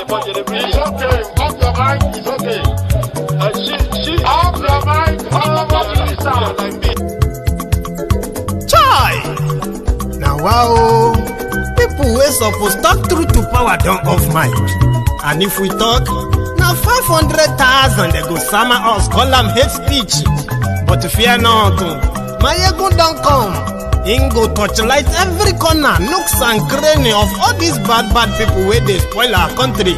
It's okay. Off your mind. It's okay. She off your mind. Chai! Now wow, people wey supposed talk truth to power don't off mind. And if we talk, now 500,000 they go summer us, call them hate speech. But fear not, Maiyegun don't come. He go torchlight every corner, nooks and cranny of all these bad people where they spoil our country.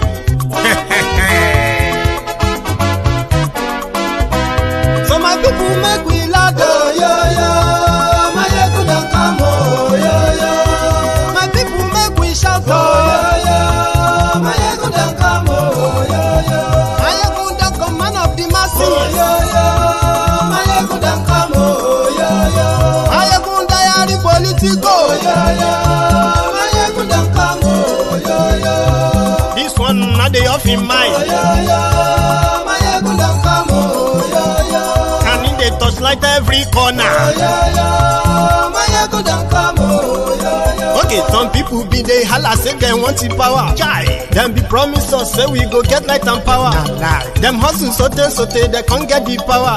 So my people make we laugh, yo yo. Maiyegun don't come, oh yo yo. My people make we shout, oh yo yo. Maiyegun don't come, oh yo yo. Maiyegun don't come, man of the masses, oh yo yo. Maiyegun don't come, oh yo yo. Maiyegun Politico, yeah, yeah. Maiyegun don't come, oh, yeah, yeah. This one not the off in mind. Oh, yeah, yeah. Maiyegun don't come, oh, yeah, yeah. Can in the touchlight every corner. Oh, yeah, yeah. Maiyegun don't come, oh, yeah, yeah. Okay, some people be they holla say they want the power. Chai. Them be promise us say we go get light and power. Nah. Them hustle sote they can't get the power.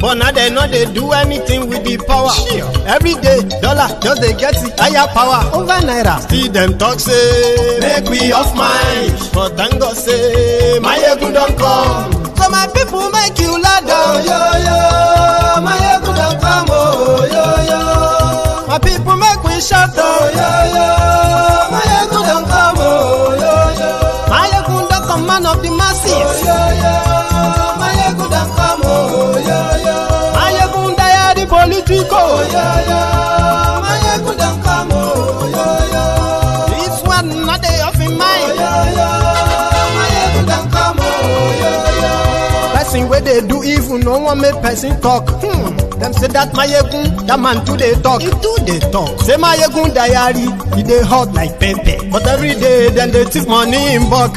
But now they know they do anything with the power. Sure. Every day, dollar, just they get the higher power. Over naira. See them talk say, make we off mind. But thank God say, Maiyegun don't come. So my people make you laugh, oh yo yo. Maiyegun don't come, oh yo yo. My people make we shout, oh yo yo. Maiyegun don't come, oh yo yo. Maiyegun don't come, man of the masses, oh yo yo. Maiyegun don't come, oh yo yo. Maiyegun diary Politico, oh yo yo. Maiyegun don't come, oh yo yo. This one not they off in mind, oh yo yo. Maiyegun don't come, oh yo yo. Person where they do evil, no one make person talk. Them say that Maiyegun, that man too they talk. He too they talk. Say Maiyegun diary, he they hot like pepper. But every day then they take money in bulk.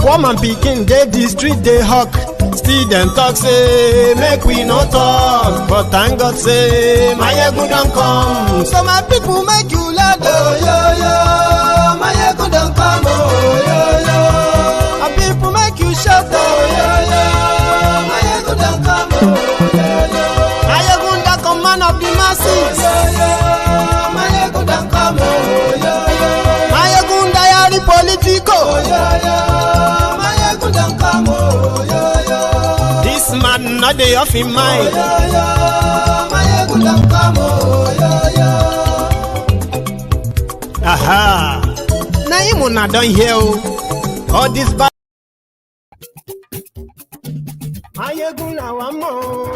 Poor man picking, they the street they hawk. Still them talk say, make we no talk. But thank God say, Maiyegun don't come. So my people make you laugh, oh yo yo. Maiyegun don't come, oh yo yo. My people make you shout, oh yo yo. Maiyegun don't come, oh yo yo. Maiyegun don't come, man of the masses, oh yo yo. Maiyegun don't come, oh yo yo. Maiyegun diary Politico, oh yo yo. Maiyegun don't come, oh yo yo. This man not the off in mind. Oh yo yo. Maiyegun don't come, oh yo yo. Aha. Now you wanna don't hear all this bad. Maiyegun na wa mo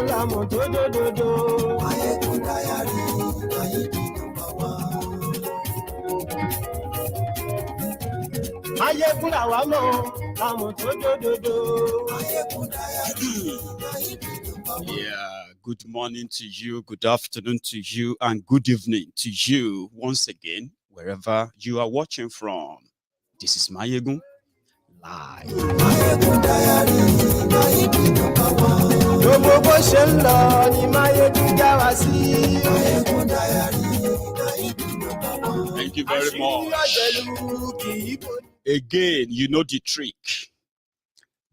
la mo do do do do. Maiyegun diary, Maiyegun number one. Maiyegun na wa mo la mo do do do. Maiyegun diary, Maiyegun number one. Yeah, good morning to you, good afternoon to you, and good evening to you once again, wherever you are watching from. This is Maiyegun live. Maiyegun diary, Maiyegun number one. Gbogbo bó ṣe ń lọ ni Maiyegun já wa sí. Maiyegun diary, Maiyegun number one. Thank you very much. Again, you know the trick.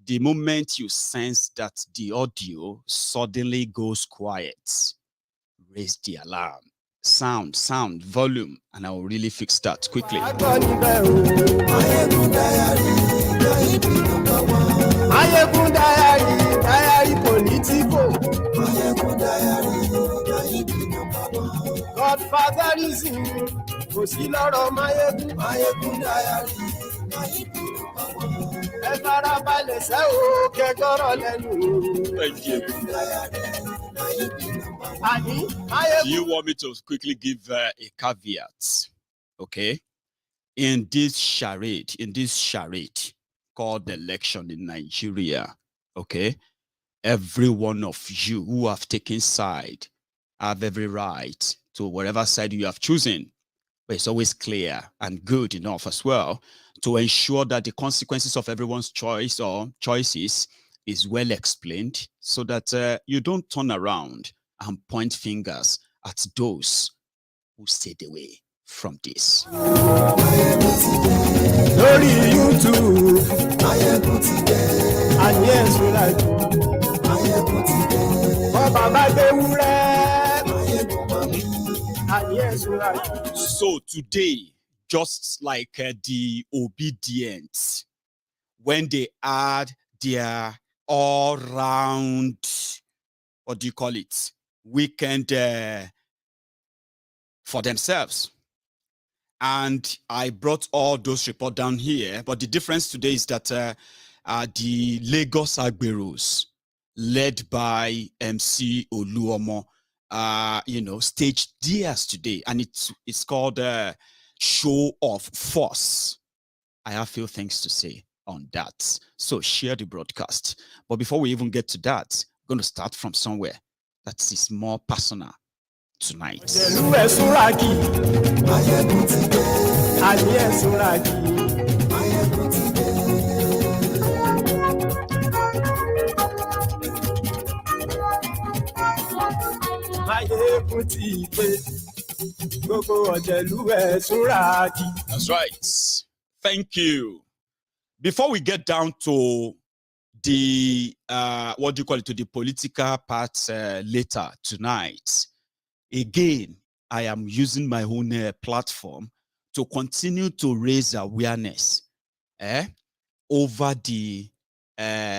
The moment you sense that the audio suddenly goes quiet, raise the alarm. Sound, volume, and I will really fix that quickly. Maiyegun diary, Maiyegun number one. Maiyegun diary Politico. Maiyegun diary, Maiyegun number one. Godfatherism, kò sí lọ́rọ̀ Maiyegun. Maiyegun diary, Maiyegun number one. Ẹ farabalẹ̀ sẹ́ o, kẹ́gọ́rọ̀ lẹ́nu. Thank you. Do you want me to quickly give a caveat? Okay. In this charade called the election in Nigeria, okay, every one of you who have taken side have every right to whatever side you have chosen. But it's always clear and good enough as well to ensure that the consequences of everyone's choice or choices is well explained so that you don't turn around and point fingers at those who stayed away from this. Lórí YouTube, Maiyegun ti dé. Ayé ẹ̀sùn lájú. Maiyegun ti dé. Ọba bá gbé wúrẹ́. Maiyegun mọ̀ mí. Ayé ẹ̀sùn lájú. So today, just like the obedient, when they had their all-round, what do you call it, weekend for themselves. And I brought all those reports down here. But the difference today is that the Lagos Agberos, led by MC Oluomo, staged theirs today. And it's called Show of Force. I have few things to say on that. So share the broadcast. But before we even get to that, I'm going to start from somewhere that is more personal tonight. That's right. Thank you. Before we get down to the what do you call it, to the political part later tonight, again, I am using my own platform to continue to raise awareness over the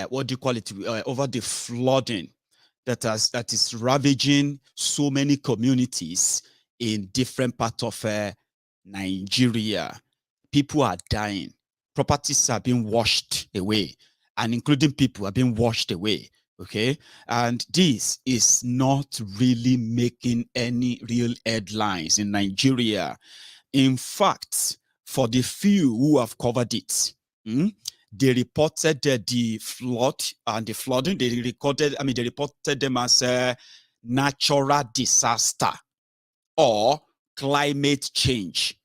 what do you call it, over the flooding that is ravaging so many communities in different parts of Nigeria. People are dying. Properties are being washed away, and including people are being washed away. Okay, and this is not really making any real headlines in Nigeria. In fact, for the few who have covered it, they reported the flood and the flooding. They reported them as a natural disaster or climate change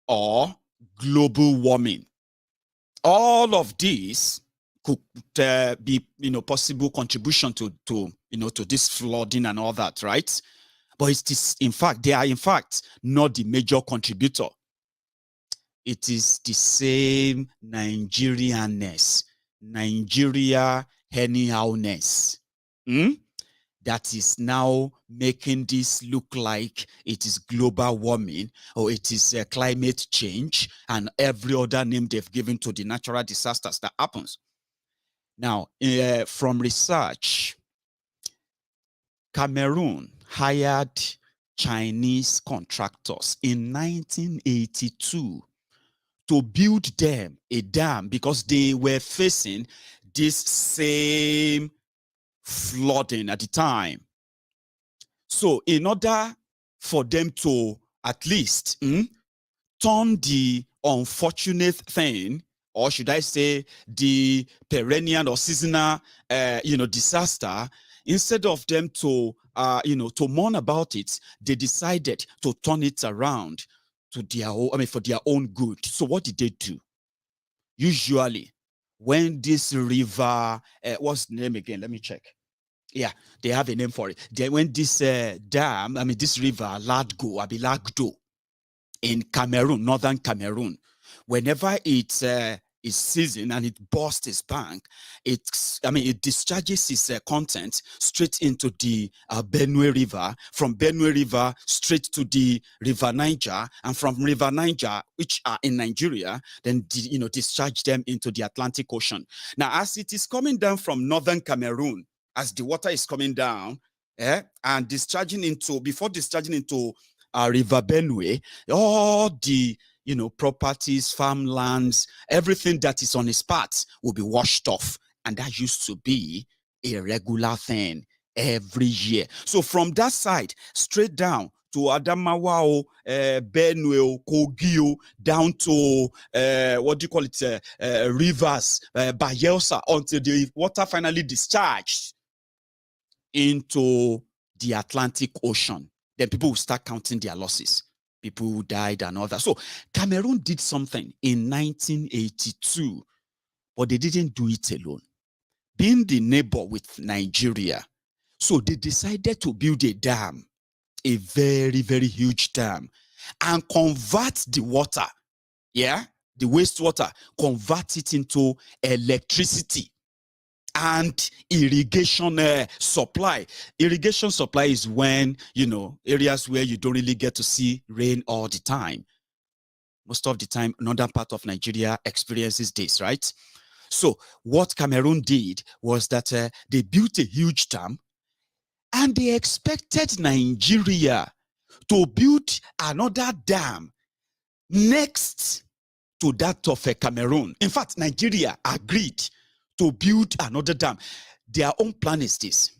or global warming. All of these could be, possible contribution to this flooding and all that, right? But it is, they are in fact not the major contributor. It is the same Nigerianness, Nigeria anyhowness, that is now making this look like it is global warming or it is climate change and every other name they've given to the natural disasters that happens. Now, from research, Cameroon hired Chinese contractors in 1982 to build them a dam because they were facing this same flooding at the time. So in order for them to at least turn the unfortunate thing, or should I say the perennial or seasonal disaster, instead of them to to mourn about it, they decided to turn it around to their own, for their own good. So what did they do? Usually, when this river, what's the name again? Let me check. Yeah, they have a name for it. When this dam, this river, Lagdo, in Cameroon, northern Cameroon, whenever it's season and it bursts its bank, it discharges its content straight into the Benue River, from Benue River straight to the River Niger, and from River Niger, which are in Nigeria, then discharge them into the Atlantic Ocean. Now, as it is coming down from northern Cameroon, as the water is coming down, and before discharging into River Benue, all the properties, farmlands, everything that is on its path will be washed off. And that used to be a regular thing every year. So from that side, straight down to Adamawa, Benue, Kogi, down to rivers, Bayelsa, until the water finally discharged into the Atlantic Ocean. Then people will start counting their losses. People who died and all that. So Cameroon did something in 1982, but they didn't do it alone. Being the neighbor with Nigeria, so they decided to build a dam, a very, very huge dam, and convert the water, the wastewater, convert it into electricity and irrigation supply. Irrigation supply is when, areas where you don't really get to see rain all the time. Most of the time, northern part of Nigeria experiences this, right? So what Cameroon did was that they built a huge dam, and they expected Nigeria to build another dam next to that of Cameroon. In fact, Nigeria agreed to build another dam. Their own plan is this.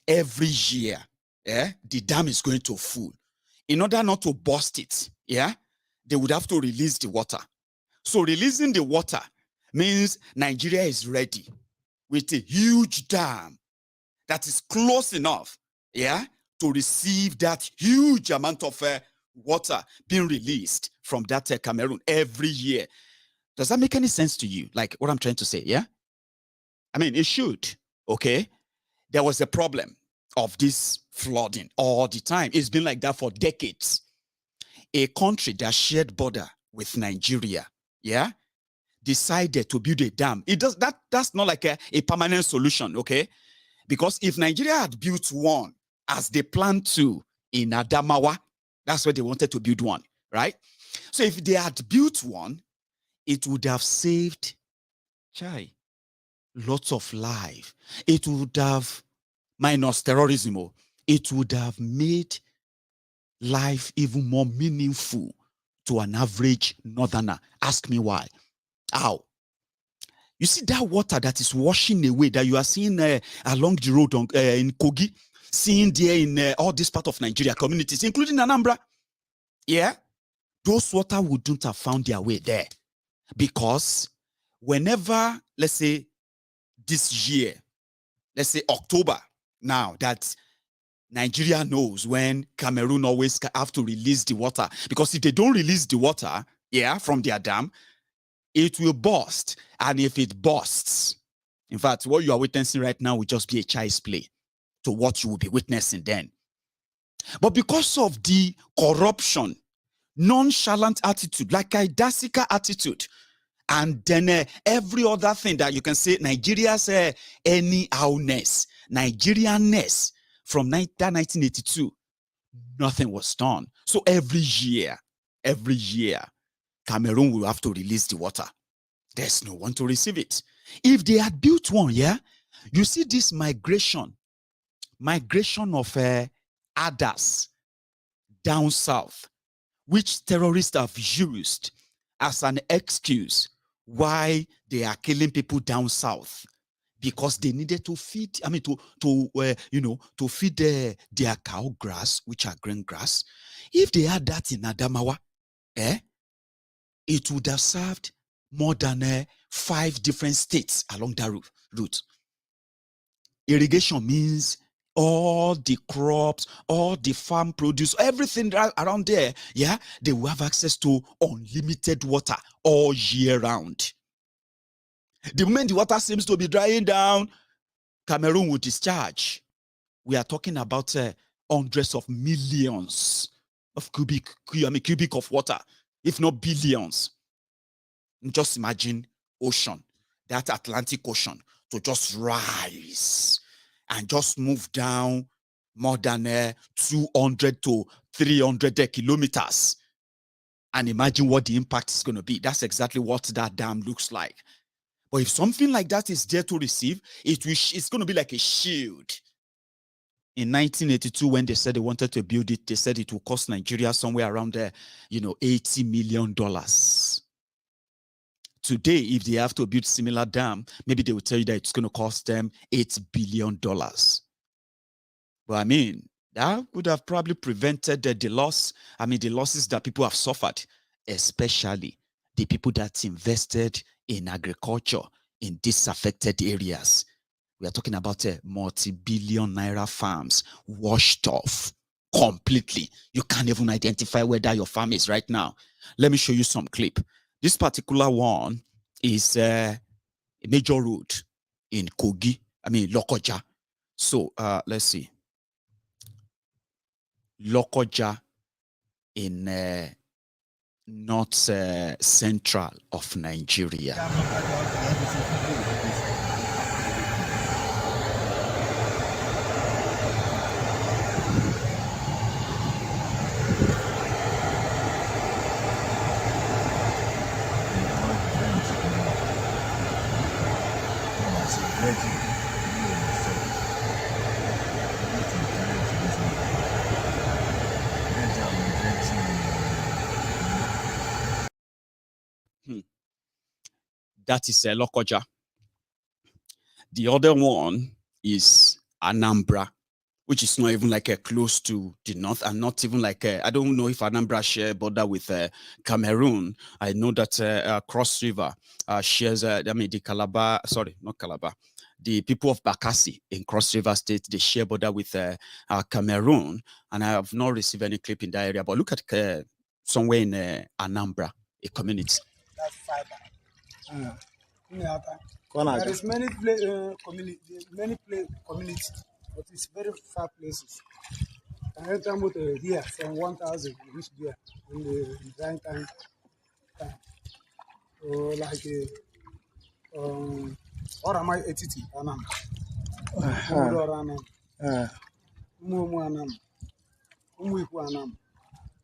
Every year, the dam is going to full. In order not to burst it, they would have to release the water. So releasing the water means Nigeria is ready with a huge dam that is close enough, to receive that huge amount of water being released from that Cameroon every year. Does that make any sense to you? Like what I'm trying to say, yeah? I mean, it should, okay? There was a problem of this flooding all the time. It's been like that for decades. A country that shared border with Nigeria, decided to build a dam. That's not like a permanent solution, okay? Because if Nigeria had built one as they planned to in Adamawa, that's where they wanted to build one, right? So if they had built one, it would have saved lots of life. It would have, minus terrorism, it would have made life even more meaningful to an average northerner. Ask me why. How? You see that water that is washing away that you are seeing along the road in Kogi, seeing there in all this part of Nigeria communities, including Anambra. Yeah? Those water wouldn't have found their way there. Because whenever, let's say, this year, let's say October, now that Nigeria knows when Cameroon always have to release the water. Because if they don't release the water, from their dam, it will burst. And if it bursts, in fact, what you are witnessing right now will just be a child's play to what you will be witnessing then. But because of the corruption, nonchalant attitude, like a dassica attitude, and then every other thing that you can say, Nigeria's anyhowness, Nigerianness from 1982, nothing was done. So every year, Cameroon will have to release the water. There's no one to receive it. If they had built one, you see this migration of others down south, which terrorists have used as an excuse why they are killing people down south, because they needed to feed, to feed their cow grass, which are green grass. If they had that in Adamawa, it would have served more than 5 different states along that route. Irrigation means all the crops, all the farm produce, everything around there, they will have access to unlimited water all year round. The moment the water seems to be drying down, Cameroon will discharge. We are talking about hundreds of millions of cubic of water, if not billions. Just imagine ocean, that Atlantic Ocean, to just rise and just move down more than 200 to 300 kilometers. And imagine what the impact is going to be. That's exactly what that dam looks like. But if something like that is there to receive, it's going to be like a shield. In 1982, when they said they wanted to build it, they said it will cost Nigeria somewhere around $80 million. Today, if they have to build similar dam, maybe they will tell you that it's going to cost them $8 billion. But I mean, that would have probably prevented the losses that people have suffered, especially the people that invested in agriculture in disaffected areas. We are talking about multi-billion naira farms washed off completely. You can't even identify where your farm is right now. Let me show you some clip. This particular one is a major road in Kogi, Lokoja. So let's see. Lokoja in north central of Nigeria. That is Lokoja. The other one is Anambra, which is not even like close to the north, and not even like I don't know if Anambra share border with Cameroon. I know that Cross River shares. I mean, the Calabar, sorry, not Calabar. The people of Bakassi in Cross River State, they share border with Cameroon, and I have not received any clip in that area. But look at somewhere in Anambra, a community. That's fiber. There is many communities, but it's very far places. And every time we here from 1,000 reach there in the drying time. Like or am I etiti anam? Anam.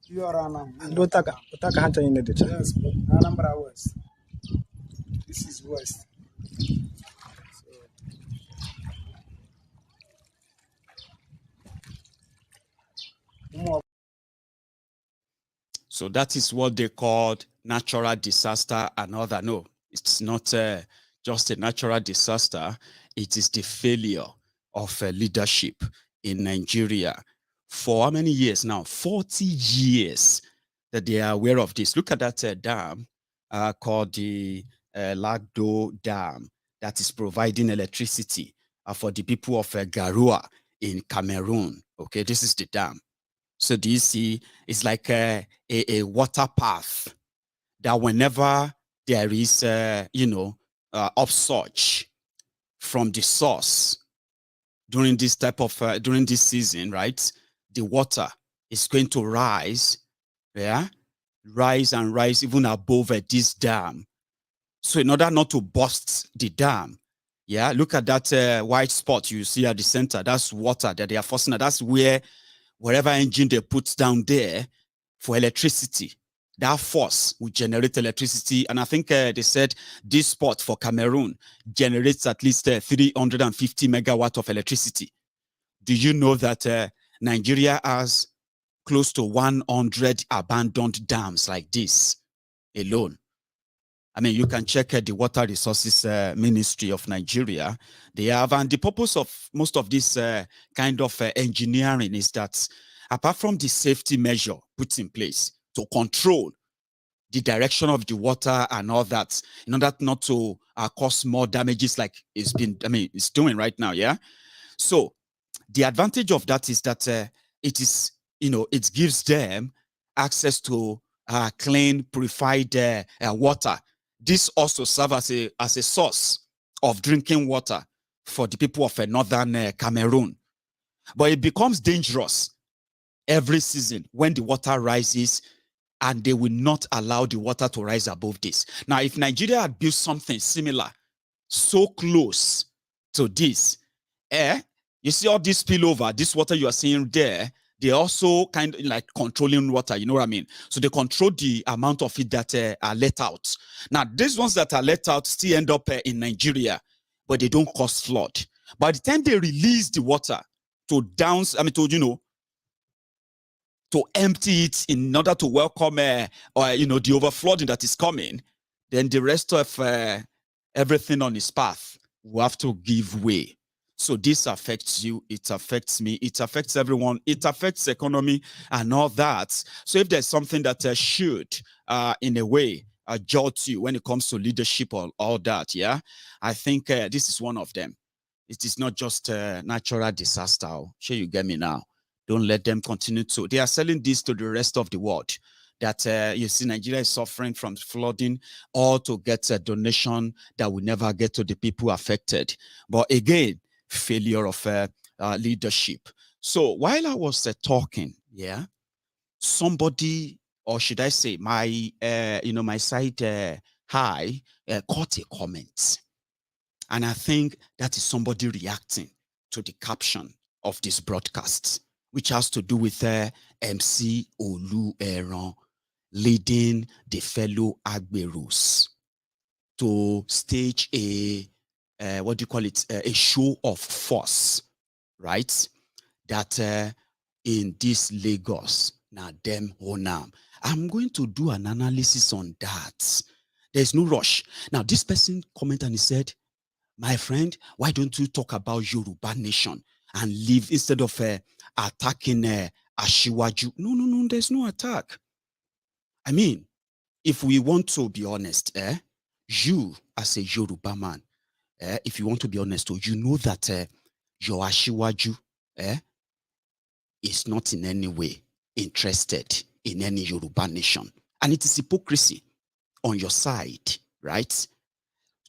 You are Anam. Yes, but Anambra West. This is West. So that is what they called natural disaster and other. No, it's not just a natural disaster. It is the failure of leadership in Nigeria for how many years now? 40 years that they are aware of this. Look at that dam called the Lagdo Dam that is providing electricity for the people of Garoua in Cameroon. Okay, this is the dam. So do you see, it's like a water path that whenever there is, upsurge from the source during this type of, during this season, right? The water is going to rise, yeah? Rise and rise even above this dam. So in order not to burst the dam, yeah, look at that white spot you see at the center. That's water that they are forcing. That's where whatever engine they put down there for electricity, that force will generate electricity. And I think they said this spot for Cameroon generates at least 350 megawatt of electricity. Do you know that Nigeria has close to 100 abandoned dams like this alone? I mean, you can check the Water Resources Ministry of Nigeria. They have, and the purpose of most of this kind of engineering is that apart from the safety measure put in place to control the direction of the water and all that, in order not to cause more damages like it's doing right now, yeah? So the advantage of that is that it is, it gives them access to clean, purified water. This also serves as a source of drinking water for the people of northern Cameroon. But it becomes dangerous every season when the water rises, and they will not allow the water to rise above this. Now, if Nigeria had built something similar, so close to this, you see all this spillover, this water you are seeing there, they also kind of like controlling water, you know what I mean? So they control the amount of it that are let out. Now, these ones that are let out still end up in Nigeria, but they don't cause flood. By the time they release the water to to empty it in order to welcome the overflowing that is coming, then the rest of everything on its path will have to give way. So this affects you, it affects me, it affects everyone, it affects the economy and all that. So if there's something that should, in a way, jolt you when it comes to leadership or all that, yeah, I think this is one of them. It is not just a natural disaster. Sure, you get me now. Don't let them continue to. They are selling this to the rest of the world. That you see, Nigeria is suffering from flooding, or to get a donation that will never get to the people affected. But again, failure of leadership. So while I was talking, yeah, somebody or should I say, my my side high caught a comment, and I think that is somebody reacting to the caption of this broadcast, which has to do with MC Oluomo leading the fellow Agberos to stage a what do you call it? A show of force, right? That in this Lagos, now them honam. I'm going to do an analysis on that. There's no rush. Now, this person commented and he said, my friend, why don't you talk about Yoruba nation and leave instead of attacking Ashiwaju? No, there's no attack. I mean, if we want to be honest, you as a Yoruba man, if you want to be honest, you know that your Ashiwaju is not in any way interested in any Yoruba nation. And it is hypocrisy on your side, right?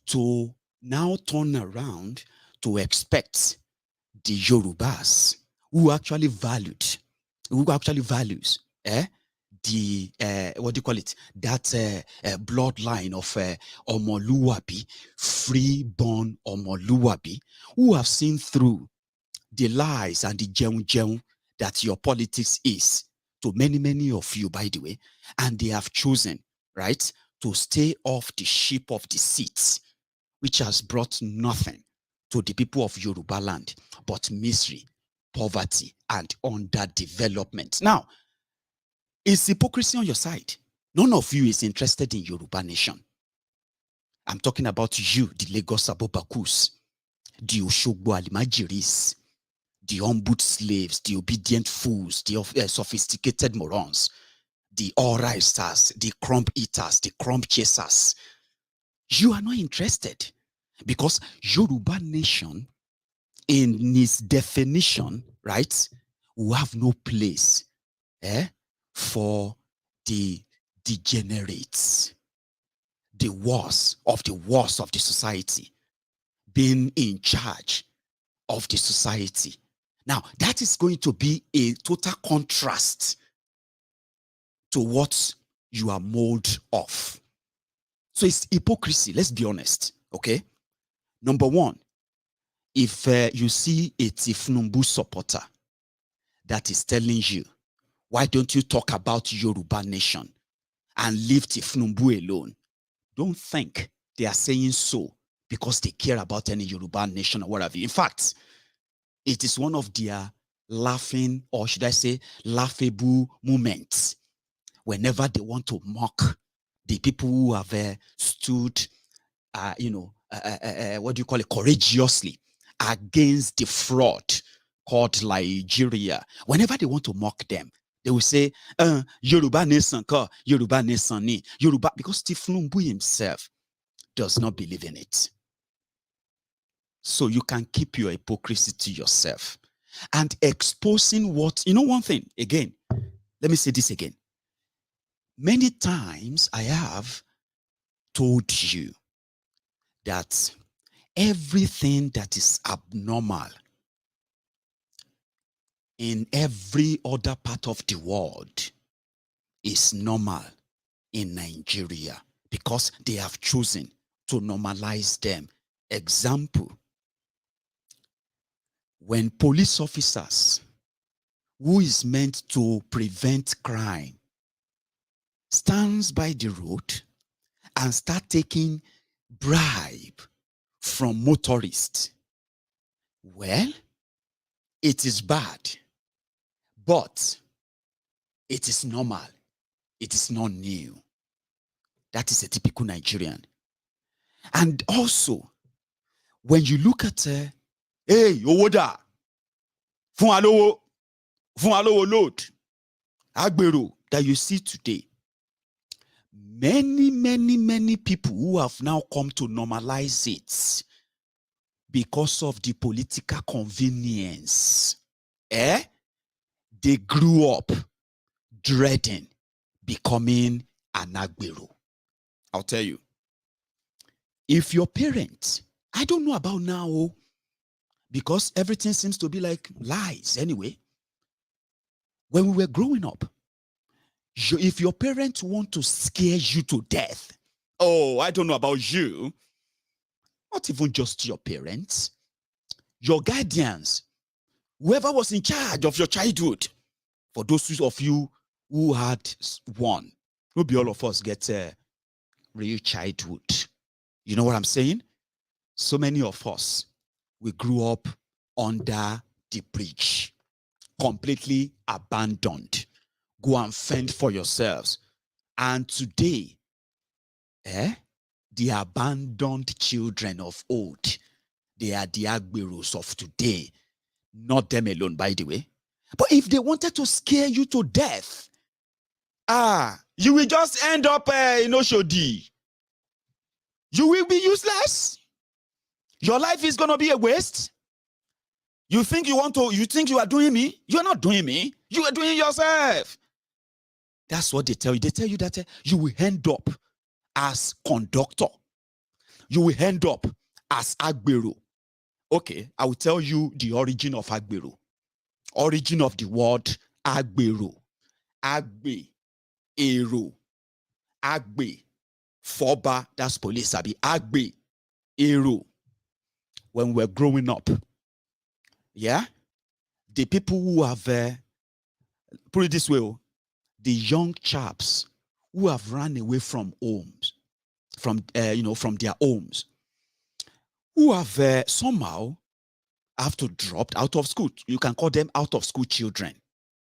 To now turn around to expect the Yorubas who actually values the what do you call it? That bloodline of Omoluabi, free-born Omoluabi, who have seen through the lies and the jeun that your politics is to many of you, by the way, and they have chosen, right, to stay off the ship of the seats, which has brought nothing to the people of Yoruba land but misery, poverty, and underdevelopment. Now, it's hypocrisy on your side. None of you is interested in Yoruba nation. I'm talking about you, the Lagos Abobakus, the Oshogbo Alimajiris, the humbled slaves, the obedient fools, the sophisticated morons, the all-righters, the crumb eaters, the crumb chasers. You are not interested because Yoruba nation, in its definition, right, will have no place for the degenerates, the worst of the society, being in charge of the society. Now, that is going to be a total contrast to what you are molded of. So it's hypocrisy, let's be honest, okay? Number one, if you see a Tinubu supporter that is telling you, why don't you talk about Yoruba nation and leave Tinubu alone? Don't think they are saying so because they care about any Yoruba nation or whatever. In fact, it is one of their laughing, or should I say, laughable moments whenever they want to mock the people who have stood, what do you call it, courageously against the fraud called Nigeria. Whenever they want to mock them, they will say, Yoruba nation, Yoruba nation, Yoruba, because Tinubu himself does not believe in it. So you can keep your hypocrisy to yourself and exposing what, one thing, again, let me say this again. Many times I have told you that everything that is abnormal in every other part of the world is normal in Nigeria because they have chosen to normalize them. Example, when police officers, who is meant to prevent crime, stands by the road and start taking bribe from motorists, well, it is bad, but it is normal. It is not new. That is a typical Nigerian. And also, when you look at, hey, Owoda, fun alowo load, agbero, that you see today, many people who have now come to normalize it because of the political convenience, they grew up dreading becoming an agbero. I'll tell you, if your parents, I don't know about now, because everything seems to be like lies anyway. When we were growing up, if your parents want to scare you to death, oh, I don't know about you, not even just your parents, your guardians, whoever was in charge of your childhood, for those of you who had one, maybe all of us get a real childhood. You know what I'm saying? So many of us, we grew up under the bridge, completely abandoned. Go and fend for yourselves. And today, the abandoned children of old, they are the Agberos of today. Not them alone, by the way. But if they wanted to scare you to death, you will just end up in Oshodi. You will be useless. Your life is going to be a waste. You think you are doing me? You're not doing me. You are doing yourself. That's what they tell you. They tell you that you will end up as conductor. You will end up as agbero. Okay, I will tell you the origin of agbero. Origin of the word agbero. Agbe, ero. Agbe, foba, that's police. Agbe, ero. When we're growing up, the people who have, put it this way, the young chaps who have run away from homes, from their homes, who have somehow have to drop out of school. You can call them out of school children.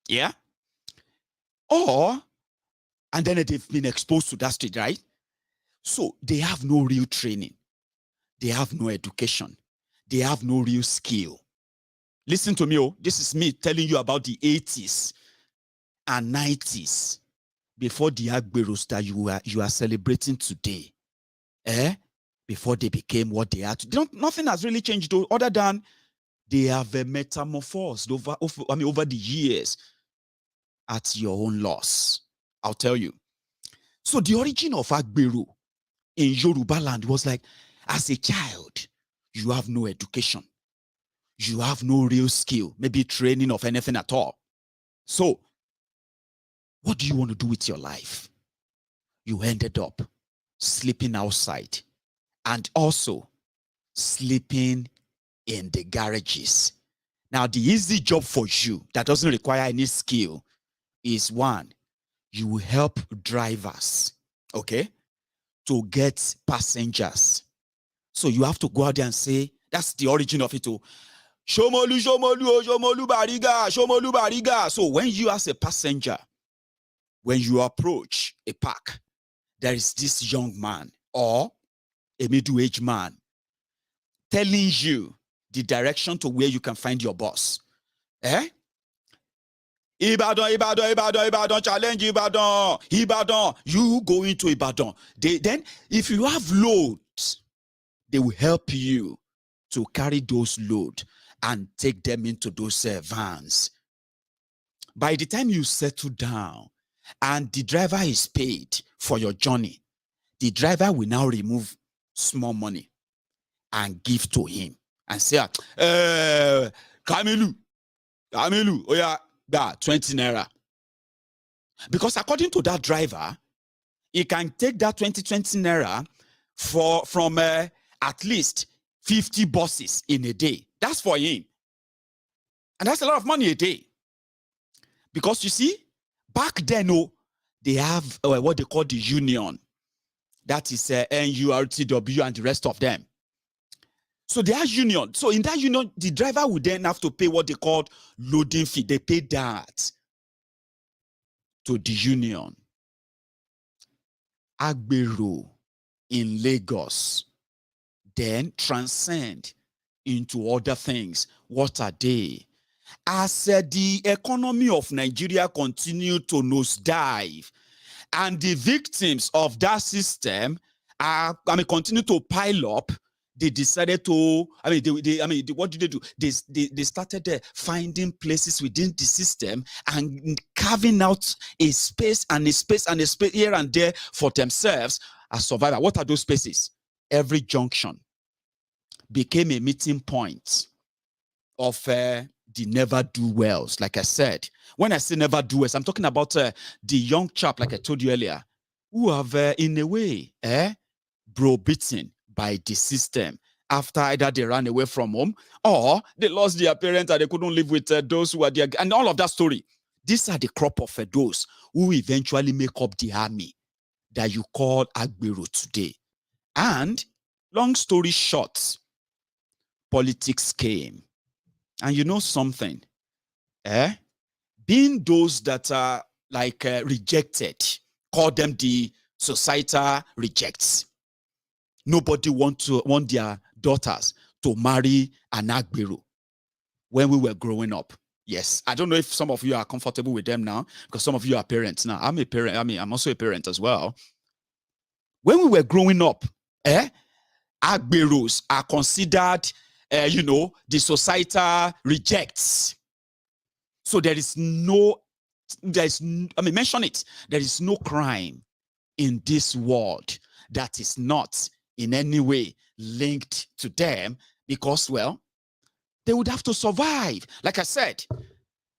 Yeah? And then they've been exposed to that street, right? So they have no real training. They have no education. They have no real skill. Listen to me, this is me telling you about the 80s and 90s, before the Agberos that you are celebrating today. Before they became what they are today. Nothing has really changed other than they have metamorphosed over the years at your own loss. I'll tell you. So the origin of Agbero in Yoruba land was like, as a child, you have no education. You have no real skill, maybe training of anything at all. So, what do you want to do with your life? You ended up sleeping outside and also sleeping in the garages. Now, the easy job for you that doesn't require any skill is one, you will help drivers, okay, to get passengers. So you have to go out there and say, that's the origin of it. Shomolu, Shomolu, Shomolu Bariga, Shomolu Bariga. So when you as a passenger, when you approach a park, there is this young man or a middle-aged man telling you the direction to where you can find your boss. Ibadan, Ibadan, Ibadan, Ibadan, challenge Ibadan, Ibadan. You go into Ibadan. Then, if you have loads, they will help you to carry those loads and take them into those vans. By the time you settle down and the driver is paid for your journey, the driver will now remove small money and give to him and say, Kamelu, oh yeah, that 20 naira. Because according to that driver, he can take that 20 naira from at least 50 buses in a day. That's for him. And that's a lot of money a day. Because you see, back then, they have what they call the union. That is NURTW and the rest of them. So they are union. So in that union, the driver would then have to pay what they called loading fee. They pay that to the union. Agbero in Lagos then transcend into other things. What are they? As the economy of Nigeria continued to nosedive, and the victims of that system continue to pile up, they decided to, what did they do? They started finding places within the system and carving out a space and a space and a space here and there for themselves as survivors. What are those spaces? Every junction became a meeting point of the the never-do-wells. Like I said, when I say never-do-wells, I'm talking about the young chap, like I told you earlier, who have, in a way, browbeaten by the system after either they ran away from home or they lost their parents and they couldn't live with those who are there, and all of that story. These are the crop of those who eventually make up the army that you call Agbero today. And long story short, politics came. And you know something, being those that are like rejected, call them the societal rejects. Nobody want their daughters to marry an Agbero when we were growing up. Yes, I don't know if some of you are comfortable with them now, because some of you are parents now. I'm a parent. I mean, I'm also a parent as well. When we were growing up, Agberos are considered, the societal rejects. So mention it. There is no crime in this world that is not in any way linked to them, because, well, they would have to survive. Like I said,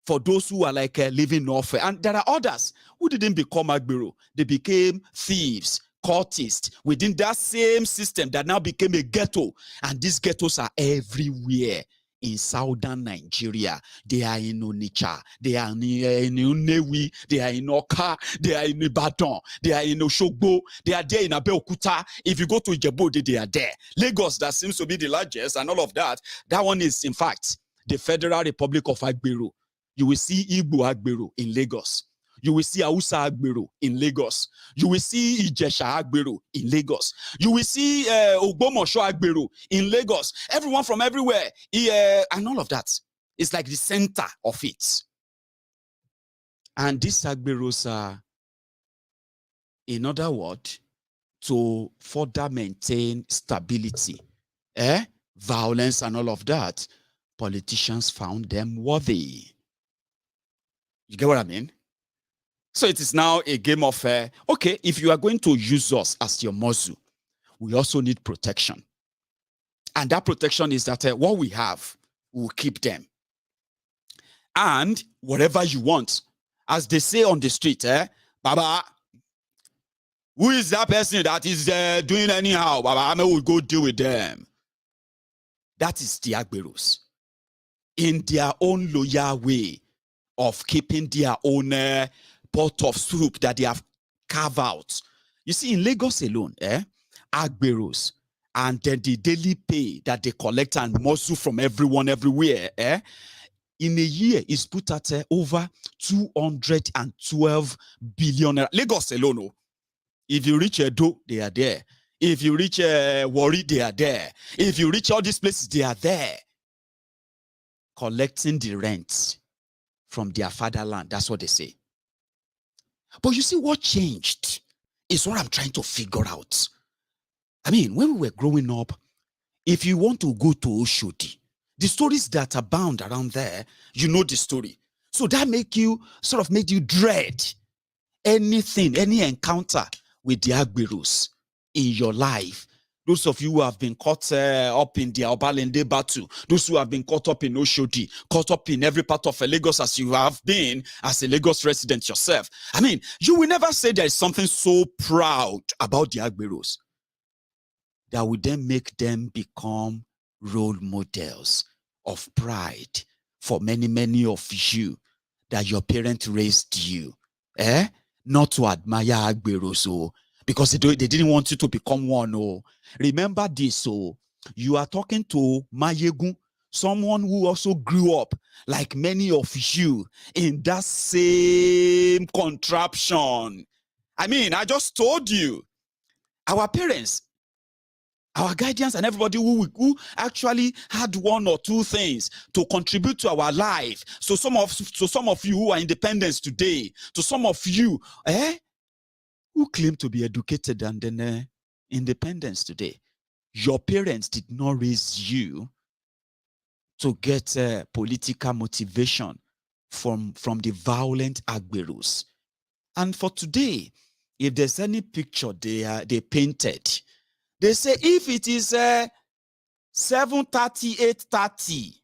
for those who are like living off, and there are others who didn't become Agbero. They became thieves, cultists within that same system that now became a ghetto. And these ghettos are everywhere in southern Nigeria. They are in Onitsha, they are in Unewi, they are in Oka, they are in Ibadan, they are in Oshogbo, they are there in Abeokuta. If you go to Ijebu, they are there. Lagos, that seems to be the largest, and all of that. That one is, in fact, the Federal Republic of Agbero. You will see Igbo Agbero in Lagos. You will see Hausa Agbero in Lagos. You will see Ijesha Agbero in Lagos. You will see Ogbomosho Agbero in Lagos. Everyone from everywhere, and all of that. It's like the center of it. And these Agberos are, in other words, to further maintain stability, violence and all of that, politicians found them worthy. You get what I mean? So it is now a game of, okay, if you are going to use us as your muzzle, we also need protection. And that protection is that what we have, we'll keep them. And whatever you want, as they say on the street, Baba, who is that person that is doing anyhow? Baba, I will go deal with them. That is the Agberos. In their own loyal way of keeping their own pot of soup that they have carved out. You see, in Lagos alone, Agberos, and then the daily pay that they collect and muscle from everyone everywhere, in a year is put at over 212 billion. Lagos alone, oh. If you reach Edo, they are there. If you reach Warri, they are there. If you reach all these places, they are there. Collecting the rent from their fatherland. That's what they say. But you see, what changed is what I'm trying to figure out. I mean, when we were growing up, if you want to go to Oshodi, the stories that abound around there, you know the story. So that made you dread anything, any encounter with the Agberos in your life. Those of you who have been caught up in the Obalende battle, those who have been caught up in Oshodi, caught up in every part of Lagos as you have been as a Lagos resident yourself. I mean, you will never say there is something so proud about the Agberos that would then make them become role models of pride for many, many of you that your parents raised you. Not to admire Agberos, because they didn't want you to become one. Oh, remember this. Oh, you are talking to Maiyegun, someone who also grew up like many of you in that same contraption. I mean, I just told you, our parents, our guardians, and everybody who actually had one or two things to contribute to our life. So some of you who are independent today, to some of you, who claim to be educated and then independence today, your parents did not raise you to get political motivation from the violent Agberos. And for today, if there's any picture they painted, they say if it is 7:30, 8:30,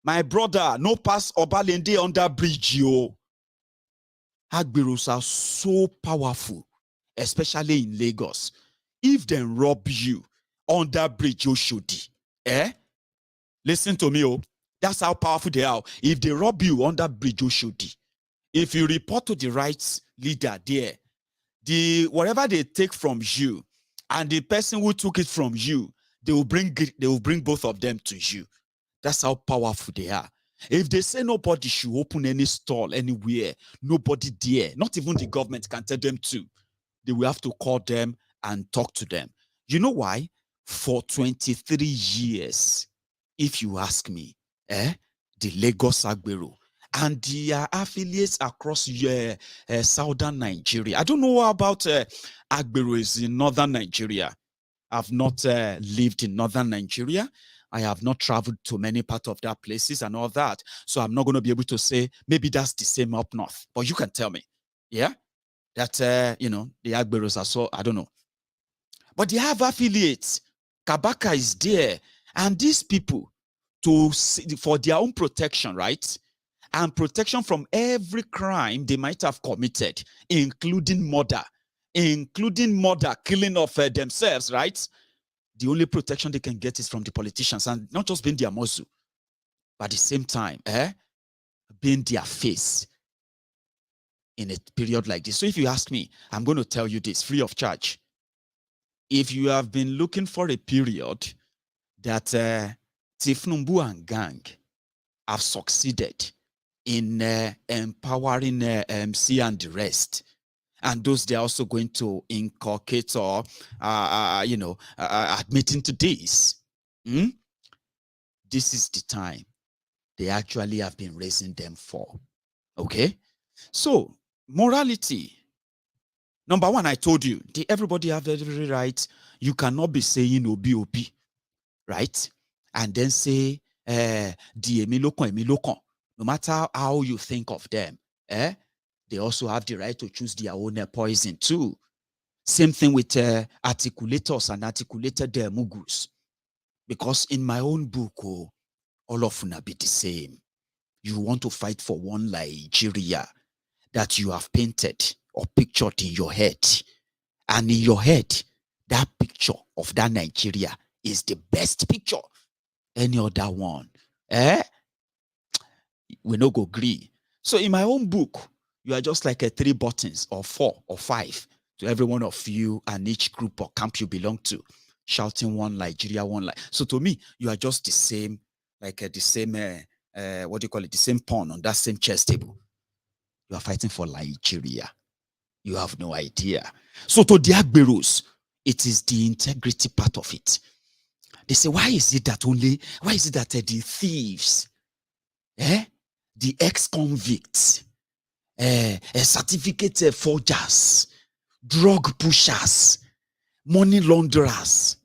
My brother, no pass Obalende under bridge, yo. Agberos are so powerful, especially in Lagos. If they rob you under bridge, you should. Listen to me, oh. That's how powerful they are. If they rob you under bridge, you should. If you report to the rights leader there, whatever they take from you and the person who took it from you, they will bring both of them to you. That's how powerful they are. If they say nobody should open any stall anywhere, nobody there, not even the government can tell them to, they will have to call them and talk to them. You know why? For 23 years, if you ask me, the Lagos Agbero and their affiliates across southern Nigeria. I don't know about Agberos in northern Nigeria. I've not lived in northern Nigeria. I have not traveled to many parts of that places and all that. So I'm not going to be able to say, maybe that's the same up north. But you can tell me, yeah, that, the Agberos are so, I don't know. But they have affiliates. Kabaka is there. And these people, for their own protection, right? And protection from every crime they might have committed, including murder, killing of themselves, right? The only protection they can get is from the politicians, and not just being their muzzle, but at the same time, being their face in a period like this. So if you ask me, I'm going to tell you this free of charge. If you have been looking for a period that Tinubu and gang have succeeded in empowering MC and the rest, and those they're also going to inculcate or, admitting to this. This is the time they actually have been raising them for. Okay? So, morality. Number one, I told you, everybody have every right. You cannot be saying OBOP, right? And then say, no matter how you think of them, they also have the right to choose their own poison too. Same thing with articulators and articulated mugus. Because in my own book, all of them be the same. You want to fight for one Nigeria that you have painted or pictured in your head. And in your head, that picture of that Nigeria is the best picture. Any other one, we no go agree. So in my own book, you are just like 3 buttons or 4 or 5 to every one of you and each group or camp you belong to, shouting one Nigeria, one life. So to me, you are just the same, like the same, the same pawn on that same chess table. You are fighting for Nigeria. You have no idea. So to the Agberos, it is the integrity part of it. They say, why is it that the thieves, the ex-convicts, certificate forgers, drug pushers, money launderers,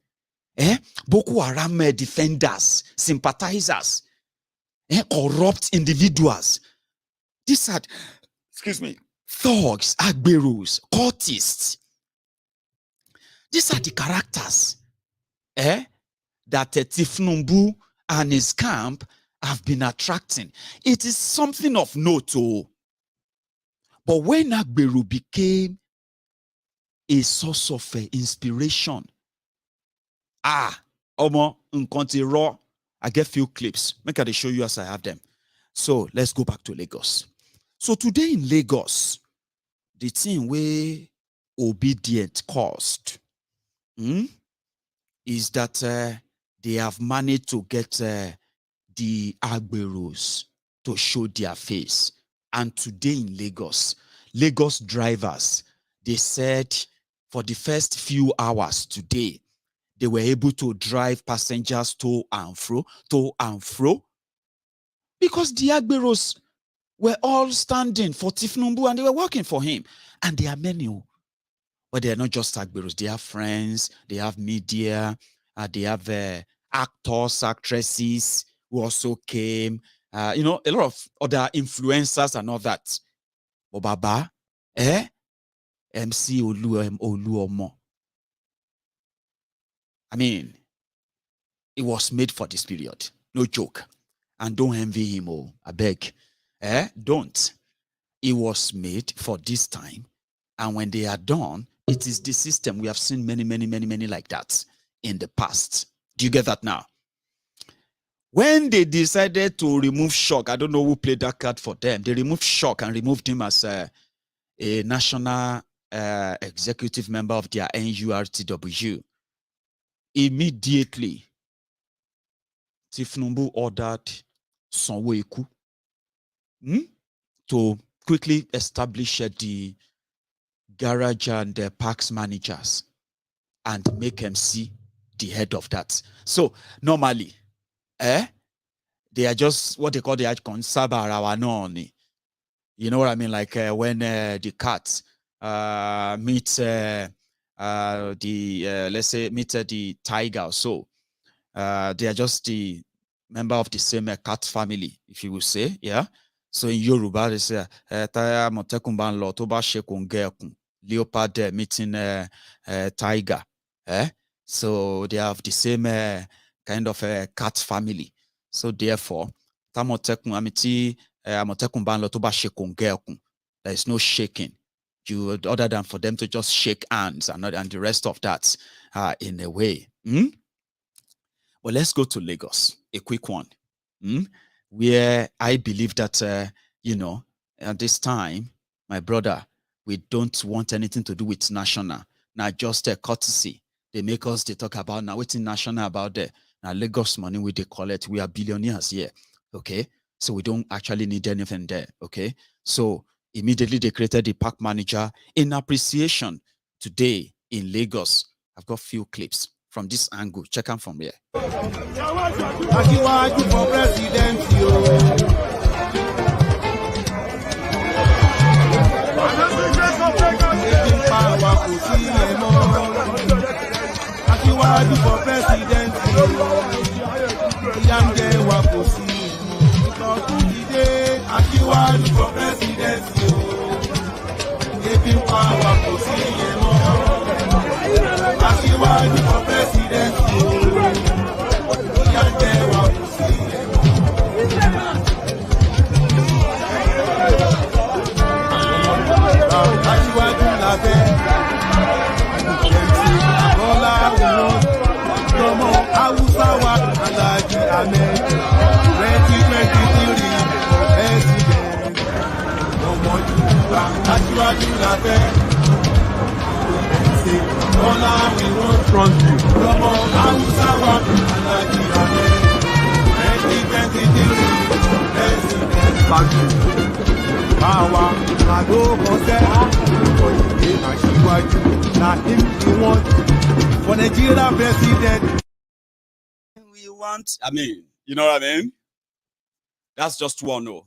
Boko Haram defenders, sympathizers, corrupt individuals, these are, thugs, agberos, cultists. These are the characters that Tinubu and his camp have been attracting. It is something of note. But when Agbero became a source of inspiration, Omo, raw. I get few clips. Make I show you as I have them. So let's go back to Lagos. So today in Lagos, the thing where obedient caused is that they have managed to get the Agberos to show their face. And today in Lagos drivers, they said for the first few hours today, they were able to drive passengers to and fro, because the Agberos were all standing for Tinubu and they were working for him. And they are many, but they are not just Agberos. They have friends, they have media, they have actors, actresses who also came, a lot of other influencers and all that. But Baba, MC Oluomo. I mean, it was made for this period. No joke. And don't envy him, oh, I beg. Don't. It was made for this time. And when they are done, it is the system. We have seen many like that in the past. Do you get that now? When they decided to remove Shock, I don't know who played that card for them. They removed Shock and removed him as a national executive member of their NURTW. Immediately, Tinubu ordered Sanwo-Eku to quickly establish the garage and the parks managers and make MC the head of that. So normally, they are just what they call the conservative. You know what I mean? Like when the cats meet let's say meet the tiger or so, they are just the member of the same cat family, if you will say, yeah. So in Yoruba, they say, leopard meeting tiger. So they have the same kind of cat family. So therefore, there is no shaking. Other than for them to just shake hands and the rest of that in a way. Well, let's go to Lagos, a quick one, where I believe that, at this time, my brother, we don't want anything to do with national. Now, just a courtesy. They make us, they talk about now, what's national about there. Now, Lagos money, we they call it, we are billionaires here, okay? So we don't actually need anything there, okay? So immediately they created the park manager in appreciation today in Lagos. I've got few clips from this angle. Check them from here. We want, I mean, you know what I mean? That's just one. No.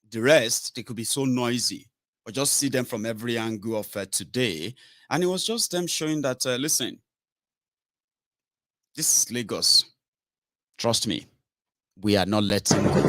The rest, they could be so noisy, or just see them from every angle of today. And it was just them showing that, listen, this is Lagos. Trust me, we are not letting go.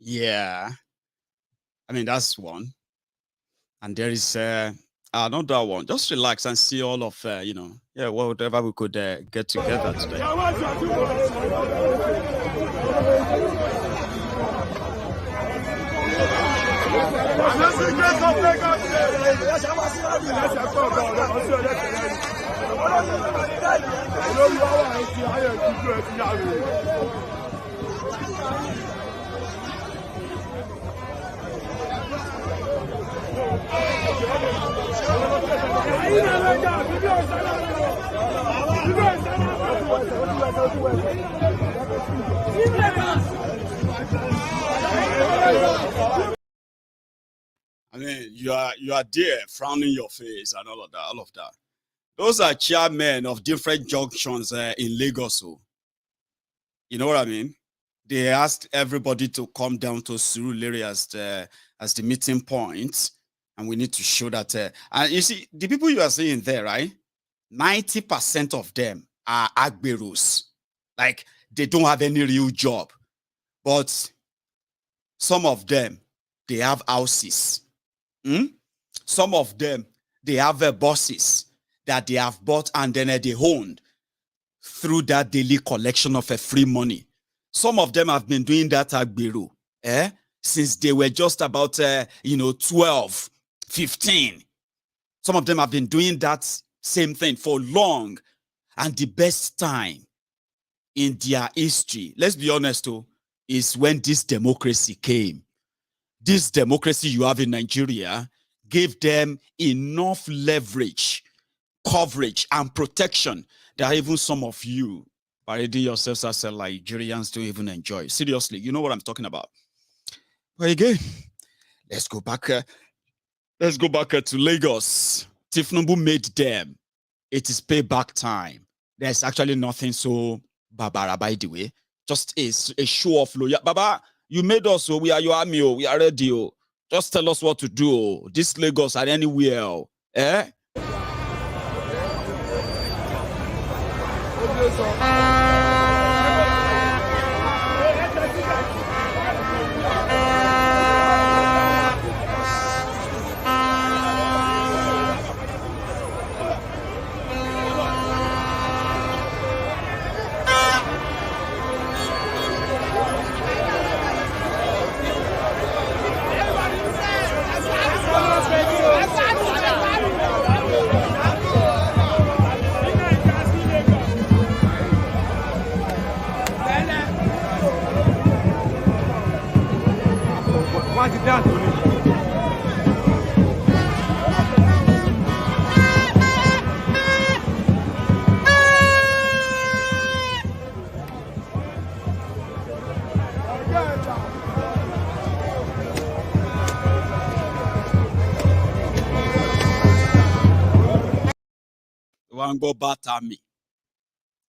Yeah, I mean, that's one. And there is another one. Just relax and see all of, yeah, whatever we could get together today. I mean, you are there frowning your face and all of that. Those are chairmen of different junctions in Lagos. So, you know what I mean? They asked everybody to come down to Surulere as the meeting point, and we need to show that. And you see, the people you are seeing there, right? 90% of them are Agberos. Like, they don't have any real job. But some of them, they have houses. Some of them, they have bosses that they have bought and then they owned through that daily collection of free money. Some of them have been doing that agbero since they were just about 12, 15. Some of them have been doing that same thing for long. And the best time in their history, let's be honest, is when this democracy came. This democracy you have in Nigeria gave them enough leverage, coverage, and protection that even some of you, already yourselves as Nigerians, don't even enjoy. Seriously, you know what I'm talking about. But again, let's go back. Let's go back to Lagos. Tinubu made them. It is payback time. There's actually nothing so barbara, by the way. Just a show of loyalty. Baba, you made us, so we are your army, we are ready. Just tell us what to do. This Lagos and anywhere. Eh? Go batter me.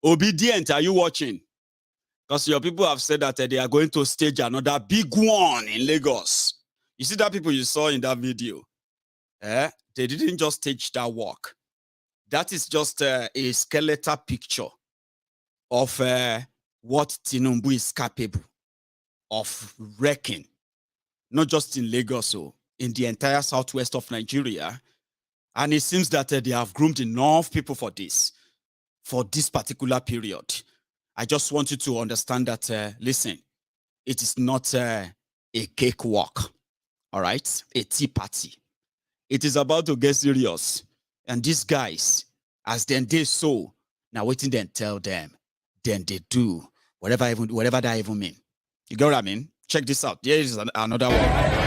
Obedient, are you watching? Because your people have said that they are going to stage another big one in Lagos. You see that people you saw in that video? They didn't just stage that work. That is just a skeletal picture of what Tinubu is capable of wrecking. Not just in Lagos, so in the entire southwest of Nigeria. And it seems that they have groomed enough people for this particular period. I just want you to understand that, listen, it is not a cakewalk, all right? A tea party. It is about to get serious. And these guys, as then they sow, now waiting then tell them, then they do, whatever that even mean. You get what I mean? Check this out. Here is another one.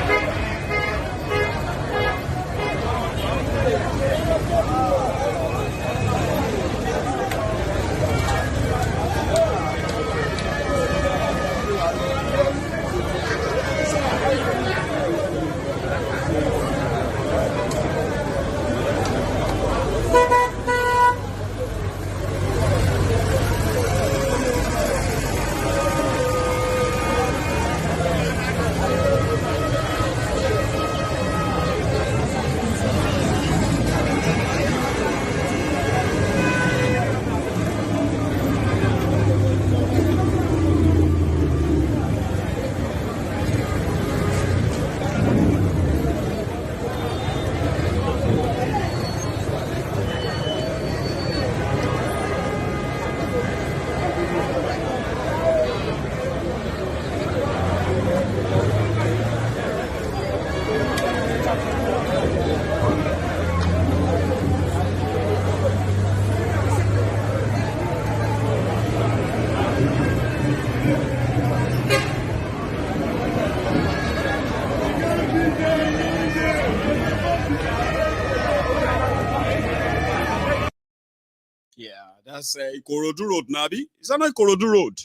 That's Ikorodu Road, Nabi. Is that not Ikorodu Road?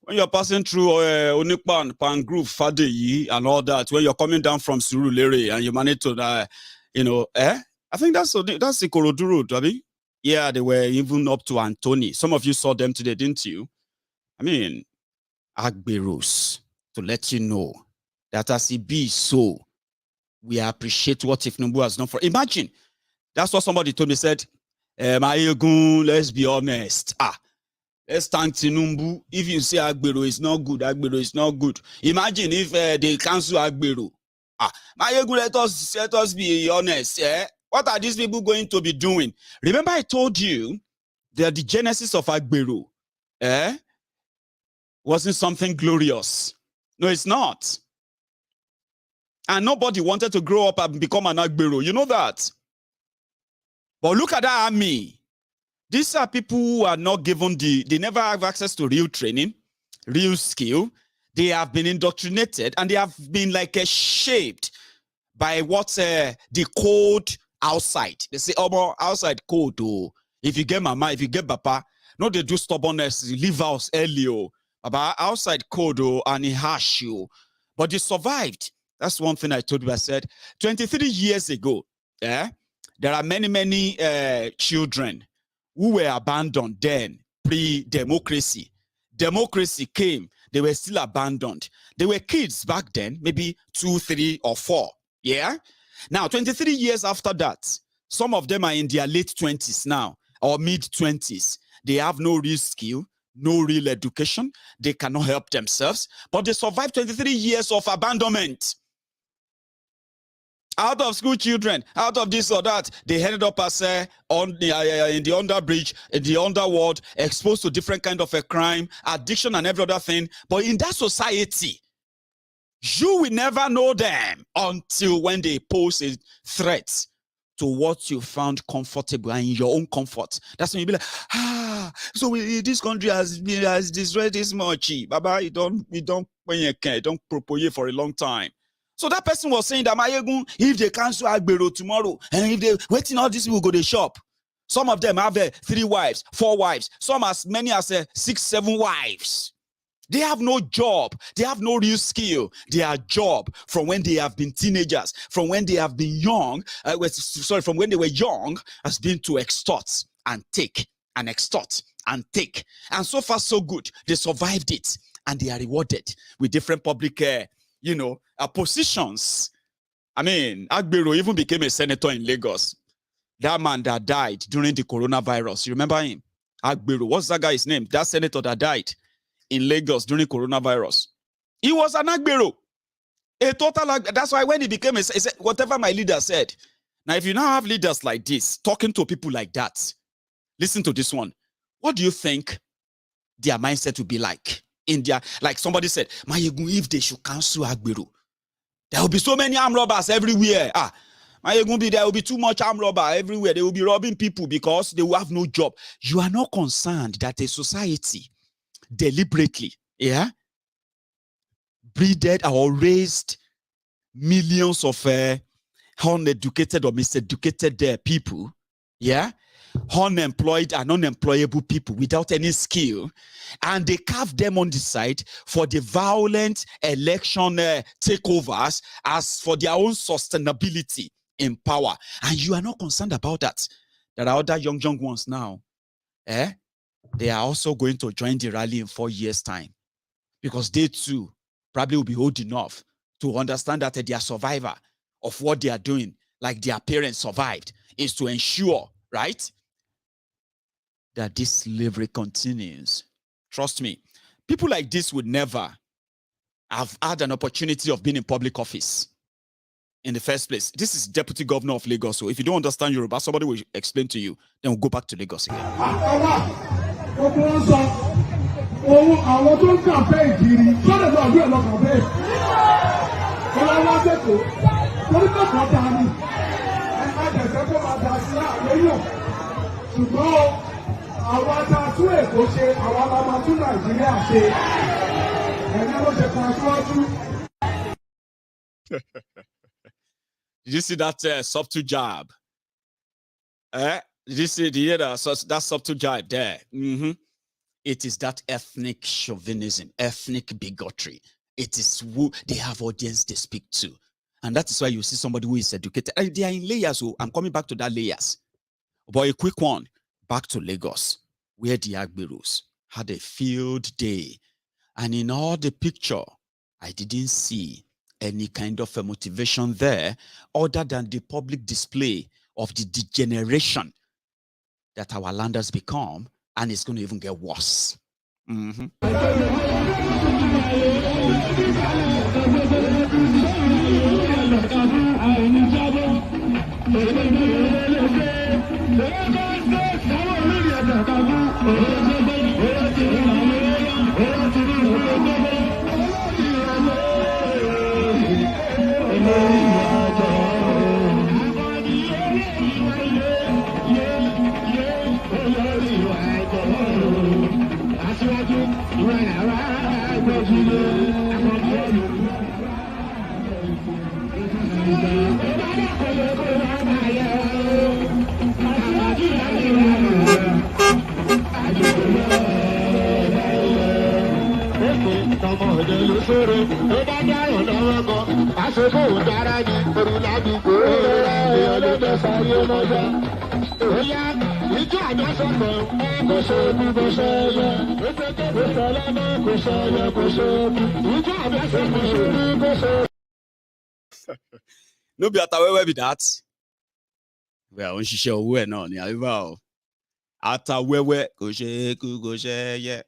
When you're passing through Onipan, Pangrove, Fadeyi, and all that, when you're coming down from Surulere and you manage to, I think that's Ikorodu Road, Nabi. Yeah, they were even up to Anthony. Some of you saw them today, didn't you? I mean, Agberos, to let you know that as it be so, we appreciate what Tinubu has done for. Imagine, that's what somebody told me, said, Maiyegun, let's be honest. Let's thank Tinubu. If you say Agbero is not good, Agbero is not good. Imagine if they cancel Agbero. Maiyegun, let us be honest. What are these people going to be doing? Remember I told you that the genesis of Agbero wasn't something glorious. No, it's not. And nobody wanted to grow up and become an Agbero. You know that. But look at that army. These are people who are not given they never have access to real training, real skill. They have been indoctrinated and they have been like shaped by what the code outside. They say, oh, outside code. Oh, if you get mama, if you get papa, no, they do stubbornness, leave house early. About outside code and it harsh you. But they survived. That's one thing I told you. I said 23 years ago, there are many children who were abandoned then, pre-democracy. Democracy came, they were still abandoned. They were kids back then, maybe 2, 3, or 4. Yeah? Now, 23 years after that, some of them are in their late 20s now, or mid-20s. They have no real skill, no real education. They cannot help themselves, but they survived 23 years of abandonment. Out of school children, out of this or that, they ended up as in the underbridge, in the underworld, exposed to different kind of a crime, addiction, and every other thing. But in that society, you will never know them until when they pose a threat to what you found comfortable and in your own comfort. That's when you be like, so this country has destroyed this much. Baba, you don't when you can, don't propose for a long time. So that person was saying that Maiyegun, if they cancel Agbero tomorrow, and if they waiting, all these people go to shop. Some of them have 3 wives, 4 wives, some as many as 6, 7 wives. They have no job. They have no real skill. Their job from when they have been teenagers, from when they have been young, from when they were young, has been to extort and take and extort and take. And so far, so good. They survived it and they are rewarded with different public positions. I mean, Agbero even became a senator in Lagos. That man that died during the coronavirus, you remember him? Agbero, what's that guy's name? That senator that died in Lagos during coronavirus. He was an Agbero. A total, that's why when he became whatever my leader said. Now, if you now have leaders like this, talking to people like that, listen to this one. What do you think their mindset will be like? Like somebody said, Maiyegun, if they should cancel Agbero, there will be so many armed robbers everywhere. Maiyegun, there will be too much armed robber everywhere. They will be robbing people because they will have no job. You are not concerned that a society deliberately, breeded or raised millions of uneducated or miseducated people, unemployed and unemployable people without any skill, and they carve them on the side for the violent election takeovers as for their own sustainability in power. And you are not concerned about that. There are other young ones now. They are also going to join the rally in 4 years' time because they too probably will be old enough to understand that their survivor of what they are doing, like their parents survived, is to ensure, right, that this slavery continues. Trust me, people like this would never have had an opportunity of being in public office in the first place. This is Deputy Governor of Lagos. So if you don't understand Yoruba, somebody will explain to you. Then we'll go back to Lagos again. Did you see that subtle jab? Did you see that subtle jibe there? It is that ethnic chauvinism, ethnic bigotry. It is who they have audience they speak to. And that is why you see somebody who is educated. They are in layers. So I'm coming back to that layers. But a quick one, back to Lagos, where the Agberos had a field day. And in all the picture, I didn't see any kind of a motivation there other than the public display of the degeneration that our land has become, and it's going to even get worse. No be atawewe be that. Well, when she show we no ni ayiba o. Atawewe go she yeah.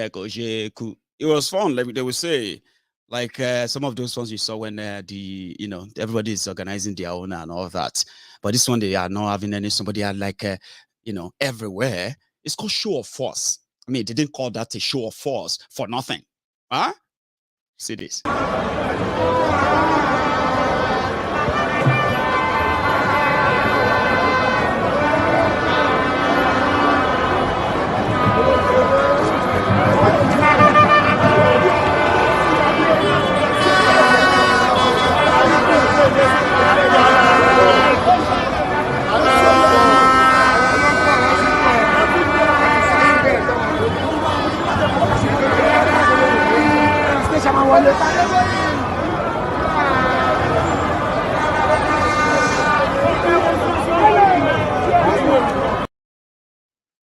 Go she ku. It was fun, like they would say. Like some of those ones you saw when everybody is organizing their own and all that. But this one, they are not having any, somebody had like, everywhere. It's called show of force. I mean, they didn't call that a show of force for nothing. Huh? See this.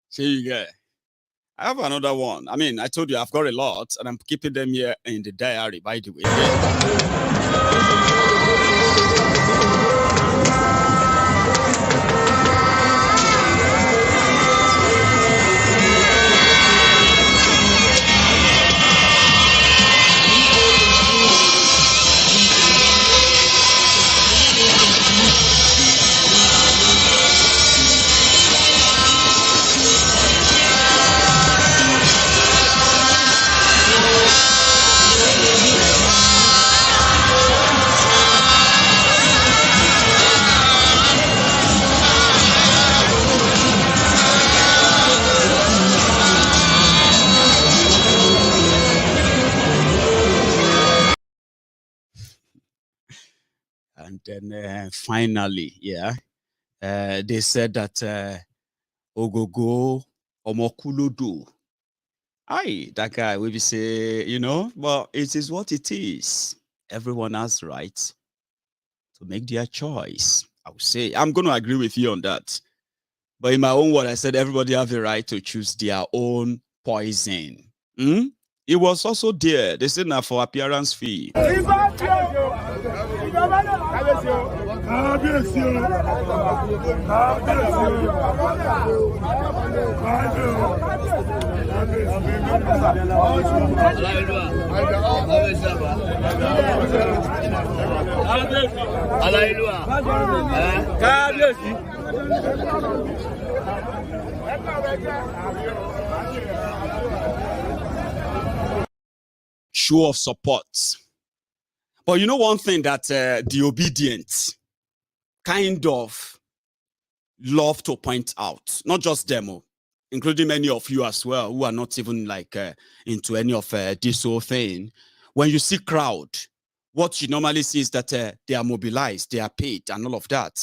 See you guys. I have another one. I mean, I told you I've got a lot, and I'm keeping them here in the diary, by the way. And then finally, they said that Ogogo Omokuludu. That guy will be say, but it is what it is. Everyone has rights to make their choice. I would say I'm going to agree with you on that. But in my own word, I said everybody have a right to choose their own poison. It was also there. They said now for appearance fee. Show of support. But you know one thing that the obedient kind of love to point out, not just them, including many of you as well, who are not even like into any of this whole thing. When you see crowd, what you normally see is that they are mobilized, they are paid and all of that.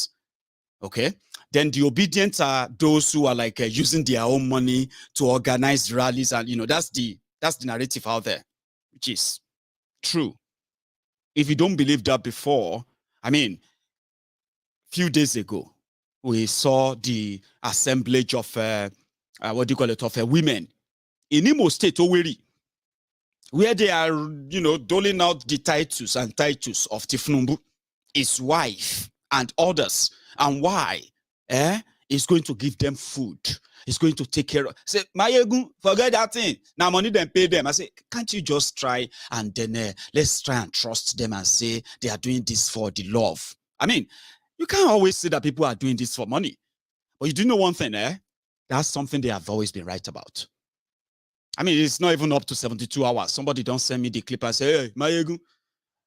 Okay. Then the obedient are those who are like using their own money to organize rallies, and that's the narrative out there, which is true. If you don't believe that before, I mean, few days ago, we saw the assemblage of women in Imo State, Owerri, where they are, doling out the titles of Tinubu, his wife, and others. And why? He's going to give them food. He's going to take care of. Say, Maiyegun, forget that thing. Now money then pay them. I say, can't you just try and then let's try and trust them and say they are doing this for the love. I mean, you can't always say that people are doing this for money. But you do know one thing, that's something they have always been right about. I mean, it's not even up to 72 hours. Somebody don't send me the clip and say, hey, Maiyegun,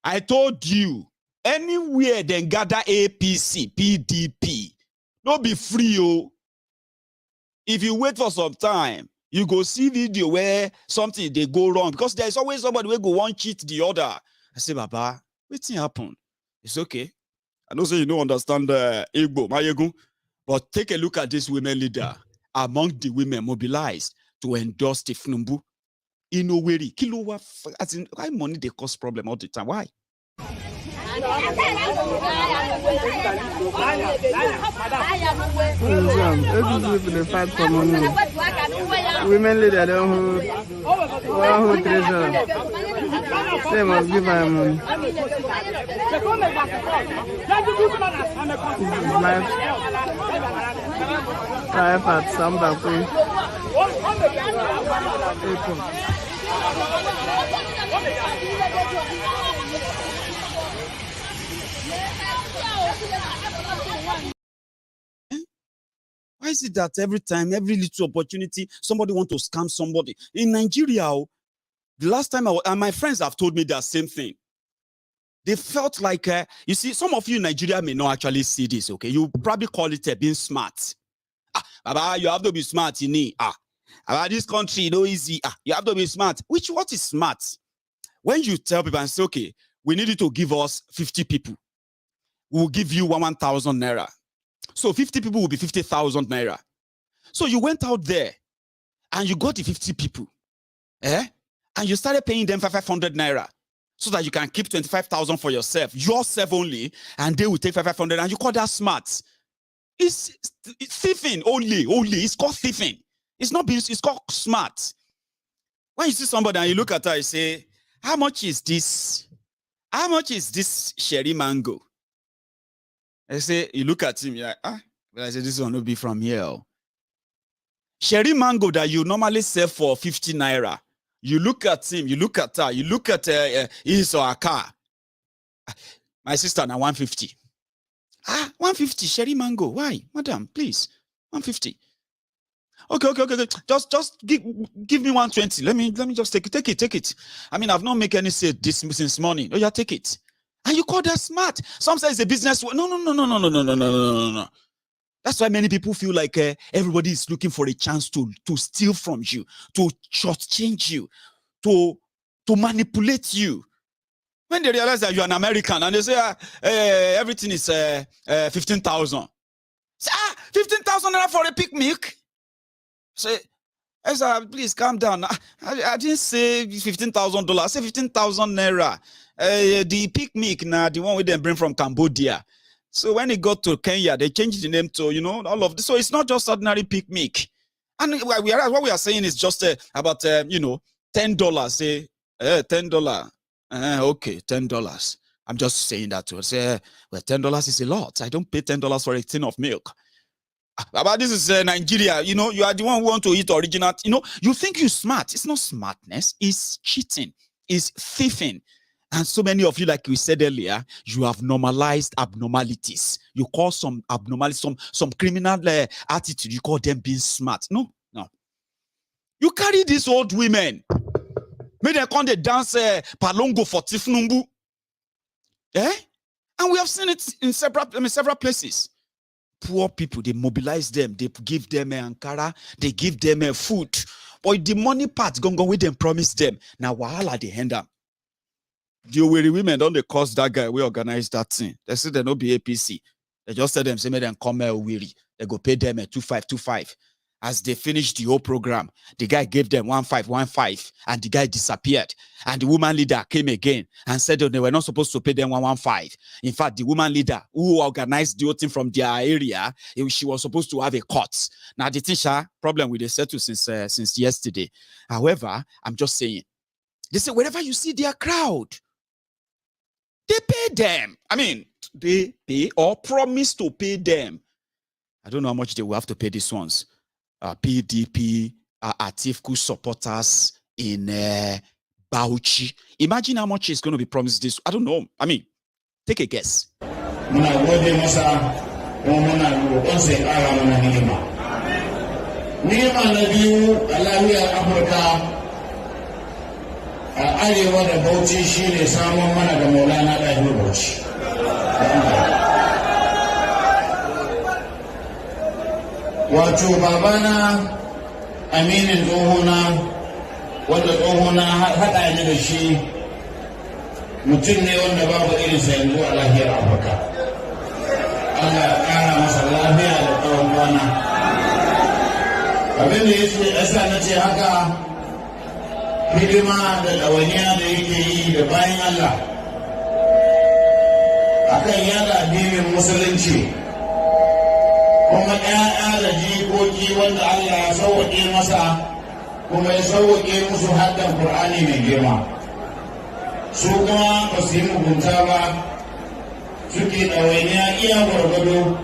I told you, anywhere then gather APC, PDP, don't be free, oh. If you wait for some time, you go see video where something they go wrong, because there's always somebody who go one cheat the other. I say, Baba, what's happen? It's okay. I know say you don't understand Igbo, Maiyegun, but take a look at this women leader among the women mobilized to endorse Tinubu in Owerri. Kilo, as in, why money they cause problem all the time? Why? People fight for money. Women leader don't hold treasure. They must give her money. Life at some back. Why is it that every time, every little opportunity, somebody want to scam somebody? In Nigeria, the last time and my friends have told me that same thing. They felt like, you see, some of you in Nigeria may not actually see this, okay? You probably call it being smart. Baba, you have to be smart, you need. About this country, no easy. You have to be smart. What is smart? When you tell people and say, okay, we need you to give us 50 people. We'll give you 1,000 naira. So 50 people will be 50,000 naira. So you went out there and you got the 50 people, and you started paying them 500 naira so that you can keep 25,000 for yourself only, and they will take 500, and you call that smart. It's thieving only. It's called thieving. It's not business. It's called smart. When you see somebody and you look at her, you say, how much is this? How much is this sherry mango? I say, you look at him, you're like, but I say, this one will be from here. Sherry mango that you normally sell for 50 naira. You look at him, you look at her, you look at his or her car. My sister, now 150. 150 sherry mango. Why? Madam, please. 150. Okay. Just give me 120. Let me just take it. I mean, I've not made any sale this since morning. Oh, yeah, take it. And you call that smart. Some say it's a business. No. That's why many people feel like everybody is looking for a chance to steal from you, to shortchange you, to manipulate you. When they realize that you're an American and they say everything is 15,000. Say, 15,000 naira for a picnic? Say, please calm down. I didn't say $15,000. I said 15,000 naira. The picnic now, the one we then bring from Cambodia. So when it got to Kenya, they changed the name to, all of this. So it's not just ordinary picnic. And what we are saying is just about, $10. Say, $10. Okay, $10. I'm just saying that to say, well, $10 is a lot. I don't pay $10 for a tin of milk. But this is Nigeria. You are the one who want to eat original. You think you're smart. It's not smartness. It's cheating. It's thieving. And so many of you, like we said earlier, you have normalized abnormalities. You call some abnormalities, some criminal attitude, you call them being smart. No. You carry these old women. May they come they dance palongo for Tinubu. And we have seen it in several places. Poor people, they mobilize them, they give them Ankara, they give them food. But the money part, go with them, promise them. Now, wahala they hand them. The Owerri women don't they cause that guy we organize that thing. They say they no be APC. They just tell them, say, make them come weary. They go pay them 2525. As they finished the whole program, the guy gave them 1515, and the guy disappeared. And the woman leader came again and said that they were not supposed to pay them 115. In fact, the woman leader who organized the whole thing from their area, she was supposed to have a court. Now, the teacher problem with the settle since yesterday. However, I'm just saying, they say wherever you see their crowd, they pay them. I mean, they pay or promise to pay them. I don't know how much they will have to pay these ones. PDP, Atiku supporters in Bauchi. Imagine how much is going to be promised this. I don't know. I mean, take a guess. Arewa da Bauchi shine samun mana da Maulana Ɗahiru Bauchi. Wato babana aminin tsohona wanda tsohona haɗa ni da shi mutum ne wanda babu irinsa yanzu a lahiyar Afirka. Allah ya ƙara masa lafiya da tsawon kwana. Abin da ya sa na ce haka hidima da ɗawainiya da yake yi da bayan Allah akan yada addinin musulunci kuma ƴaƴa da jikoki wanda Allah ya sauwaƙe masa kuma ya sauwaƙe musu haddan Qur'ani mai girma su kuma ba su yi mugunta ba suke ɗawainiya iya gwargwado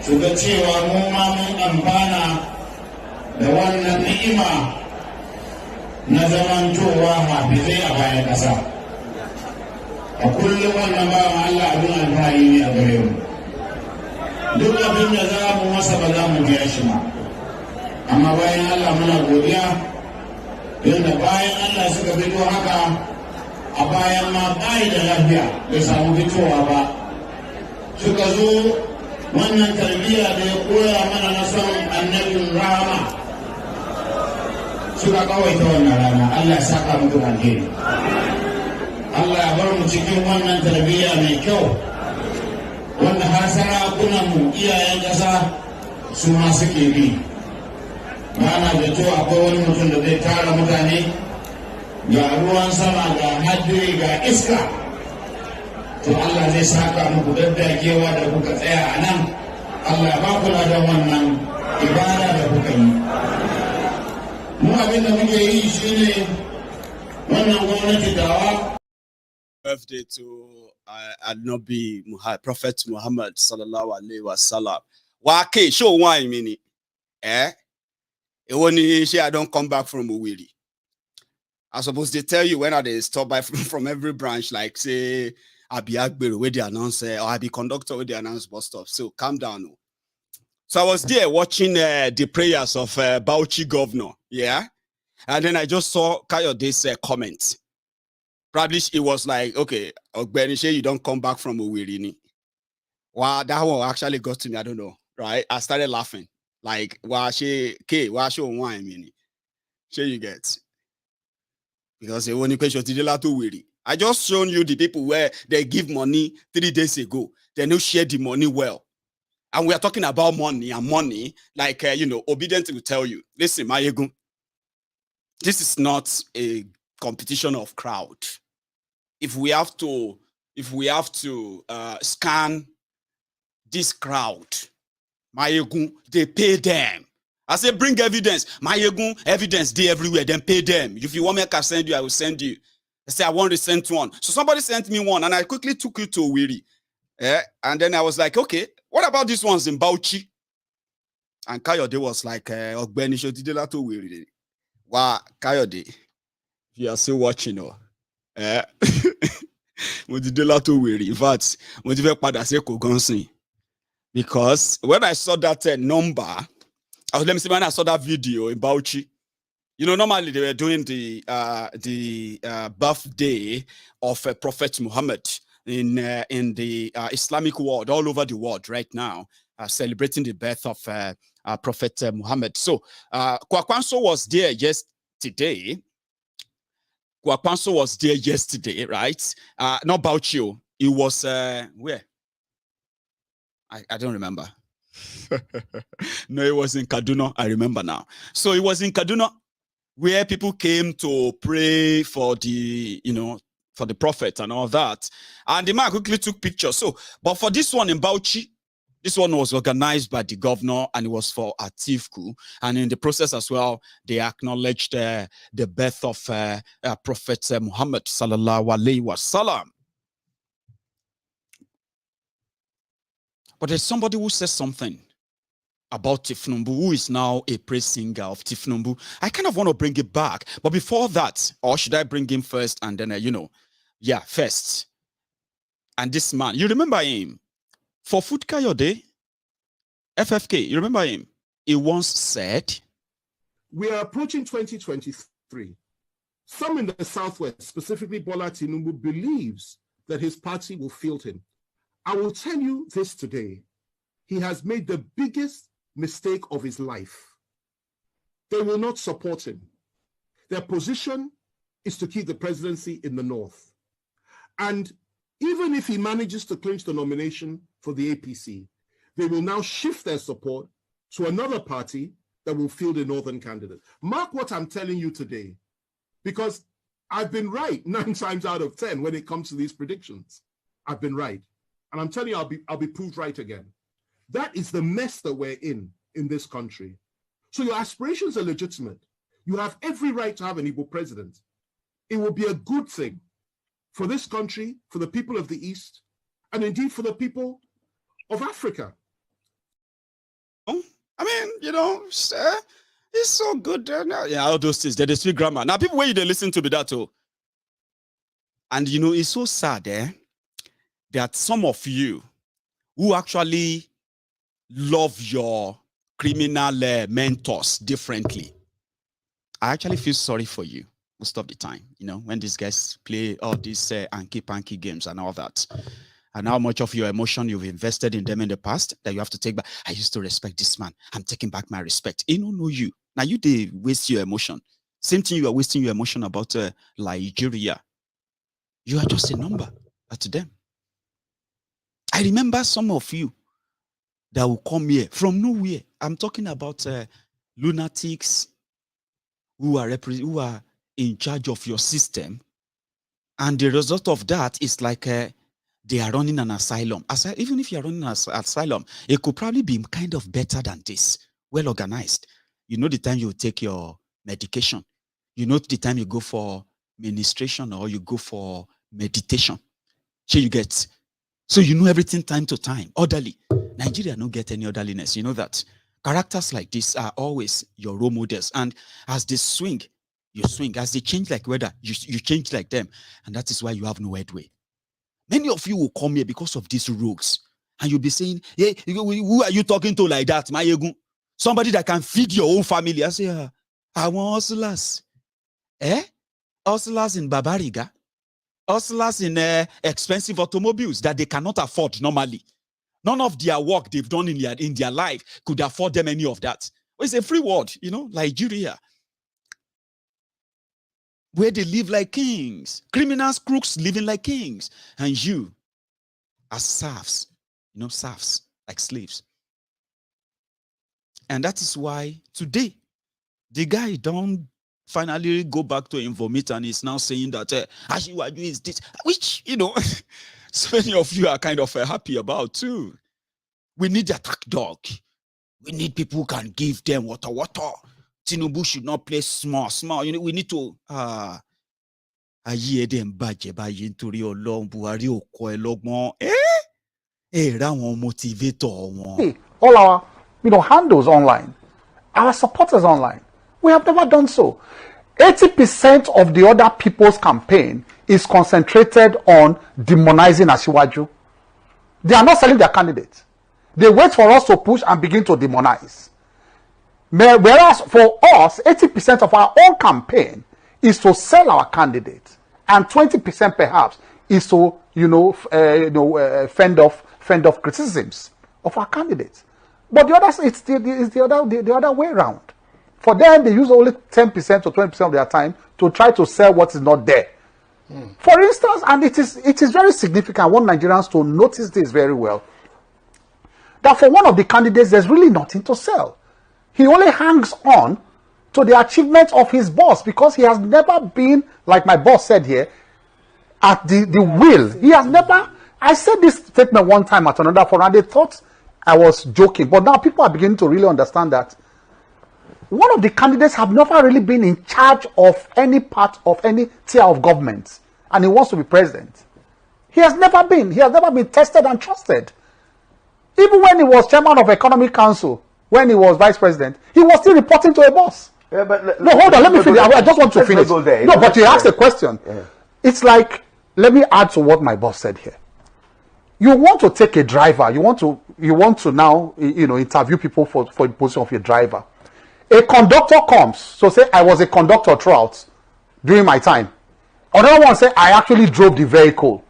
su ga cewa mu ma mun amfana da wannan ni'ima na zamantowa hafizai a bayan ƙasa. A kullum wannan bawan Allah abin alfahari ne a gare mu. Duk abin da za mu masa ba za mu biya shi ma. Amma bayan Allah muna godiya, yadda bayan Allah suka fito haka a bayan ma ƙari da lafiya bai samu fitowa ba. Suka zo wannan tarbiyya da ya koya mana na son annabin rahama. Suka kawaita wannan rana, Allah ya saka muku alheri. Allah ya bar mu cikin wannan tarbiyya mai kyau wanda har sarakunan mu iyayen ƙasa su ma suke bi. Ba na zato akwai wani mutum da zai tara mutane ga ruwan sama ga hadiri ga iska. To Allah zai saka muku daddakewa da kuka tsaya a nan. Allah ya ba ku ladan wannan ibada da kuka yi. Mu abin da muke yi shine wannan gwamnati dawa. Birthday to Nabi Prophet Muhammad sallallahu alaihi wasallam. Wake show wine mini. It only I don't come back from Uwiri. I suppose they tell you when are they stop by from every branch, like say I be Agbero where they announce or I be conductor where they announce bus stop. So calm down. So I was there watching the prayers of Bauchi governor, yeah, and then I just saw Kayode's comment. Probably it was like, okay, Ogbenishe, you don't come back from Uwirini. Wow, that one actually got to me. I don't know, right? I started laughing. Like, why she wine meaning? Sure you get. Because the only question to I just shown you the people where they give money 3 days ago. They don't share the money well. And we are talking about money and money, like, obedient will tell you, listen, Maiyegun, this is not a competition of crowd. If we have to scan this crowd, Maiyegun, they pay them. I say, bring evidence. Maiyegun, evidence, they everywhere, then pay them. If you want me to send you, I will send you. I say, I want to send one. So somebody sent me one, and I quickly took it to Wiri. Yeah, and then I was like, okay, what about these ones in Bauchi? And Kayode was like, Ogbeni Shotidela to Wiri. Wow, Kayode, if you are still watching, in fact, because when I saw that number, let me see, when I saw that video in Bauchi, normally they were doing the birthday of Prophet Muhammad in the Islamic world, all over the world right now, celebrating the birth of Prophet Muhammad. So Kwakwanso was there yesterday. Kwakwanso was there yesterday, right? Not about you. It was where? I don't remember. No, it was in Kaduna. I remember now. So it was in Kaduna where people came to pray for the, for the prophet and all that. And the man quickly took pictures. So, but for this one in Bauchi, this one was organized by the governor and it was for Atiku. And in the process as well, they acknowledged the birth of Prophet Muhammad sallallahu alaihi wasallam. But there's somebody who says something about Tinubu, who is now a praise singer of Tinubu. I kind of want to bring it back. But before that, or should I bring him first and then, first. And this man, you remember him? For Food Kayode, FFK, you remember him? He once said, we are approaching 2023. Some in the Southwest, specifically Bola Tinubu, believes that his party will field him. I will tell you this today. He has made the biggest mistake of his life. They will not support him. Their position is to keep the presidency in the North. And even if he manages to clinch the nomination for the APC, they will now shift their support to another party that will field a Northern candidate. Mark what I'm telling you today, because I've been right 9 times out of 10 when it comes to these predictions. I've been right. And I'm telling you, I'll be proved right again. That is the mess that we're in this country. So your aspirations are legitimate. You have every right to have an Igbo president. It will be a good thing for this country, for the people of the East, and indeed for the people of Africa. I mean, it's so good. Yeah, all those things, they speak grammar. Now, people, when they listen to me, that too. And, it's so sad, that some of you who actually love your criminal mentors differently, I actually feel sorry for you most of the time, when these guys play all these hanky-panky games and all that. And how much of your emotion you've invested in them in the past that you have to take back. I used to respect this man. I'm taking back my respect. He don't know you. Now they waste your emotion. Same thing, you are wasting your emotion about Nigeria. You are just a number to them. I remember some of you that will come here from nowhere. I'm talking about lunatics who are in charge of your system. And the result of that is like they are running an asylum. Even if you're running an asylum, it could probably be kind of better than this, well organized. You know the time you take your medication. You know the time you go for ministration or you go for meditation. So you get, so you know everything time to time, orderly. Nigeria don't get any orderliness. You know that. Characters like this are always your role models. And as they swing, you swing. As they change like weather, you change like them. And that is why you have no headway. Many of you will come here because of these rogues. And you'll be saying, hey, who are you talking to like that, Maiyegun? Somebody that can feed your whole family. I say, I want hustlers. Hustlers in Babariga. Hustlers in expensive automobiles that they cannot afford normally. None of their work they've done in their life could afford them any of that. Well, it's a free world, Nigeria. Where they live like kings. Criminals, crooks living like kings. And you, as serfs, serfs, like slaves. And that is why today, the guy don't finally go back to him vomit and is now saying that Ashiwaju is this, which, so many of you are kind of happy about too. We need attack dog. We need people who can give them water. Tinubu should not play small. We need to all our handles online, our supporters online. We have never done so. 80% of the other people's campaign is concentrated on demonizing Ashiwaju. They are not selling their candidates. They wait for us to push and begin to demonize. Whereas for us, 80% of our own campaign is to sell our candidates, and 20% perhaps is to fend off criticisms of our candidates. But the others, it's the other way around. For them, they use only 10% or 20% of their time to try to sell what is not there. For instance, and it is very significant. I want Nigerians to notice this very well. that for one of the candidates, there's really nothing to sell. He only hangs on to the achievements of his boss because he has never been, like my boss said here, at the wheel. He has never. I said this statement one time at another forum, and they thought I was joking. But now people are beginning to really understand that one of the candidates have never really been in charge of any part of any tier of government, and he wants to be president. He has never been. He has never been tested and trusted. Even when he was chairman of Economic Council, when he was vice president, he was still reporting to a boss. Yeah, but no, hold on. Let me finish. I just want to finish. No, but you asked a question. Yeah. It's like, let me add to what my boss said here. You want to take a driver. You want to now, interview people for the position of a driver. A conductor comes. So say I was a conductor throughout during my time. Another one say I actually drove the vehicle.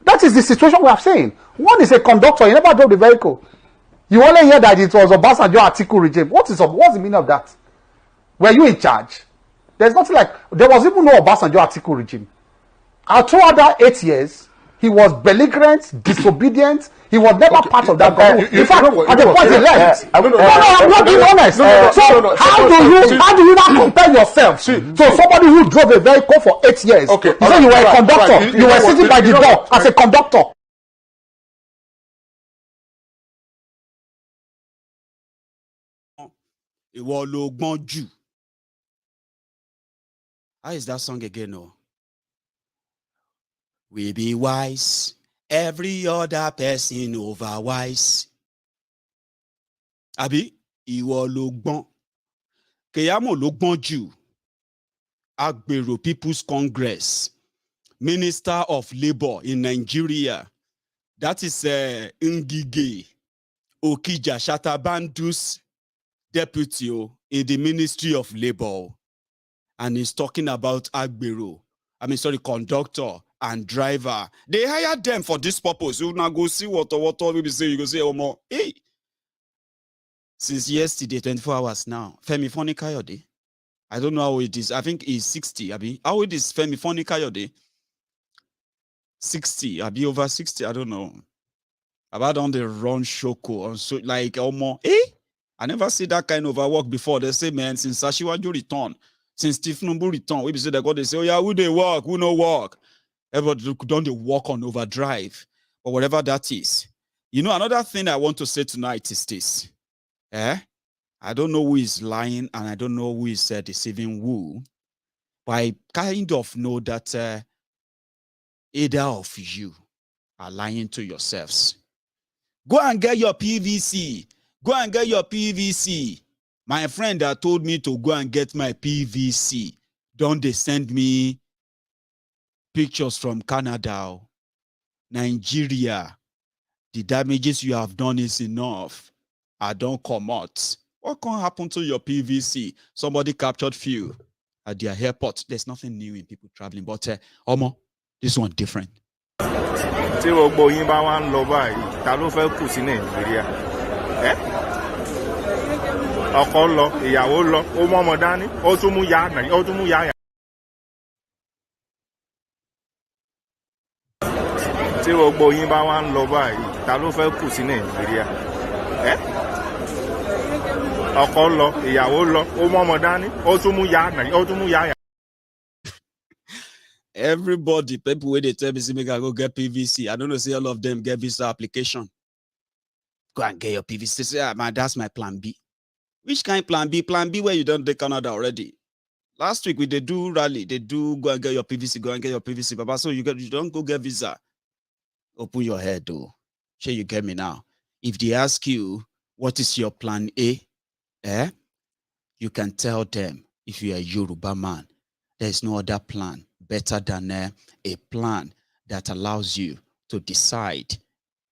That is the situation we are saying. One is a conductor. He never drove the vehicle. You only hear that it was Obasanjo Atiku regime. What's the meaning of that? Were you in charge? There's nothing like, there was even no Obasanjo Atiku regime. Throughout that 8 years, he was belligerent, disobedient. He was never part of that government. In fact, at the point he left. I'm not being honest. So how do you now compare yourself to somebody who drove a vehicle for 8 years? Okay, you say you were a conductor. You were sitting by the door as a conductor. How is that song again? No. We be wise, every other person over wise. Abi, ìwọ ló gbọ́n. Keyamo ló gbọ́n jù. Agbero People's Congress, Minister of Labor in Nigeria. That is Ngige Okija Shatabandu's deputy in the Ministry of Labor. And he's talking about Agbero. Conductor and driver. They hired them for this purpose. You now go see what we say. You go say, Omo, hey. Since yesterday, 24 hours now. Femi Foni Kayode. I don't know how it is. I think he's 60. Abi, how it is Femi Foni Kayode? 60. Abi over 60. I don't know. About on the run shoko or so like Omo. Hey, I never see that kind of a work before. They say, man, since Ashiwaju return, since Tinubu return, we say they say, oh yeah, who they work, who no work. Everybody don't they work on overdrive or whatever that is. You know, another thing I want to say tonight is this. I don't know who is lying and I don't know who is deceiving who, but I kind of know that either of you are lying to yourselves. Go and get your PVC. Go and get your PVC. My friend that told me to go and get my PVC, don't they send me pictures from Canada, Nigeria? The damages you have done is enough. I don't come out. What can happen to your PVC? Somebody captured few at their airport. There's nothing new in people traveling, but Omo, this one different. Tí gbogbo yín bá wá ń lọ báyìí, ta ló fẹ́ kù sí Nàìjíríà? Ọkọ lọ, ìyàwó lọ, ó mú ọmọ dání, ó tún mú yá. Tí gbogbo yín bá wá ń lọ báyìí, ta ló fẹ́ kù sí Nàìjíríà? Ọkọ lọ, ìyàwó lọ, ó mú ọmọ dání, ó tún mú yá. Everybody, people where they tell me, make I go get PVC. I don't know, say all of them get visa application. Go and get your PVC. Say, man, that's my plan B. Which kind of plan B? Plan B where you don't take Canada already. Last week, they do rally. They do go and get your PVC. Go and get your PVC. Baba, so you don't go get visa. Open your head, though. Sure, you get me now. If they ask you, what is your plan A? You can tell them, if you're a Yoruba man, there's no other plan better than a plan that allows you to decide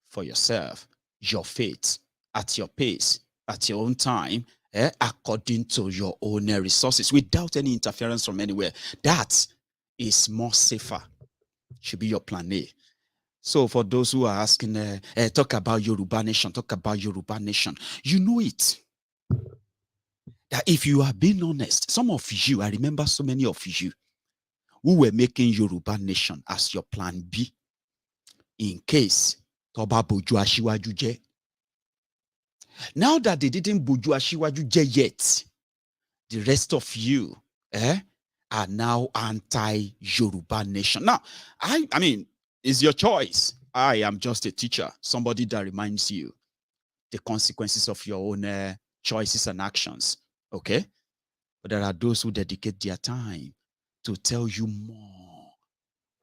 for yourself, your fate, at your pace, at your own time, according to your own resources, without any interference from anywhere. That is more safer. Should be your plan A. So for those who are asking, talk about Yoruba nation, talk about Yoruba nation, you know it. That if you are being honest, some of you, I remember so many of you, who were making Yoruba nation as your plan B in case Toba Bojo Ashiwaju je. Now that they didn't buju Ashiwaju yet, the rest of you are now anti-Yoruba nation. Now, I mean, it's your choice. I am just a teacher, somebody that reminds you the consequences of your own choices and actions, okay? But there are those who dedicate their time to tell you more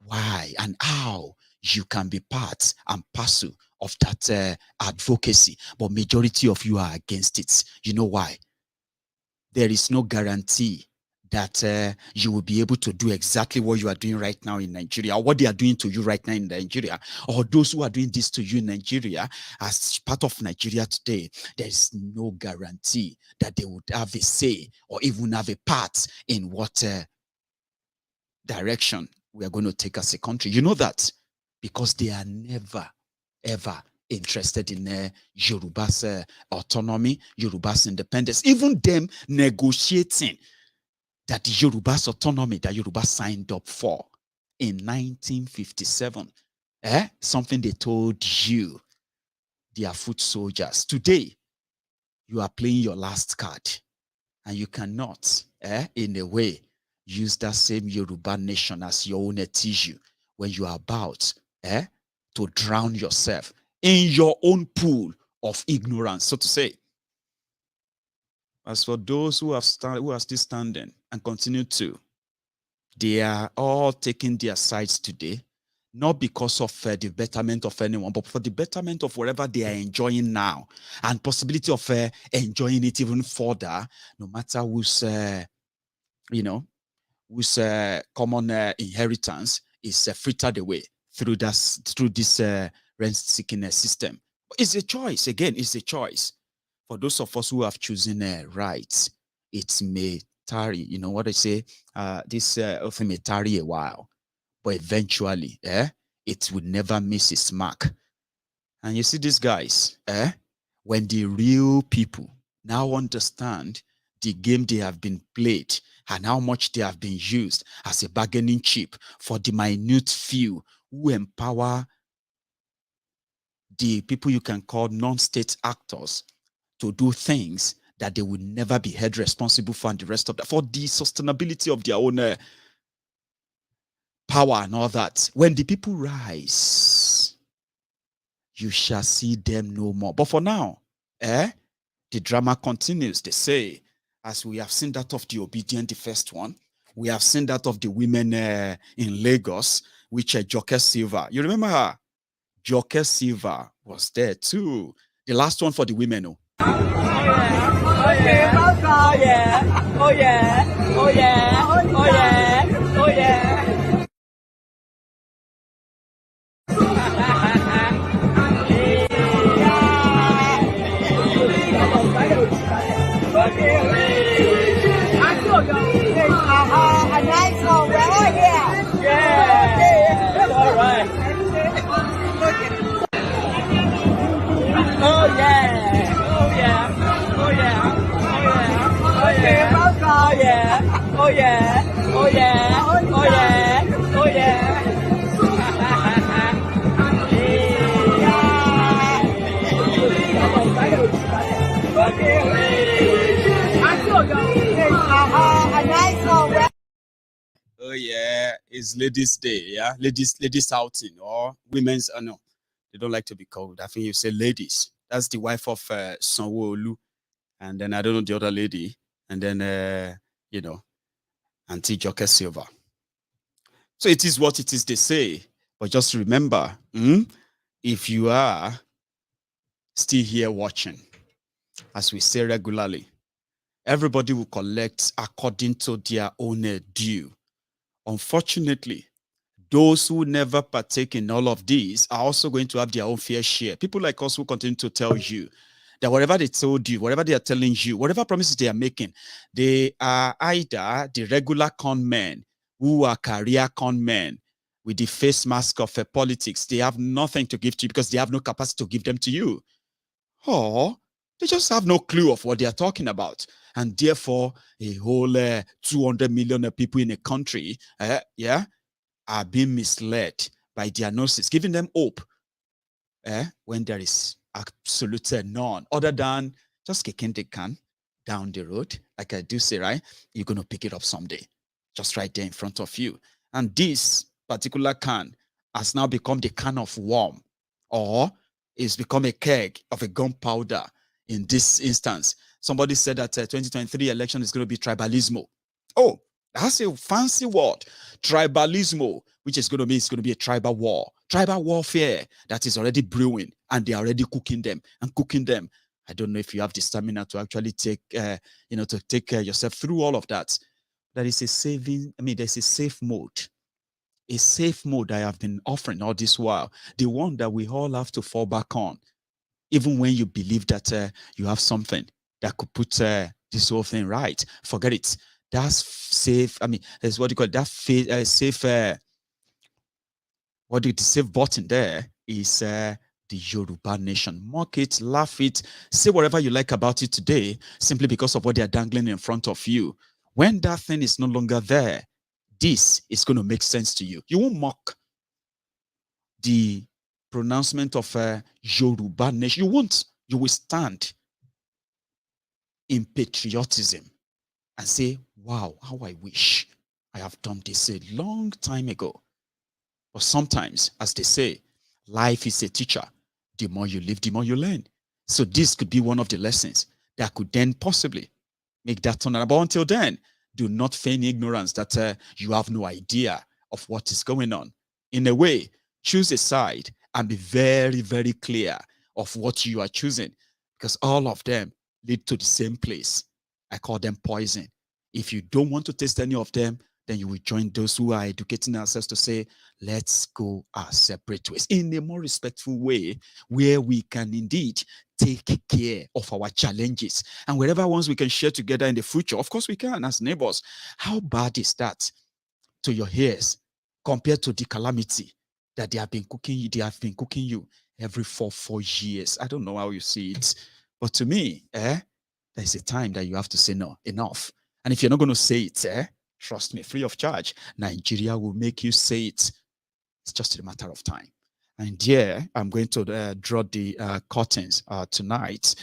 why and how you can be part and parcel of that advocacy. But majority of you are against it. You know why? There is no guarantee that you will be able to do exactly what you are doing right now in Nigeria, or what they are doing to you right now in Nigeria, or those who are doing this to you in Nigeria as part of Nigeria today. There is no guarantee that they would have a say or even have a part in what direction we are going to take as a country. You know that because they are never, ever interested in Yoruba's autonomy, Yoruba's independence, even them negotiating that Yoruba's autonomy that Yoruba signed up for in 1957. Something they told you, their foot soldiers. Today, you are playing your last card, and you cannot, in a way, use that same Yoruba nation as your own tissue when you are about to drown yourself in your own pool of ignorance, so to say. As for those who are still standing and continue to, they are all taking their sides today, not because of the betterment of anyone, but for the betterment of whatever they are enjoying now, and possibility of enjoying it even further, no matter whose, whose common inheritance is frittered away through this rent-seeking system. It's a choice. Again, it's a choice. For those of us who have chosen rights, it may tarry. You know what I say? This often may tarry a while, but eventually, it will never miss its mark. And you see these guys, when the real people now understand the game they have been played and how much they have been used as a bargaining chip for the minute few who empower the people you can call non-state actors to do things that they would never be held responsible for, and the rest of that, for the sustainability of their own power and all that. When the people rise, you shall see them no more. But for now, the drama continues. They say, as we have seen that of the obedient, the first one, we have seen that of the women in Lagos, which Joke Silva. You remember her? Joke Silva was there too. The last one for the women, oh. Oh yeah, oh yeah, oh yeah, oh yeah, oh yeah, oh yeah, oh yeah. A nice one, oh yeah. Yeah, all right. Oh yeah, oh yeah, oh yeah, oh yeah, oh yeah, oh yeah, oh yeah, oh yeah, oh yeah. A nice one. Oh yeah, it's ladies' day, yeah, ladies outing or women's. No, they don't like to be called. I think you say ladies. That's the wife of Sanwo-Olu, and then I don't know the other lady, and then Auntie Joke Silva. So it is what it is, they say. But just remember, if you are still here watching, as we say regularly, everybody will collect according to their own due. Unfortunately, those who never partake in all of these are also going to have their own fair share. People like us who continue to tell you that whatever they told you, whatever they are telling you, whatever promises they are making, they are either the regular con men who are career con men with the face mask of politics. They have nothing to give to you because they have no capacity to give them to you. Or they just have no clue of what they are talking about. And therefore, a whole 200 million people in a country, are being misled by their nurses, giving them hope when there is Absolutely none. Other than just kicking the can down the road, like I do say, right? You're going to pick it up someday, just right there in front of you. And this particular can has now become the can of worm, or it's become a keg of a gunpowder in this instance. Somebody said that 2023 election is going to be tribalismo. Oh, that's a fancy word, tribalismo, which is going to mean it's going to be a tribal war, tribal warfare that is already brewing, and they're already cooking them and cooking them. I don't know if you have the stamina to actually take, to take yourself through all of that. That is a saving. I mean, there's a safe mode I have been offering all this while, the one that we all have to fall back on, even when you believe that you have something that could put this whole thing right. Forget it. That's safe. I mean, that's what you call it, that safe. The safe button there is the Yoruba nation. Mock it, laugh it, say whatever you like about it today, simply because of what they are dangling in front of you. When that thing is no longer there, this is going to make sense to you. You won't mock the pronouncement of Yoruba nation. You won't. You will stand in patriotism and say, wow, how I wish I have done this a long time ago. But sometimes, as they say, life is a teacher. The more you live, the more you learn. So this could be one of the lessons that could then possibly make that turn around. But until then, do not feign ignorance that you have no idea of what is going on. In a way, choose a side and be very, very clear of what you are choosing, because all of them lead to the same place. I call them poison. If you don't want to taste any of them, then you will join those who are educating ourselves to say, let's go our separate ways in a more respectful way, where we can indeed take care of our challenges. And wherever ones we can share together in the future, of course we can as neighbors. How bad is that to your ears compared to the calamity that they have been cooking you every 4 years? I don't know how you see it, but to me, there's a time that you have to say no, enough. And if you're not going to say it, trust me, free of charge, Nigeria will make you say it. It's just a matter of time. And yeah, I'm going to draw the curtains tonight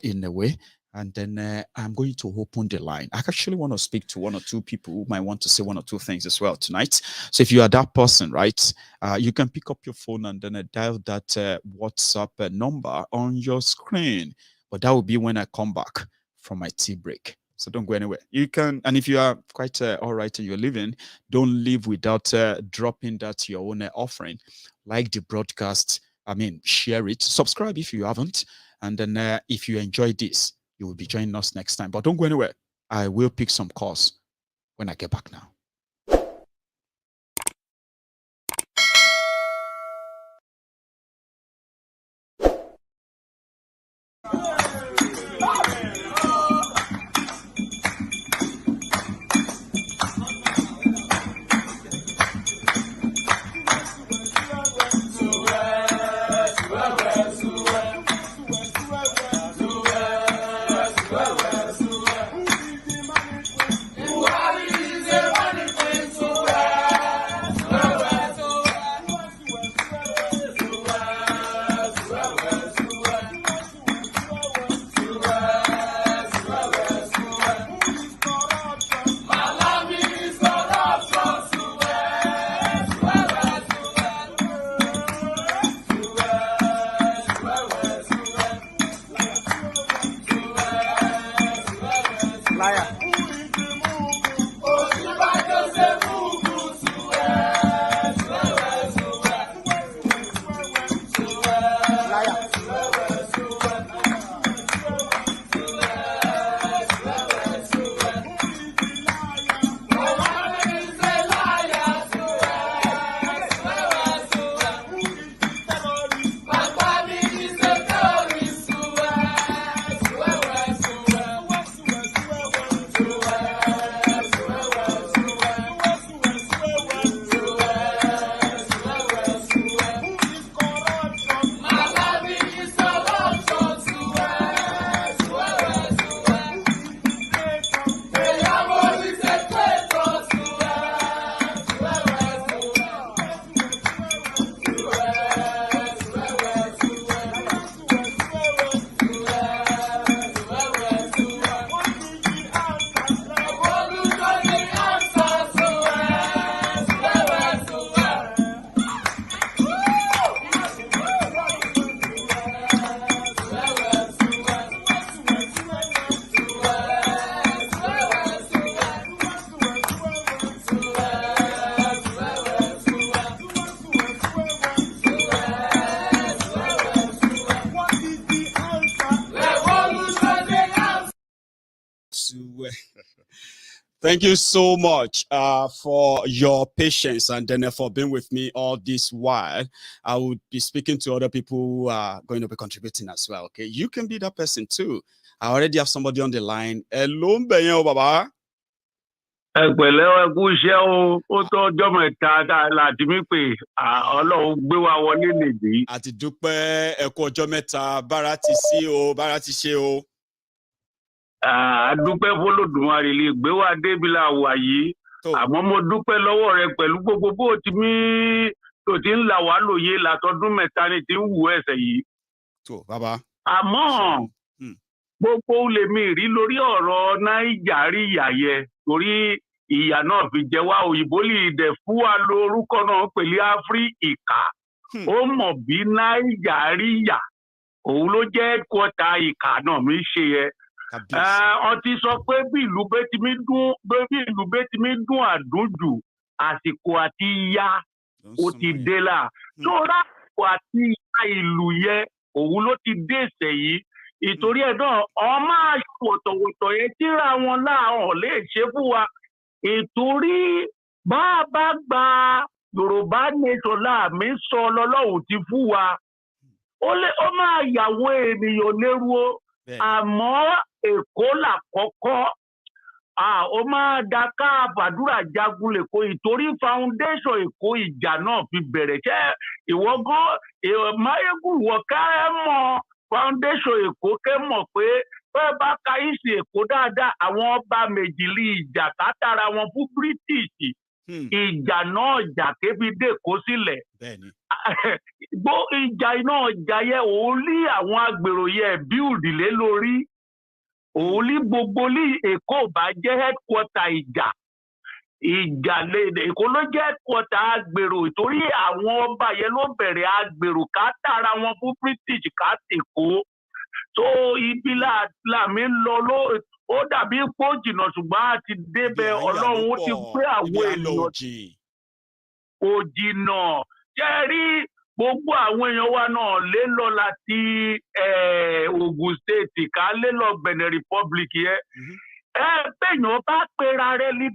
in a way. And then I'm going to open the line. I actually want to speak to 1 or 2 people who might want to say 1 or 2 things as well tonight. So if you are that person, right, you can pick up your phone and then dial that WhatsApp number on your screen. But that will be when I come back from my tea break. So don't go anywhere. You can, and if you are quite all right and you're leaving, don't leave without dropping that your own offering. Like the broadcast, share it, subscribe if you haven't, and then if you enjoy this, you will be joining us next time. But don't go anywhere. I will pick some calls when I get back now. Thank you so much for your patience and then for being with me all this while. I would be speaking to other people who are going to be contributing as well. Okay, you can be that person too. I already have somebody on the line. Hello, Baba. Ẹgbẹ̀lẹ́ ẹkú iṣẹ́ o, ó tó ọjọ́ mẹ́ta láti mí pé Ọlọ́run gbé wa wọlé nìdí. Àti dúpẹ́ ẹ kú ọjọ́ mẹ́ta, bára ti sí o, bára ti ṣe o. Dúpẹ́ f'Olódùmarè lè gbé wa débi la wà yìí. Àmọ́ mo dúpẹ́ lọ́wọ́ rẹ pẹ̀lú gbogbo bó ti ń là wá lóye látọdún mẹ́ta ni ti ń wù ẹsẹ̀ yìí. Tó bàbá. Àmọ́ gbogbo lèmi rí lórí ọ̀rọ̀ Nàìjíríà yẹ torí ìyà náà fi jẹ wá òyìnbó lè dẹ̀ fún wa lórúkọ náà pẹ̀lú Áfíríkà. Ó mọ̀ bí Nàìjíríà òun ló jẹ́ kọ́ta ìkà náà mi ṣe yẹ. Wọ́n ti sọ pé bí ìlú bẹ́ẹ̀ ti mi dún àdújù àsìkò àti ìyà ó ti dé là. Tó rásìkò àti ìyà ìlú yẹ òun ló ti dé ìṣẹ̀ yìí. Ìtorí ẹ̀ náà ọ máa wọ̀tọ̀wọ̀tọ̀ yẹn tíra wọn láàrán lè ṣe fún wa. Ìtorí bá a bá gba Yorùbá nation láàmì sọ lọ́lọ́run ti fún wa. Ó máa yàwó ènìyàn lérú o. Àmọ́ Èkó làkọ́kọ́. Ó máa da ká àbàdúrà jagun lèkó ìtorí foundation Èkó ìjà náà fi bẹ̀rẹ̀. Ṣé ìwọ́gán Maiyegun wọ̀ ká ẹ mọ̀ foundation Èkó kẹ́ mọ̀ pé bẹ́ẹ̀ bá ka ìsì Èkó dáadáa àwọn ọba méjìlí ìjà kátàrà wọn fún British. Ìjà náà jà kébi dé Èkó sílẹ̀. Ìjà náà jà yẹ òun lé àwọn agbèrò yẹ bíùdì lé lórí. Òun lé gbogbo lé Èkó bá jẹ́ headquarter ìjà. Ìjà Èkó ló jẹ́ headquarter agbèrò torí àwọn ọba yẹn ló bẹ̀rẹ̀ agbèrò kátàrà wọn fún British kátèkó. So ibi làmì lọ ó dàbí pé ó jìnnà ṣùgbọ́n a ti débẹ̀ Ọlọ́run ó ti gbé àwọn ènìyàn kò jìnnà. Ṣé rí gbogbo àwọn èèyàn wa náà lé lọ láti Ogun State ká lé lọ Benin Republic yẹn. Bẹ́ẹ̀yàn bá pera rẹ̀ ní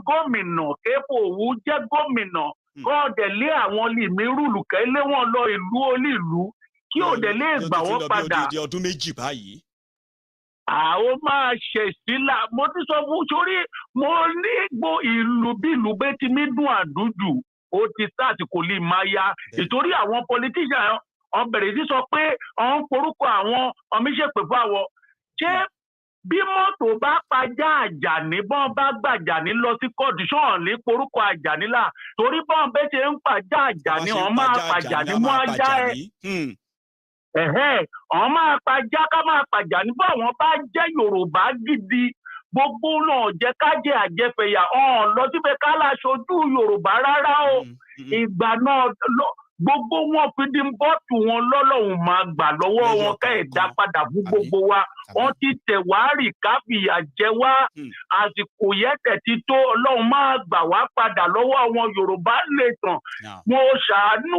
gómìnà képò òwú jẹ́ gómìnà kọ́ ọ̀dẹ̀ lé àwọn lèmi rúlù kẹ́ lé wọn lọ ìlú olílùú kí òdẹ̀ lè gbà wọ́n padà. Ó ọdún méjì báyìí. Àwọn máa ṣèṣílà mo ti sọ fún sórí mo ní ìlú bí ìlú bẹ́ẹ̀ ti mí dùn àdújù ó ti sáàtì kò lè máa ya ìtorí àwọn politician ọ̀n bẹ̀rẹ̀ sí sọ pé ọ̀n forúkọ àwọn ọmíṣẹ́pẹ̀ fún àwọn. Ṣé bí mọ́tò bá pajá Àjàní bọ́n bá gbàjàní lọ sí kóòtù ṣọ́ọ̀n ní porúkọ Àjàní là torí bọ́n bẹ́ẹ̀ ṣe ń pàjá Àjàní ọ̀n máa pàjàní mú ajá ẹ̀. Ọ̀n máa pàjá ká máa pàjàní bọ́ àwọn bá jẹ́ Yorùbá gidi gbogbo náà jẹ́ ká jẹ́ àjẹfẹ̀yà ọ̀n lọ síbẹ̀ ká láṣojú Yorùbá rárá o. Ìgbà náà gbogbo wọn fi dín bọ́ọ̀tù wọn lọ́lọ́run máa gbà lọ́wọ́ wọn ká ẹ̀dá padà fún gbogbo wa. Wọ́n ti tẹ̀ wá rì káfíà jẹ wá. Àsìkò yẹ́tẹ̀ ti tó Ọlọ́run máa gbà wá padà lọ́wọ́ àwọn Yorùbá nation. Mo ṣàánú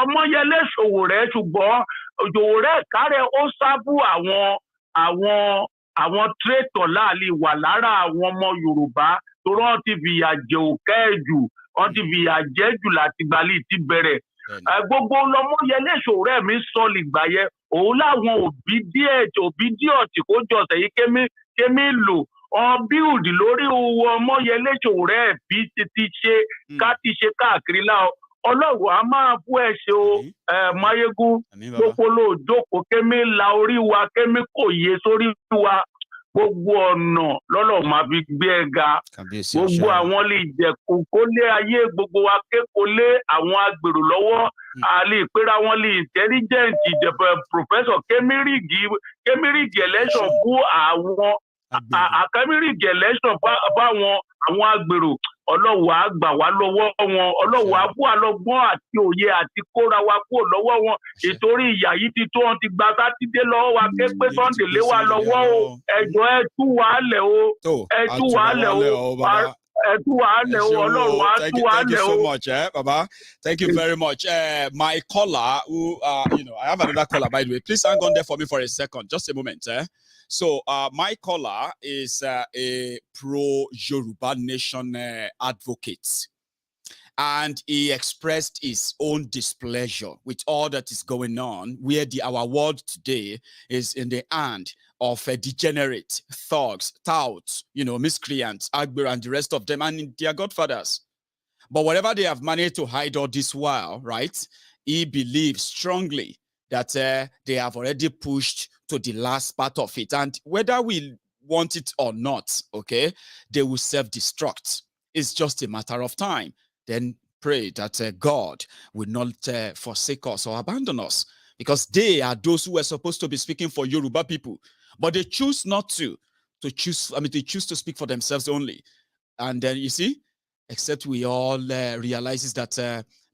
Ọmọyẹlé Sowore ṣùgbọ́n Sowore kárẹ̀ ó sábú àwọn traitor láàlì wà lára àwọn ọmọ Yorùbá torí wọ́n ti fìyà jẹ òkè jù wọ́n ti fìyà jẹ jù láti gbalí ti bẹ̀rẹ̀. Gbogbo Ọmọyẹlé Sowore mi sọ lìgbà yẹ òun láwọn òbí díẹ̀ kó jọ ọ̀sẹ̀ yìí kémi lò bíùdì lórí Ọmọyẹlé Sowore bí ti ṣe ká ti ṣe káàkiri láò. Ọlọ́run a máa fún ẹ ṣe o Maiyegun gbogbo lóòjókòó kémi la orí wa kémi kò yé sórí wa gbogbo ọ̀nà lọ́lọ́ máa fi gbé ẹ ga gbogbo àwọn lè jẹ̀kú kó lé ayé gbogbo wa kéko lé àwọn agbèrò lọ́wọ́ àlè ìpera wọn lè intelligent professor kémírìgì election fún àwọn kémírìgì election fáwọn àwọn agbèrò. Ọlọ́run á gbà wá lọ́wọ́ wọn Ọlọ́run á fún àlọ́gbọ́n àti òye àti kóra wa kúrò lọ́wọ́ wọn ìtorí ìyà yìí ti tó wọn ti gba Sátidé lọ́wọ́ wa ké pé Sunday lé wa lọ́wọ́ o ẹjọ́ ẹ tú wa lẹ̀ o ẹ tú wa lẹ̀ o Thank you so much, Baba. Thank you very much. My caller, who, I have another caller, by the way. Please hang on there for me for a second. Just a moment. So, my caller is a pro-Yoruba nation advocate. And he expressed his own displeasure with all that is going on, where our world today is in the hand of degenerate thugs, touts, miscreants, agbero, and the rest of them, and their godfathers. But whatever they have managed to hide all this while, right, he believes strongly that they have already pushed to the last part of it. And whether we want it or not, okay, they will self-destruct. It's just a matter of time. Then pray that God will not forsake us or abandon us, because they are those who are supposed to be speaking for Yoruba people, but they choose not to. They choose to speak for themselves only. And then you see, except we all realizes that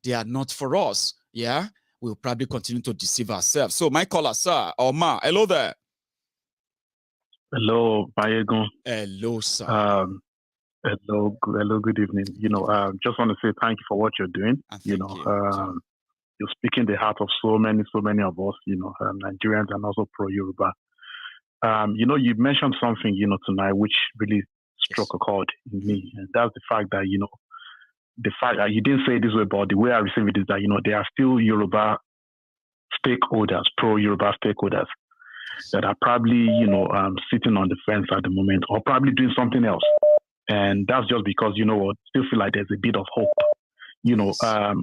they are not for us. Yeah, we'll probably continue to deceive ourselves. So my caller, sir, or ma, hello there. Hello, Maiyegun. Hello, sir. Hello, good evening. Just want to say thank you for what you're doing. You're speaking the heart of so many of us, Nigerians and also pro-Yoruba. You mentioned something, tonight, which really struck a chord in me. And that's the fact that, the fact that you didn't say it this way, but the way I receive it is that, there are still Yoruba stakeholders, pro-Yoruba stakeholders that are probably, sitting on the fence at the moment, or probably doing something else. And that's just because, still feel like there's a bit of hope.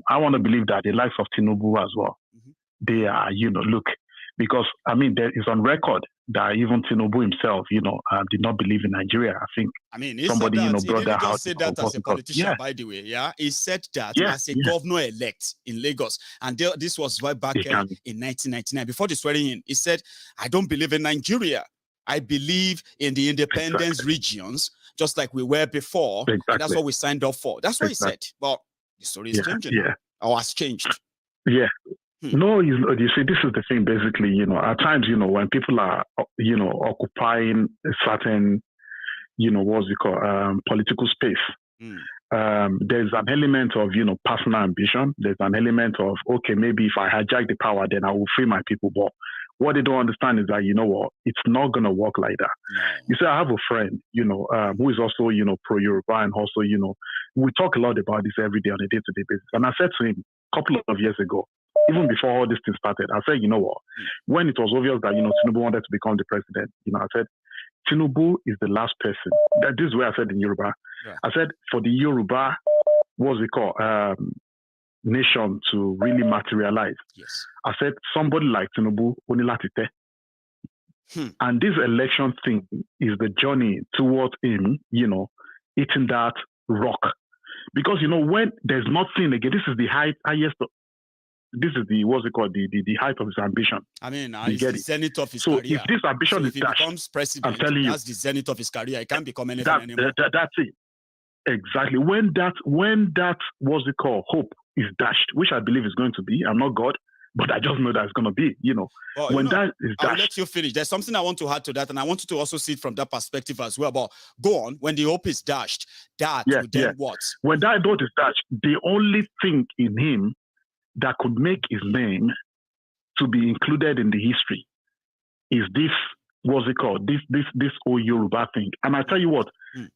I want to believe that the likes of Tinubu as well, they are, look, because, there is on record that even Tinubu himself, did not believe in Nigeria. I think somebody, brought that out. He didn't just say that as a politician, by the way. Yeah, he said that as a governor-elect in Lagos. And this was right back in 1999, before the swearing in. He said, I don't believe in Nigeria. I believe in the independence regions, just like we were before. And that's what we signed up for. That's what he said. But the story is changing. Or has changed. Yeah. No, you see, this is the thing, basically, at times, when people are, occupying a certain, political space, there's an element of, personal ambition. There's an element of, okay, maybe if I hijack the power, then I will free my people. But what they don't understand is that, it's not going to work like that. You see, I have a friend, who is also, pro-Yoruba, and also, we talk a lot about this every day on a day-to-day basis. And I said to him a couple of years ago, even before all this thing started, I said, when it was obvious that, Tinubu wanted to become the president, I said, Tinubu is the last person. This is where I said in Yoruba. I said, for the Yoruba, nation to really materialize. I said, somebody like Tinubu, Onilatite. And this election thing is the journey towards him, eating that rock. Because, when there's nothing again, this is the highest, this is the, the height of his ambition. It's the zenith of his career. If this ambition is if he dashed, becomes president, I'm telling you, that's the zenith of his career. He can't become anything anymore. That's it. Exactly. When that, hope is dashed, which I believe is going to be, I'm not God, but I just know that it's going to be, that is dashed. I'll let you finish. There's something I want to add to that, and I want you to also see it from that perspective as well. But go on. When the hope is dashed, what? When that hope is dashed, the only thing in him that could make his name to be included in the history is this, this old Yoruba thing. And I tell you what,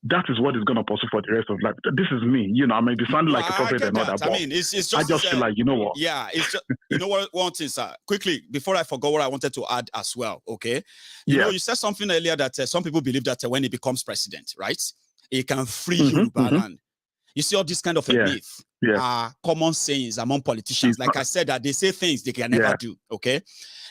that is what is going to pursue for the rest of life. This is me, I may be sounding like a prophet and all that, but it's just, I just feel like, what? Yeah, it's just, what one thing, sir, quickly, before I forgot what I wanted to add as well, okay? You said something earlier that some people believe that when he becomes president, right, he can free Yoruba land. You see all this kind of a myth. Common sayings among politicians. Like I said, that they say things they can never do. Okay.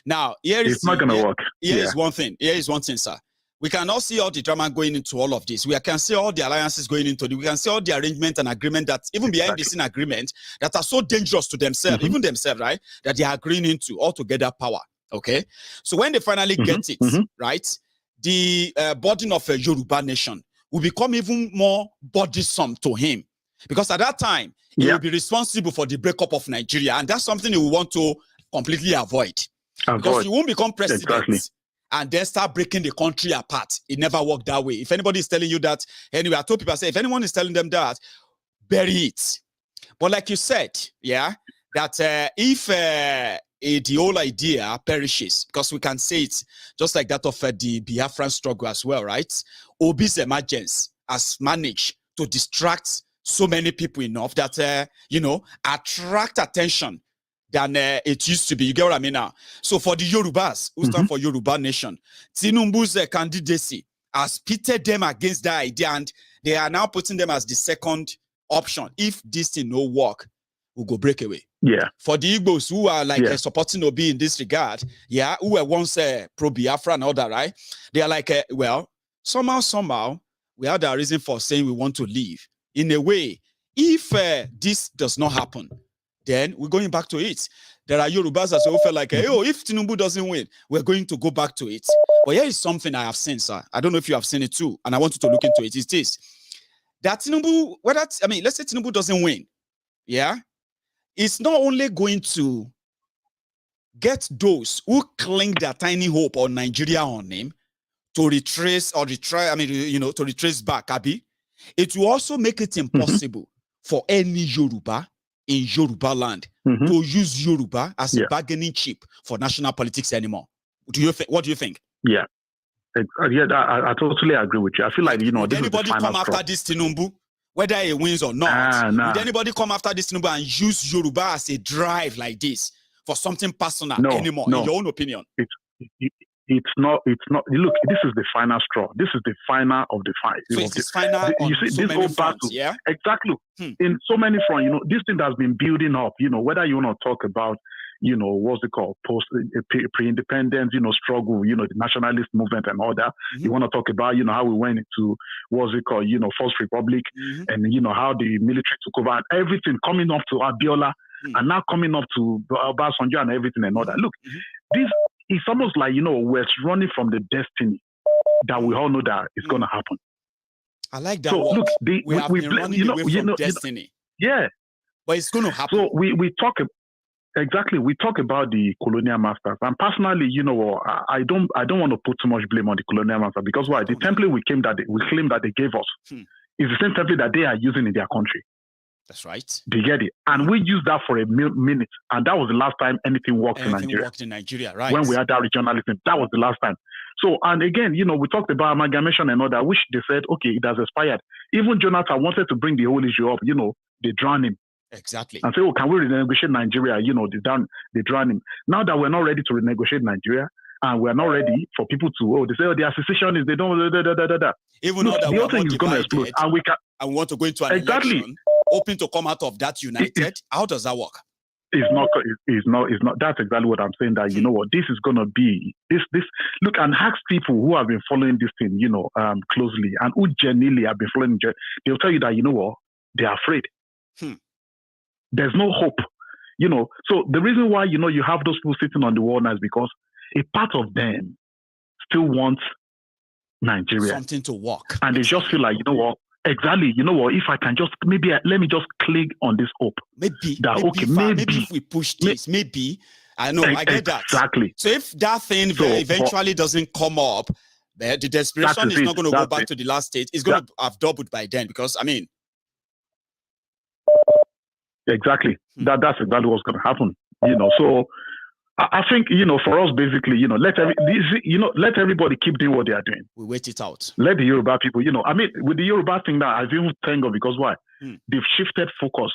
Now, it's not going to work. Here is one thing. Here is one thing, sir. We can all see all the drama going into all of this. We can see all the alliances going into it. We can see all the arrangement and agreement that even behind the scene agreement that are so dangerous to themselves, even themselves, right? That they are agreeing into altogether power. Okay. So when they finally get it, right, the burden of a Yoruba nation will become even more burdensome to him. Because at that time, he will be responsible for the breakup of Nigeria. And that's something he will want to completely avoid. Because he won't become president and then start breaking the country apart. It never worked that way. If anybody is telling you that, anyway, I told people, I said, if anyone is telling them that, bury it. But like you said, yeah, that if the whole idea perishes, because we can say it just like that of the Biafran struggle as well, right? Obi's emergence has managed to distract so many people enough that, attract attention than it used to be. You get what I mean now? So for the Yorubas, who stand for Yoruba Nation, Tinubu's candidacy has pitted them against that idea, and they are now putting them as the second option. If this thing no work, we'll go break away. Yeah. For the Igbos who are like supporting Obi in this regard, yeah, who were once pro-Biafra and all that, right? They are like, well, somehow, we have a reason for saying we want to leave. In a way, if this does not happen, then we're going back to it. There are Yorubas that feel like, oh, if Tinubu doesn't win, we're going to go back to it. But here is something I have seen, sir. I don't know if you have seen it too, and I want you to look into it. It's this. That Tinubu, let's say Tinubu doesn't win, yeah? It's not only going to get those who cling their tiny hope on Nigeria on him to retrace or retry, to retrace back, Abi. It will also make it impossible for any Yoruba in Yoruba land to use Yoruba as a bargaining chip for national politics anymore. What do you think? Yeah. I totally agree with you. I feel like, this anybody is the final come after this Tinubu, whether he wins or not? Would anybody come after this Tinubu and use Yoruba as a drive like this for something personal anymore? In your own opinion? It's not. Look, this is the final straw. This is the final of the fight. So it's final. You see, so this goes back to exactly in so many fronts. This thing has been building up. Whether you want to talk about, what's it called, pre-independence, struggle, the nationalist movement and all that. You want to talk about, how we went into, what's it called, First Republic, and how the military took over, and everything coming up to Abiola, and now coming up to Obasanjo and everything and all that. Look, this. It's almost like, we're running from the destiny that we all know that it's going to happen. I like that. So, look, we have been running away from destiny. Yeah. But it's going to happen. So we talk about the colonial masters. And personally, I don't want to put too much blame on the colonial masters, because why? The template we claim that they gave us is the same template that they are using in their country. That's right. They get it. And we used that for a minute. And that was the last time anything worked in Nigeria. Right. When we had that regionalism, that was the last time. So, and again, we talked about amalgamation and all that, which they said, okay, it has expired. Even Jonathan wanted to bring the whole issue up, they drowned him. Exactly. And say, oh, can we renegotiate Nigeria? They drowned him. Now that we're not ready to renegotiate Nigeria, and we're not ready for people to, they say, the secessionists, they don't, Even though that the whole thing is going to explode. And we want to go into an election, hoping to come out of that united. How does that work? It's not. That's exactly what I'm saying. That this is going to be this. Look, and ask people who have been following this thing, closely, and who genuinely have been following. They'll tell you that they are afraid. There's no hope. So the reason why you have those people sitting on the wall now is because a part of them still wants Nigeria, something to work, and they just feel like exactly. If I can just let me just click on this hope. Maybe if we push this, I know I get that. Exactly. So if that thing eventually doesn't come up, the desperation is not going to go back to the last state. It's going to have doubled by then, because exactly. That's exactly what's going to happen. So I think, for us, basically, let everybody keep doing what they are doing. We wait it out. Let the Yoruba people, with the Yoruba thing now, I even thank God, because why? They've shifted focus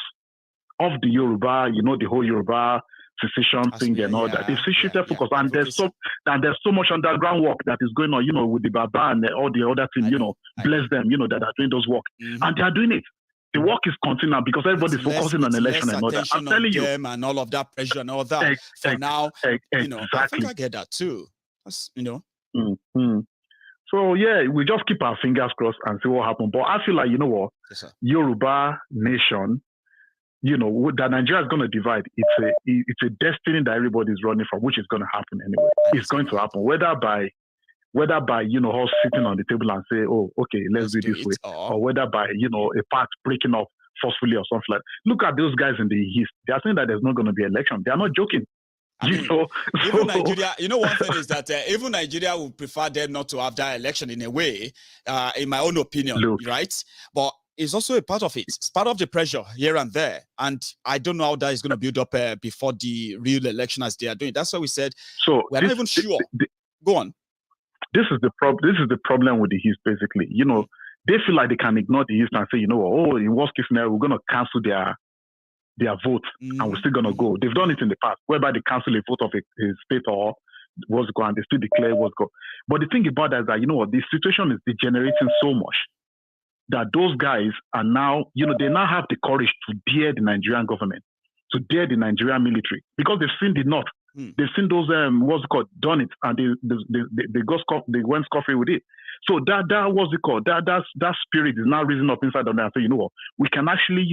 of the Yoruba, the whole Yoruba secession thing and all that. They've shifted focus, and there's so much underground work that is going on, with the Baba and all the other thing, bless them, that are doing those work. And they are doing it. The work is continuing because everybody's focusing on election and all that. I'm telling you. And all of that pressure and all that. For now, exactly. I think I get that too. That's, So, we just keep our fingers crossed and see what happens. But I feel like, yes, Yoruba nation, that Nigeria is going to divide. It's a destiny that everybody's running from, which is going to happen anyway. It's going to happen, whether by us sitting on the table and say, oh, okay, let's do this way, or whether by, a part breaking off forcefully or something like that. Look at those guys in the East. They are saying that there's not going to be election. They are not joking. Even Nigeria, one thing is that even Nigeria would prefer them not to have that election in a way, in my own opinion, right? But it's also a part of it. It's part of the pressure here and there. And I don't know how that is going to build up before the real election as they are doing. That's why we said, we're not even sure. Go on. This is the problem with the East, basically. They feel like they can ignore the East and say, in worst case scenario, we're going to cancel their vote and we're still going to go. They've done it in the past, whereby they cancel a vote of a state or what's going, and they still declare what's going. But the thing about that is that, the situation is degenerating so much that those guys are now, they now have the courage to dare the Nigerian government, to dare the Nigerian military, because they've seen the North. They've seen those, done it, and they went scot-free with it. So that spirit is now risen up inside of them and say, we can actually,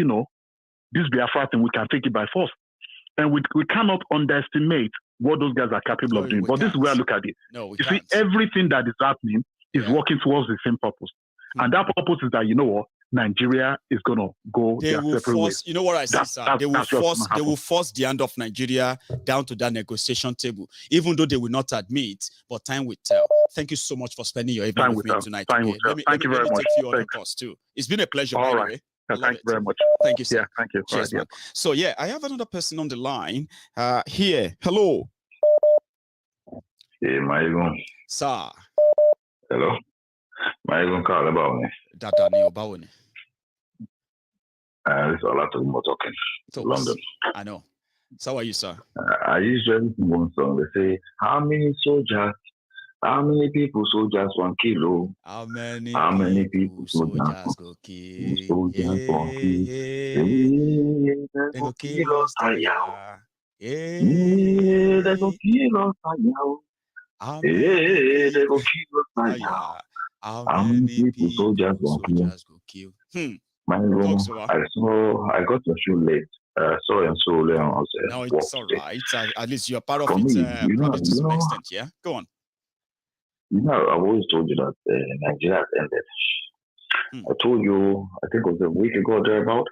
this Biafra thing, we can take it by force. And we cannot underestimate what those guys are capable of doing. But this is where I look at it. You see, everything that is happening is working towards the same purpose. And that purpose is that, Nigeria is going to go their separate ways. You know what I say, sir? They will force the hand of Nigeria down to that negotiation table, even though they will not admit, but time will tell. Thank you so much for spending your evening with me tonight. Thank you very much. Take you on the course too. It's been a pleasure, by the way. Thank you very much. Thank you, sir. Yeah, thank you. Cheers, man. So, I have another person on the line here. Hello. Hey, Maiyegun. Sir. Hello. Maiyegun, call about me. Dada ni about me. This is a lot of more talking. London. I know. So, how are you, sir? I usually sing one song. They say, how many people soldiers 1 kilo? How many people soldiers go kill? Soldiers 1 kilo. They go kill us, they go kill us, they go kill us, how many people soldiers 1 kill? I got a few late. So and so Leon. No, it's all right. At least you're part of it, probably to some extent, yeah? Go on. I've always told you that Nigeria has ended. I told you, I think it was a week ago or thereabout,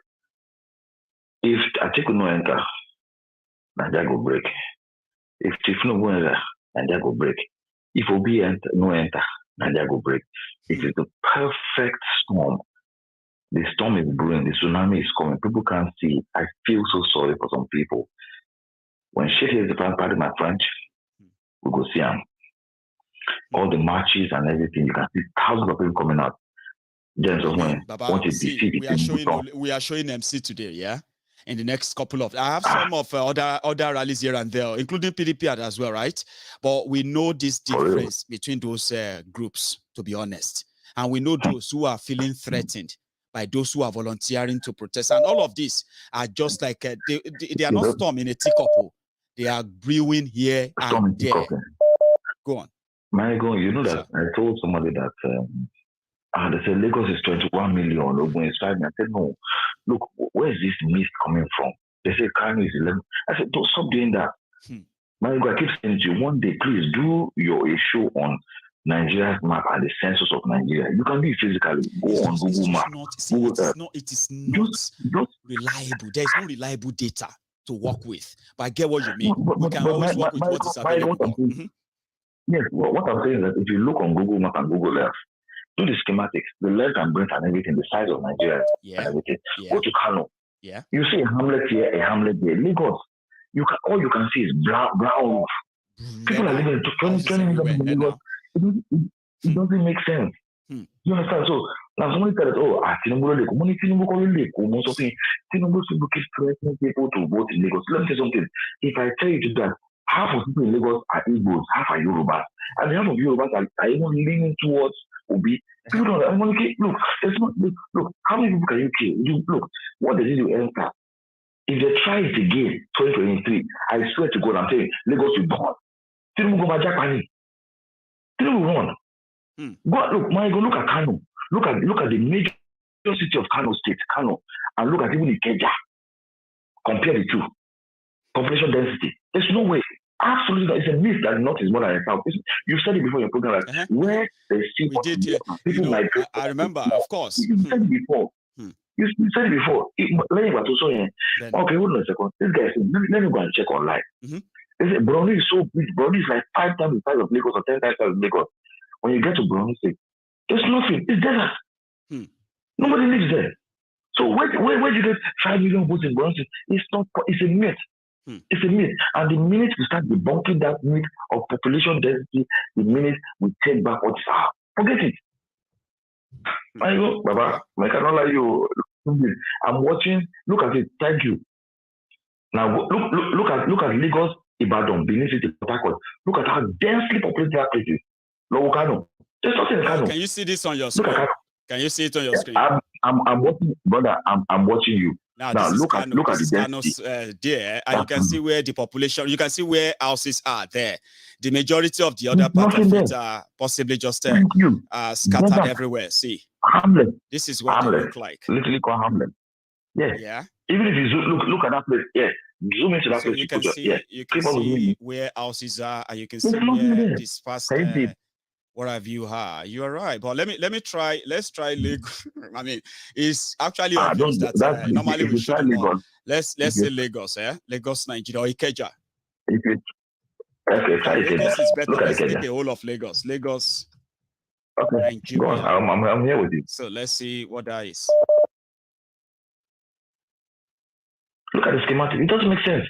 if Atiku no enter, Nigeria go break. If Tinubu enter, Nigeria go break. If Obi no enter, Nigeria go break. It is the perfect storm. The storm is brewing, the tsunami is coming. People can't see it. I feel so sorry for some people. When shit hits the fan party, my French, we go see them. All the marches and everything, you can see thousands of people coming out. We are showing MC today, yeah? In the next couple of, I have some of other rallies here and there, including PDP as well, right? But we know this difference between those groups, to be honest. And we know those who are feeling threatened by those who are volunteering to protest. And all of these are just like, they are not storm in a teacup. They are brewing here and there. Go on. Maiyegun, you know that I told somebody that they said Lagos is 21 million, Ogun is 5 million. I said, no, look, where is this mist coming from? They say Kano is 11. I said, don't stop doing that. Maiyegun, I keep saying to you, one day, please do your show on Nigeria's map and the census of Nigeria. You can do it physically. Go on Google Map. It is not reliable. There is no reliable data to work with. But I get what you mean. We can always work with what is available. Yes, what I'm saying is that if you look on Google Map and Google Earth, do the schematics, the left and breadth and everything, the size of Nigeria and everything. Go to Kano. You see a hamlet here, a hamlet there. Lagos, all you can see is brown roof. People are living 20 meters in Lagos. It doesn't make sense. You understand? So now somebody said, Tinubu keeps threatening people to vote in Lagos. Let me say something. If I tell you that half of people in Lagos are Igbos, half are Yorubas, and half of Yorubas are even leaning towards Obi. People don't look, look, how many people can you kill? Look, what does it do enter? If they try it again, 2023, I swear to God, I'm saying Lagos will burn. Tinubu go back Japan. Tinubu run. But look, Maiyegun, look at Kano. Look at the major city of Kano State, Kano, and look at even Ikeja. Compare the two. Population density. There's no way. Absolutely not. It's a myth that North is more than a South. You said it before your program, like, where they see people like I remember, of course. You said it before. You said it before. Okay, hold on a second. This guy said, let me go and check online. Brownie is so big. Brownie is like 5 times the size of Lagos or 10 times the size of Lagos. When you get to Brownie State, there's nothing. It's desert. Nobody lives there. So where do you get 5 million votes in Brownie State? It's not. It's a myth. It's a myth. And the minute we start debunking that myth of population density, the minute we take back what is ours, forget it. I go, Baba, I cannot lie you. I'm watching. Look at it. Thank you. Now look at Lagos, Ibadan, Benin City, Port Harcourt. Look at how densely populated that place is. Kano. There's nothing in Kano. Can you see this on your screen? Can you see it on your screen? I'm watching, brother. I'm watching you. Now look at the density there, and you can see where the population. You can see where houses are there. The majority of the other part of it are possibly just scattered everywhere. See, Hamlet. This is what they look like. Literally called Hamlet. Yeah. Yeah. Even if you look at that place, zoom into that place. You can see where houses are, and you can see where this past. What have you had? You are right, but let me try. Let's try Lagos. I mean, it's actually obvious that normally we should. Let's say Lagos, Lagos, Nigeria, or Ikeja. Lagos is better. Let's take the whole of Lagos. Lagos, Nigeria. Go on. I'm here with you. So let's see what that is. Look at the schematic. It doesn't make sense.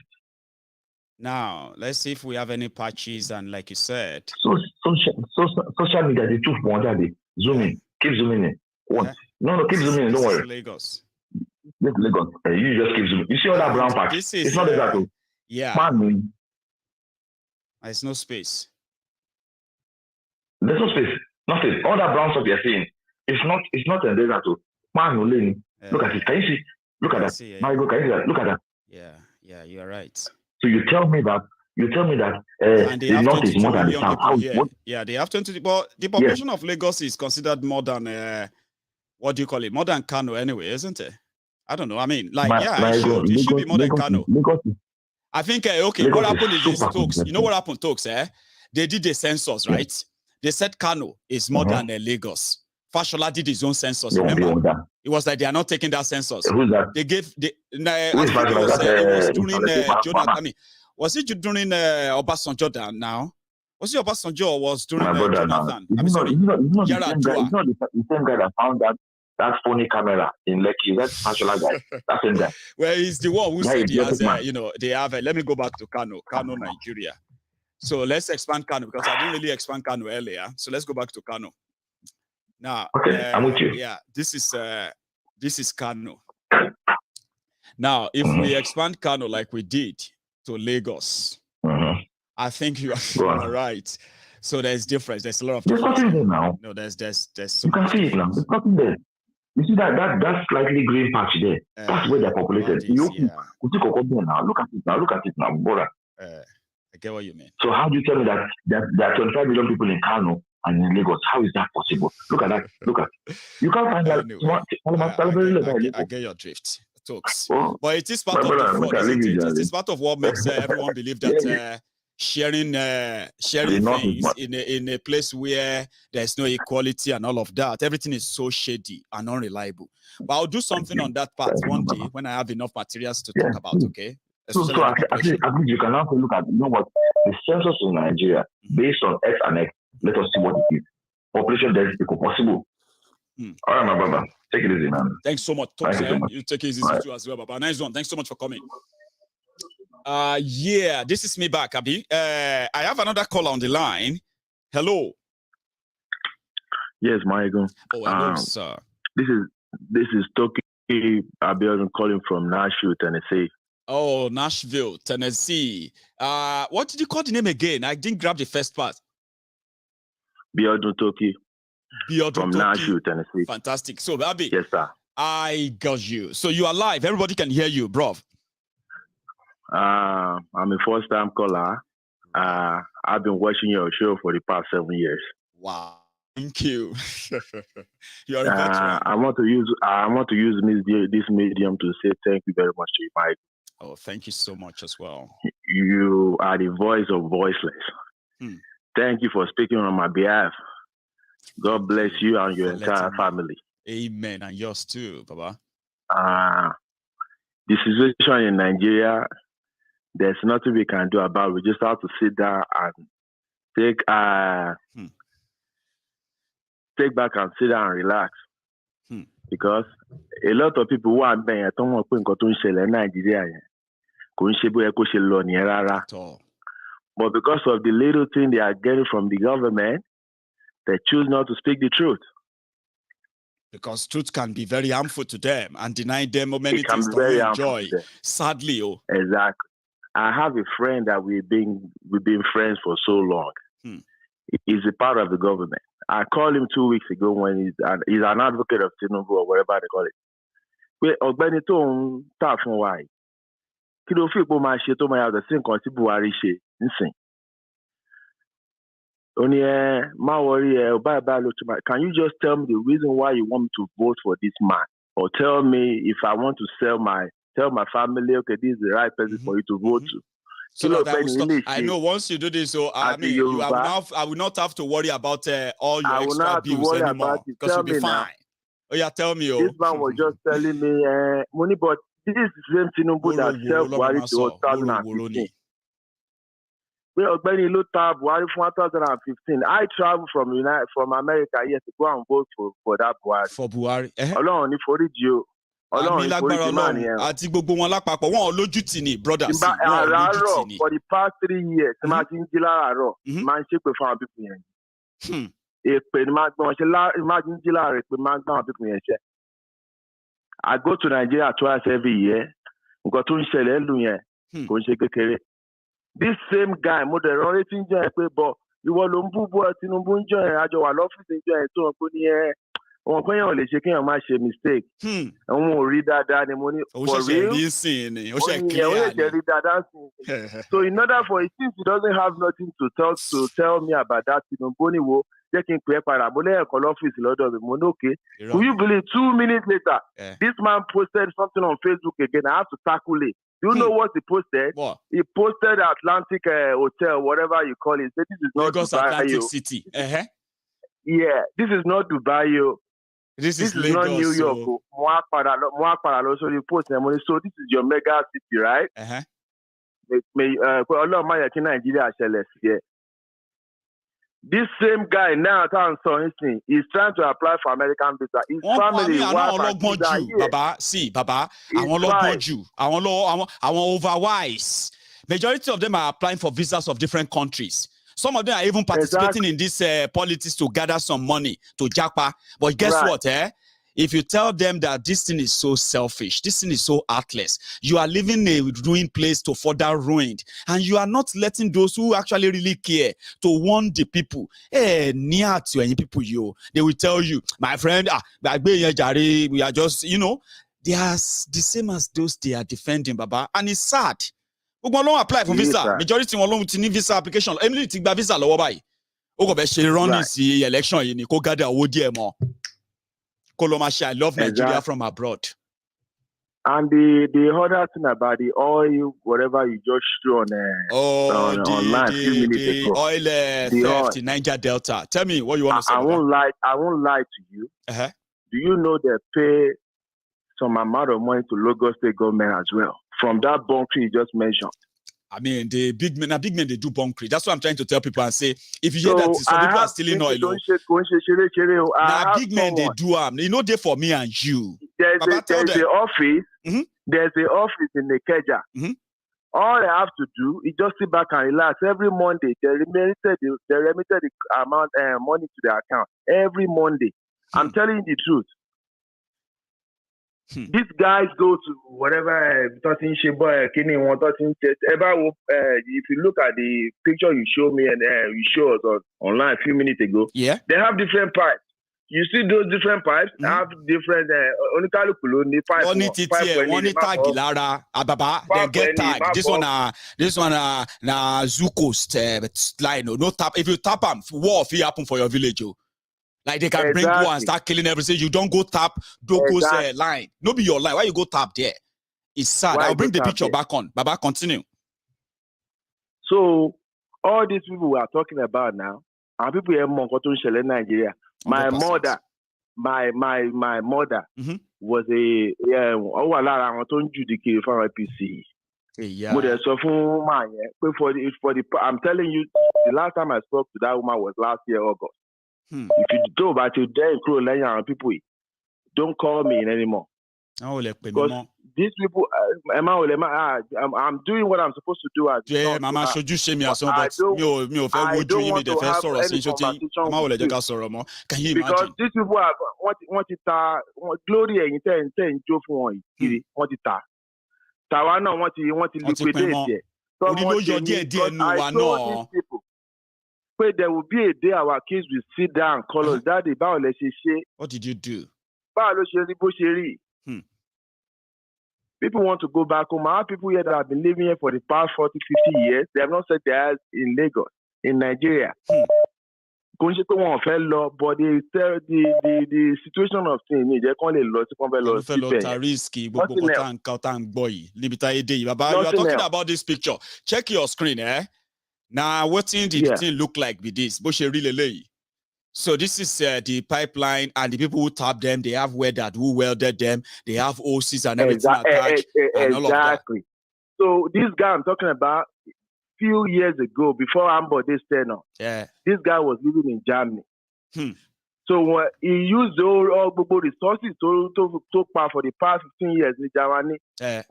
Now, let's see if we have any patches, and like you said. Social media, the truth, zoom in. Keep zooming in. What? No, keep zooming in. Don't worry. Lagos. This Lagos. You just keep zooming. You see all that brown patch? It's not desert. Yeah. Man, there's no space. There's no space. Nothing. All that brown stuff you're seeing, it's not a desert. Man, look at it. Can you see? Look at that. Can you see that? Look at that. Yeah, you're right. So you tell me that the north is more than the south. Yeah, they have 20. But the population of Lagos is considered more than what do you call it? More than Kano anyway, isn't it? I don't know. I mean, it should be more than Kano. I think what happened is this, folks. You know what happened, folks? They did the census, right? They said Kano is more than Lagos. Fashola did his own census. Remember, it was like they are not taking that census. Who's that? They gave it was during Jonathan. I mean, was it during Obasanjo now? Was it Obasanjo or was during Jonathan? I'm sorry. It's not the same guy that found that phony camera in Lekki. That's Fashola guy. That same guy. Well, he's the one who said he has. They have. Let me go back to Kano, Nigeria. So let's expand Kano because I didn't really expand Kano earlier. So let's go back to Kano. Now, I'm with you. Yeah, this is Kano. Now, if we expand Kano like we did to Lagos, I think you are right. So there's difference. There's a lot of difference. There's nothing there now. No, there's you can see it now. There's nothing there. You see that slightly green patch there. That's where they're populated. Look at it now, brother. I get what you mean. So how do you tell me that there are 25 million people in Kano and in Lagos? How is that possible? Look at that. You can't find that. Anyway, I get your drift. Talks. But it is part of the fraud, isn't it? It is part of what makes everyone believe that sharing things in a place where there's no equality and all of that, everything is so shady and unreliable. But I'll do something on that part one day when I have enough materials to talk about, okay? So at least you can also look at, what, the census in Nigeria, based on X and X, let us see what it is. Population density possible. All right, my brother. Take it easy, man. Thanks so much. You take it easy too as well, Baba. Nice one. Thanks so much for coming. Yeah, this is me back, Abi. I have another call on the line. Hello. Yes, Maiyegun. Oh, hello, sir. This is Toki Agberos calling from Nashville, Tennessee. Oh, Nashville, Tennessee. What did you call the name again? I didn't grab the first part. Biodun Toki. From Nashville, Tennessee. Fantastic. So, Abi. Yes, sir. I got you. So you are live. Everybody can hear you, bro. I'm a first-time caller. I've been watching your show for the past 7 years. Wow. Thank you. You are a veteran. I want to use this medium to say thank you very much to you, Mike. Oh, thank you so much as well. You are the voice of voiceless. Thank you for speaking on my behalf. God bless you and your entire family. Amen. And yours too, Baba. The situation in Nigeria there's nothing we can do about it. We just have to sit down and take back and sit down and relax. Because a lot of people who are being at home in Nigeria, but because of the little thing they are getting from the government, they choose not to speak the truth. Because truth can be very harmful to them and deny them many things they enjoy. Sadly, exactly. I have a friend that we've been friends for so long. He's a part of the government. I called him 2 weeks ago when he's an advocate of Tinubu or whatever they call it. Wait, Ogbeni to ta fun wa yi. Kí ló fi po ma ṣe tó ma yàtọ̀ sí nǹkan tí Buhari ṣe nsìn. Ó ní má worry can you just tell me the reason why you want me to vote for this man, or tell me if I want to tell my family, okay, this is the right person for you to vote to. So that I know once you do this, so I mean, I will not have to worry about all your extra bills anymore, because you'll be fine. Oh yeah, tell me. This man was just telling me, money, but this is the same Tinubu that served Buhari to 2015. Well, Buhari 2015. I traveled from America here to go and vote for that Buhari. For Buhari. Ọlọ́run ní foríjì o. Ọlọ́run ní foríjì máa nìyẹn. Àti gbogbo wọn lápapọ̀ wọn lójútì ni brothers. Àràárọ̀ for the past 3 years, máa ti ń jí láràárọ̀, máa ń ṣépè fún àwọn people yẹn. Èpè ni máa gbọ́n wọn ṣe máa ti ń jí láàárọ̀ èpè máa gbọ́n àwọn people yẹn ṣe. I go to Nigeria twice every year. Nǹkan tó ń ṣẹlẹ̀ lù yẹn kò ń ṣe kékeré. This same guy, mo dẹ̀ rán létí ń jẹ́ ẹ pé bọ̀ ìwọ ló ń bú Tinubu ń jẹ́ ẹ àjọ wà lọ́fíìsì ń jẹ́ ẹ tó ń pè ní ẹ. Wọn pé yàn lè ṣe kéèyàn má ṣe mistake. Àwọn ò rí dáadáa ni mo ní for real. Ó ṣe rí dáadáa sí. So in order for it, since he doesn't have nothing to tell me about that Tinubu ni wo jẹ́ kí n pè é padà mo lẹ́yìn kan lọ́fíìsì lọ́dọ̀ mi mo ní okay. Will you believe 2 minutes later this man posted something on Facebook again? I have to tackle it. Do you know what he posted? What? He posted Atlantic Hotel, whatever you call it. He said, this is not Lagos Dubai. Atlantic City. Yeah, this is not Dubai. This is Lagos, not New York. So you post them. So this is your mega city, right? This same guy now, he's trying to apply for American visa. His family, Baba, I want overwise. Majority of them are applying for visas of different countries. Some of them are even participating in this politics to gather some money to japa. But guess what? If you tell them that this thing is so selfish, this thing is so heartless, you are leaving a ruined place to further ruined, and you are not letting those who actually really care to warn the people. Near to any people, they will tell you, my friend, we are just, they are the same as those they are defending, Baba, and it's sad. We won't apply for visa. Majority won't need visa application. Emily take visa lower by. Running the election in ko gather more. I love Nigeria from abroad. And the other thing about the oil, whatever you just show on online a few minutes ago. Oil theft in Niger Delta. Tell me what you want to say. I won't lie to you. Do you know they pay some amount of money to Lagos State government as well from that bunker you just mentioned? I mean, the big men, they do bunkering. That's what I'm trying to tell people and say, if you hear that some people are stealing oil, big men, they do they for me and you. There's the office. There's the office in the Keja. All I have to do is just sit back and relax. Every Monday, they remitted the amount money to their account. Every Monday. I'm telling you the truth. These guys go to whatever if you look at the picture you showed me and you showed us online a few minutes ago, they have different pipes. You see those different pipes have different then get tag. This one na Zoo Coast line. No tap. If you tap them, war will happen for your village. Like they can bring you and start killing everything. You don't go tap Doko's line. No be your line. Why you go tap there? It's sad. I'll bring the picture back on. Baba, continue. So all these people we are talking about now, and people here in Nigeria. My 100%. Mother, my mother was a APC. Yeah. I'm telling you, the last time I spoke to that woman was last year, August. If you go back to there, people, don't call me anymore. Because these people, I'm doing what I'm supposed to do. I don't want to have any conversation. Can you imagine? Because these people have want glory and intent for want it. Tawana want to liquidate it. I told these people, there will be a day our kids will sit down and call us, Daddy, what did you do? People want to go back home. Our people here that have been living here for the past 40, 50 years, they have not set their eyes in Lagos, in Nigeria. But the situation of things, they can't you are talking about this picture. Check your screen, eh? Now, what did the thing look like with this? So this is the pipeline, and the people who tap them, they have who welded them, they have OCs and everything attached, and all of that. So this guy I'm talking about, few years ago, before Ambode stand up, this guy was living in Germany. So he used all resources to pay for the past 15 years in Germany. Campaign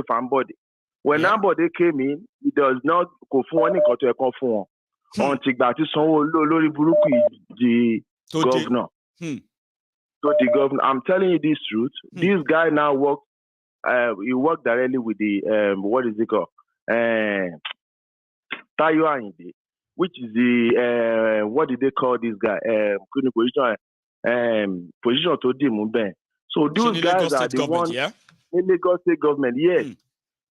for Ambode. When Ambode came in, he does not go for any control. Until the governor. So the governor, I'm telling you this truth. This guy now works. He worked directly with the what is it called? Tayo Ayinde, which is the what did they call this guy? Position to the So those guys are the ones in Lagos State Government. Yes.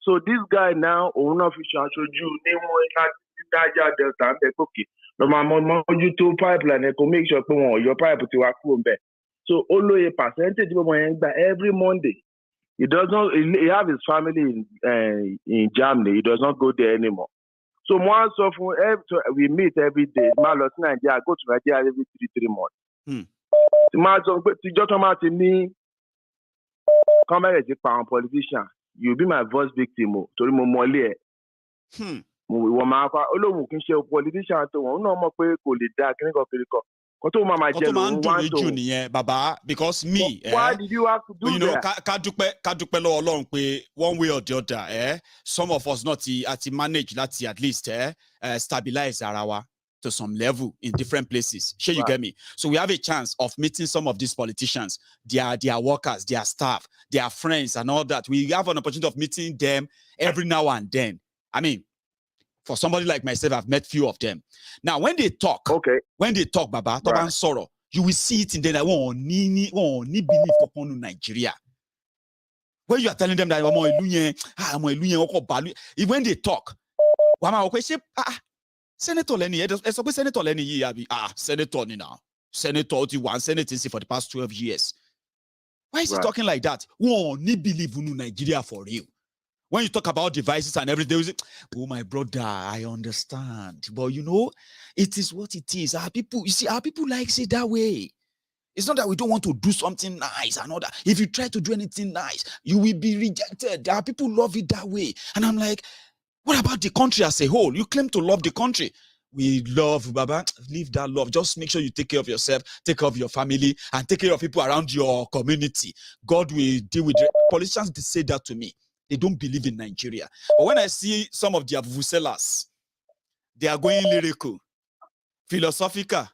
So this guy now, unofficial should you name Delta and pipeline and make sure your pipe to work from there. So only a percentage every Monday. He does not. He have his family in Germany. He does not go there anymore. So once we meet every day. I go to Nigeria every 3 months. Come as a politician. You'll be my voice victim. Oluomo can share politician to one. No more Baba, because me, why did you have to do that? One way or the other, some of us not to manage, at least stabilize our to some level in different places. Sure, you get me? So we have a chance of meeting some of these politicians, their workers, their staff, their friends, and all that. We have an opportunity of meeting them every now and then. I mean, for somebody like myself, I've met few of them. Now, when they talk, Baba, sorrow, you will see it in there. Ni believe upon Nigeria. When you are telling them that when they talk, Senator Lenny, Senator Lenny, Senator now. Senator one Senator for the past 12 years. Why is he talking like that? Ni believe in Nigeria for real. When you talk about devices and everything, oh my brother, I understand. But it is what it is. Our people like it that way. It's not that we don't want to do something nice and all that. If you try to do anything nice, you will be rejected. Our people love it that way. And I'm like, what about the country as a whole? You claim to love the country. We love, Baba, leave that love. Just make sure you take care of yourself, take care of your family, and take care of people around your community. God will deal with it. Politicians say that to me. They don't believe in Nigeria. But when I see some of their vuvuzelas, they are going lyrical, philosophical,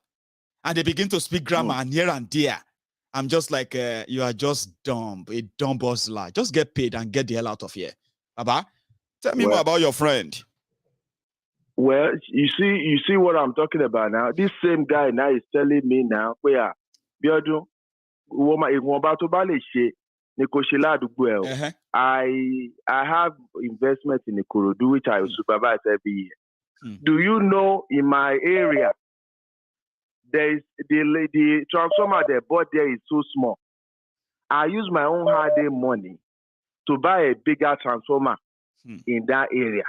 and they begin to speak grammar and here and there. I'm just like, you are just dumb, a dumb bustler. Just get paid and get the hell out of here. Baba, tell me more about your friend. Well, you see what I'm talking about now. This same guy now is telling me now, where Biodu, I have investment in Ikorodu, which I supervise every year. Do you know in my area there is the transformer they bought there is so small. I use my own hard-earned money to buy a bigger transformer in that area.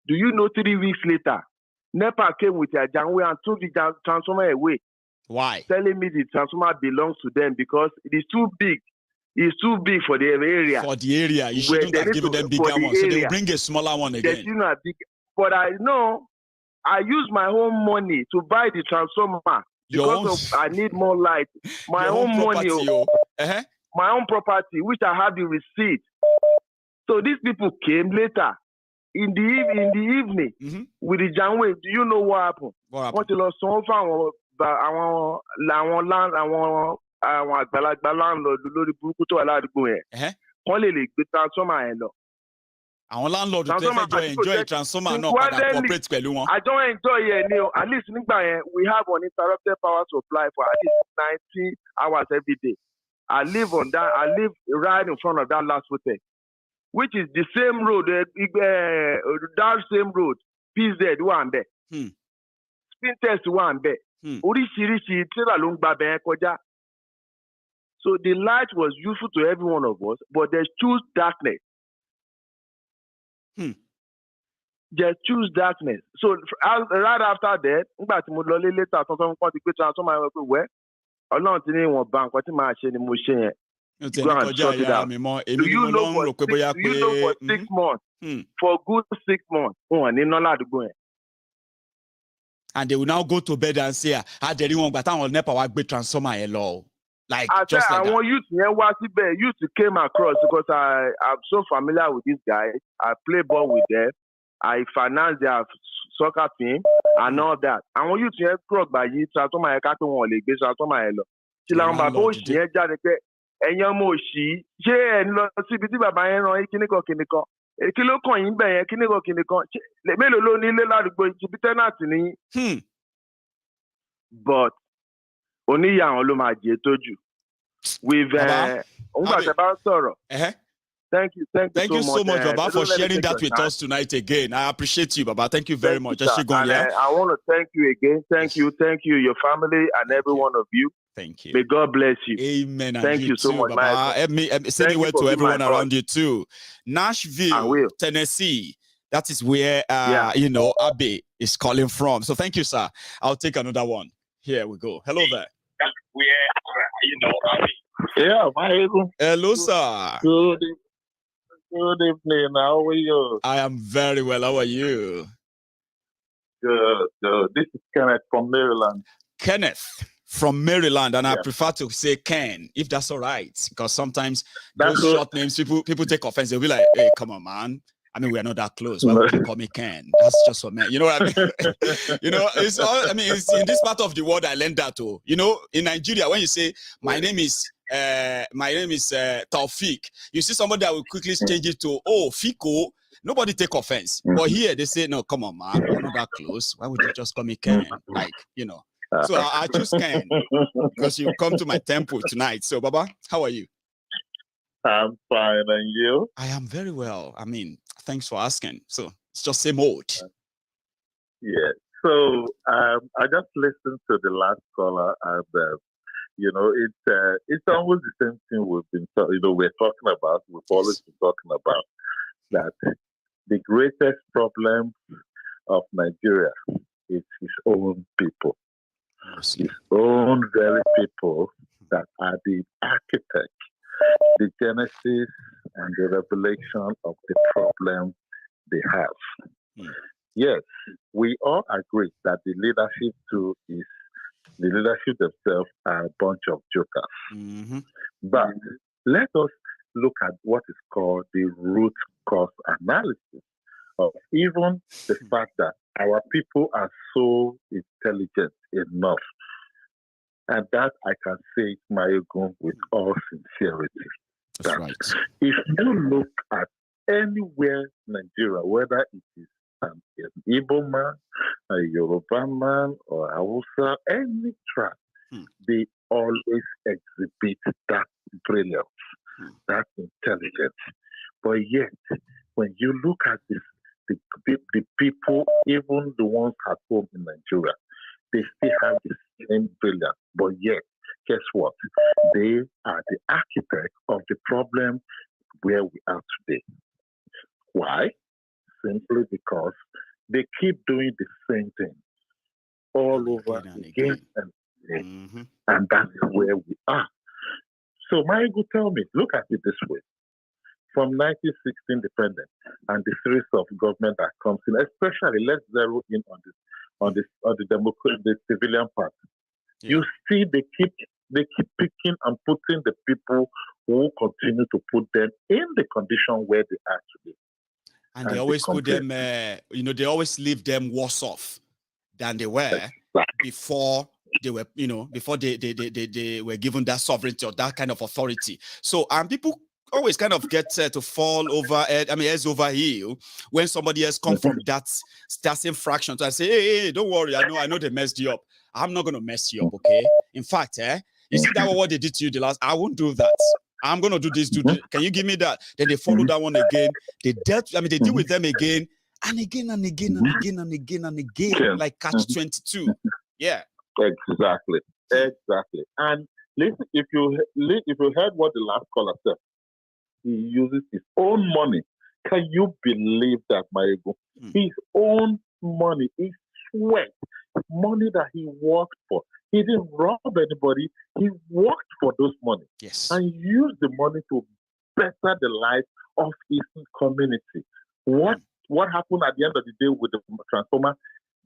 Do you know 3 weeks later, NEPA came with their janwe and took the transformer away? Why? Telling me the transformer belongs to them because it is too big. is too big for the area. For the area, you shouldn't have given them bigger ones. So they will bring a smaller one again. But I know I use my own money to buy the transformer because I need more light. My own money, my own property, which I have the receipt. So these people came later in the evening with the Janway. Do you know what happened? What you lost some of our àgbàlagbà landlord lórí burúkú tó wà ládùúgbò yẹn. Wọ́n lè gbé transformer yẹn lọ. Àwọn landlord tó fẹ́ enjoy transformer náà padà cooperate pẹ̀lú wọn. I don't enjoy yẹn ni o. At least nígbà yẹn we have uninterrupted power supply for at least 90 hours every day. I live right in front of that last hotel, which is the same road, that same road, PZ wà ń bẹ̀. Spin test wà ń bẹ̀. Oríṣiríṣi tírà ló ń gba bẹ́ẹ̀ kọjá. So the light was useful to every one of us, but they choose darkness. They choose darkness. So right after that, nígbà tí mo lọ lé later tuntun kan ti gbé transformer ẹ pé wẹ́ Ọlọ́run ti ní ìwọ̀n ba nǹkan tí màá ṣe ni mo ṣe yẹn. Go and sort it out. Do you know for 6 months? For good 6 months, wọn ní iná ládùúgbò yẹn. And they will now go to bed and say, "Aderi wọn gbà táwọn NEPA wá gbé transformer yẹn lọ." Like just like that. Youth came across because I'm so familiar with these guys. I play ball with them. I finance their soccer team and all that. And when youth here cross by you, transformer yẹn ká pé wọn ò lè gbé transformer yẹn lọ. Tí làwọn bàbá òṣì yẹn jáde pé ẹ̀yin ọmọ òṣì ṣé ẹ̀ ń lọ síbi tí bàbá yẹn rán kíníkan kíníkan. Kí ló kàn yín bẹ̀ yẹn kíníkan kíníkan. Mélòó ló ní ilé ládùúgbò ibi tẹ́nàtì ní. But oníyà àwọn ló máa jẹ tójú. With Thank you so much, Baba, for sharing that with us tonight again. I appreciate you, Baba. Thank you very much. I want to thank you again. Thank you, your family, and every one of you. Thank you. May God bless you. Amen. And thank you so much, Baba. Send it to everyone around you too. Nashville, Tennessee. That is where Abe is calling from. So thank you, sir. I'll take another one. Here we go. Hello there. Yeah, Maiyegun. Hello, sir. Good evening. How are you? I am very well. How are you? Good. This is Kenneth from Maryland. Kenneth from Maryland, and I prefer to say Ken, if that's all right, because sometimes those short names, people take offense. They'll be like, "Hey, come on, man. I mean, we're not that close. Why would you call me Ken? That's just for me." You know what I mean? It's all. I mean, it's in this part of the world I learned that too. In Nigeria, when you say my name is Taufik, you see somebody that will quickly change it to Fico. Nobody take offense. But here they say, "No, come on, man. We're not that close. Why would you just call me Ken?" So I choose Ken because you come to my temple tonight. So, Baba, how are you? I'm fine, and you? I am very well. I mean, thanks for asking. So it's just same old. Yeah. So I just listened to the last caller, and it's almost the same thing we're talking about. We've always been talking about that the greatest problem of Nigeria is his own people, his own very people that are the architect, the genesis and the revelation of the problem they have. Yes, we all agree that the leadership themselves are a bunch of jokers. But let us look at what is called the root cause analysis of even the fact that our people are so intelligent enough. And that I can say, Maiyegun, with all sincerity. That's right. If you look at anywhere in Nigeria, whether it is an Igbo man, a Yoruba man, or Hausa, any tribe, they always exhibit that brilliance, that intelligence. But yet, when you look at this, the people, even the ones at home in Nigeria, they still have the same brilliance. But yet, guess what? They are the architect of the problem where we are today. Why? Simply because they keep doing the same thing all over again and again. And that's where we are. So Maiyegun, tell me, look at it this way. From 1916 independence and the series of government that comes in, especially let's zero in on the democratic, the civilian part. Yeah. You see, they keep picking and putting the people who continue to put them in the condition where they are today. And they always put them, they always leave them worse off than they were before they were, before they were given that sovereignty or that kind of authority. So, people always kind of get to fall over, heads over heel when somebody else comes from that same fraction. So I say, hey, don't worry, I know they messed you up. I'm not going to mess you up, okay? In fact, you see that what they did to you the last, I won't do that. I'm going to do this, do that. Can you give me that? Then they follow that one again. They deal with them again and again and again and again and again and again, like catch 22. Yeah. Exactly. And listen, if you heard what the last caller said, he uses his own money. Can you believe that, Maiyegun? His own money, his sweat, money that he worked for. He didn't rob anybody. He worked for those money. Yes. And used the money to better the life of his community. What happened at the end of the day with the transformer?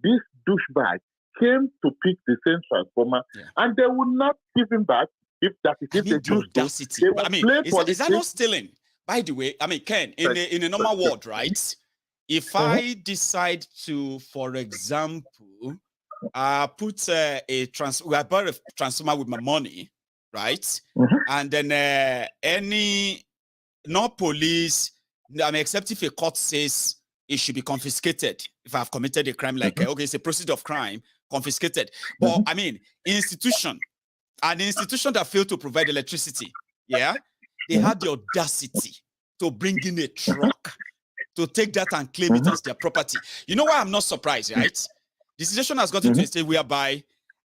This douchebag came to pick the same transformer, and they would not give him back. If that is the audacity. Is that not stealing? By the way, Ken, in a normal world, right? If I decide to, for example, put I bought a transformer with my money, right? And then not police, except if a court says it should be confiscated if I've committed a crime, like it's a proceed of crime, confiscated. But institution. An institution that failed to provide electricity, they had the audacity to bring in a truck to take that and claim it as their property. You know why I'm not surprised, right? The situation has gotten to a state whereby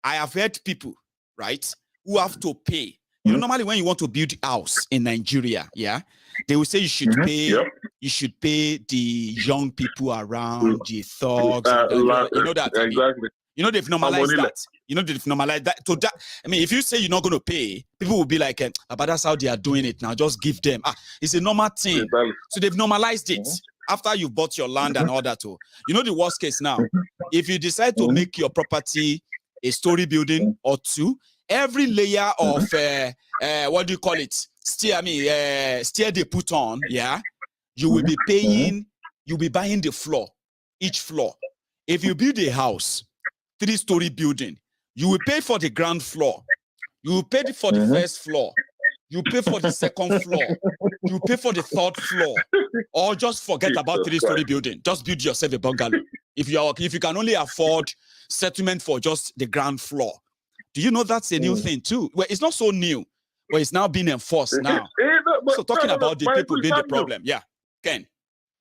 I have heard people, right, who have to pay. Normally when you want to build a house in Nigeria, they will say you should pay. You should pay the young people around, the thugs. That exactly. They've normalized that. They've normalized that. So that, if you say you're not going to pay, people will be like, but that's how they are doing it now. Just give them. It's a normal thing. Exactly. So they've normalized it after you've bought your land and all that. Too. The worst case now, if you decide to make your property a story building or two, every layer of, what do you call it? Steer they put on, you will be paying, you'll be buying the floor, each floor. If you build a house, 3-story building, you will pay for the ground floor. You will pay for the first floor. You pay for the second floor. You pay for the third floor. Or just forget about 3-story building. Just build yourself a bungalow. If you can only afford settlement for just the ground floor. Do you know that's a new thing too? Well, it's not so new, but it's now being enforced now. So talking about the people being the problem. Yeah, Ken.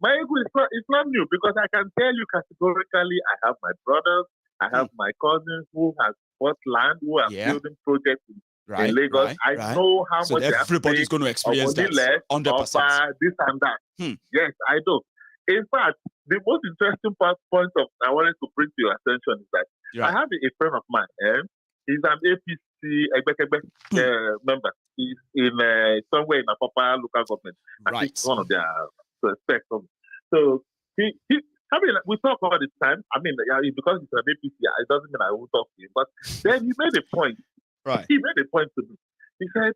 Maiyegun, it's not new because I can tell you categorically, I have my brothers, I have my cousins who have bought land, who are building projects in Lagos. I know how much everybody's going to experience that. 100%. This and that. Yes, I do. In fact, the most interesting point of I wanted to bring to your attention is that I have a friend of mine. He's an APC member. He's in somewhere in Apapa local government. I think one of their spectrum. So we talk all the time. Because he's an APC, it doesn't mean I won't talk to him. But then he made a point. Right. He made a point to me. He said,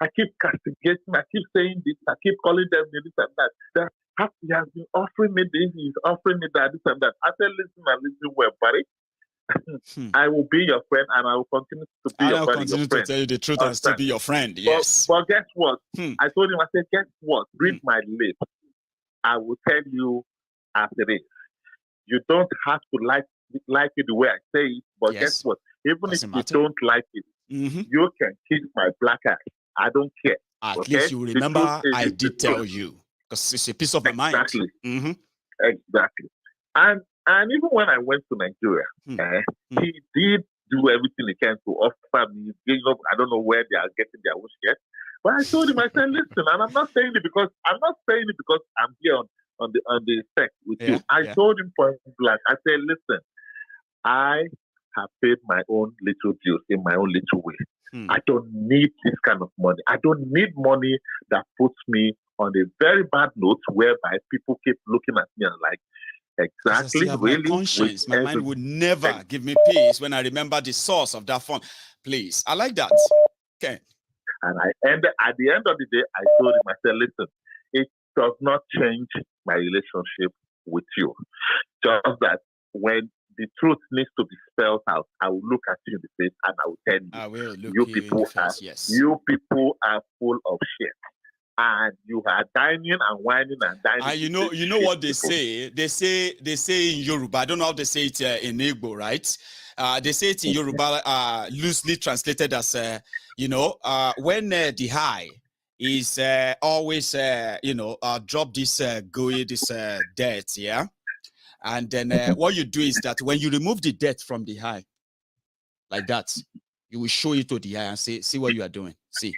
I keep castigating, I keep saying this, I keep calling them this and that. He has been offering me this, he's offering me that, this and that. I said, listen well, buddy. I will be your friend and I will continue to be your friend. I will continue to tell you the truth and still be your friend. Yes. But guess what? I told him, I said, guess what? Read my lips. I will tell you as it is. You don't have to like it the way I say it, but guess what? Even if you don't like it, you can kiss my black eye. I don't care. At least you remember I did tell you. Because it's a piece of my mind. Exactly. And even when I went to Nigeria, he did do everything he can to offer me. I don't know where they are getting their own share. But I told him, I said, listen, and I'm not saying it because I'm here on the spec with you. I told him point blank, I said, listen, I have paid my own little bills in my own little way. I don't need this kind of money. I don't need money that puts me on a very bad note whereby people keep looking at me and like, exactly, really? My conscience, my mind would never give me peace when I remember the source of that fund. Please, I like that. Okay. And at the end of the day, I told him, I said, listen, it does not change my relationship with you. Just that when the truth needs to be spelled out, I will look at you in the face and I will tell you, I will look you people are full of shit. And you are dining and whining and dining. You know what they say? They say in Yoruba. I don't know how they say it in Igbo, right? They say it in Yoruba, loosely translated as, when the high is always, drop this this debt, yeah? And then what you do is that when you remove the debt from the high, like that, you will show it to the high and say, see what you are doing. See,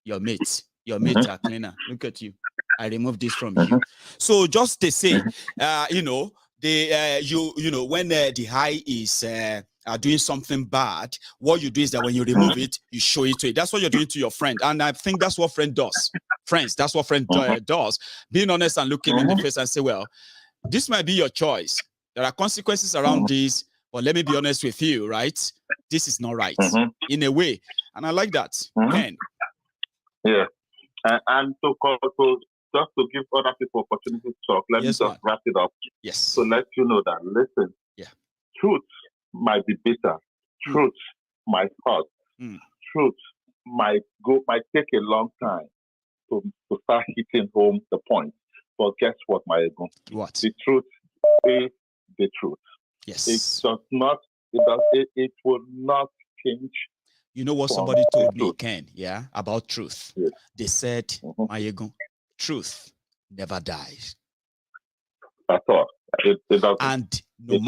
your mates are cleaner. Look at you. I removed this from you. So just to say, when the high is doing something bad, what you do is that when you remove it, you show it to it. That's what you're doing to your friend. And I think that's what friend does. Friends, that's what friend does. Being honest and looking in the face and say, well, this might be your choice. There are consequences around this, but let me be honest with you, right? This is not right in a way. And I like that. Ken. Yeah. And so just to give other people opportunity to talk, let me just wrap it up. Yes. So let you know that, listen, truth might be bitter. Truth might hurt. Truth might take a long time to start hitting home the point. But guess what, Maiyegun? What? The truth is the truth. Yes. It will not change. You know what somebody told me, Ken, about truth? Yes. They said, Maiyegun, truth never dies. That's all. And no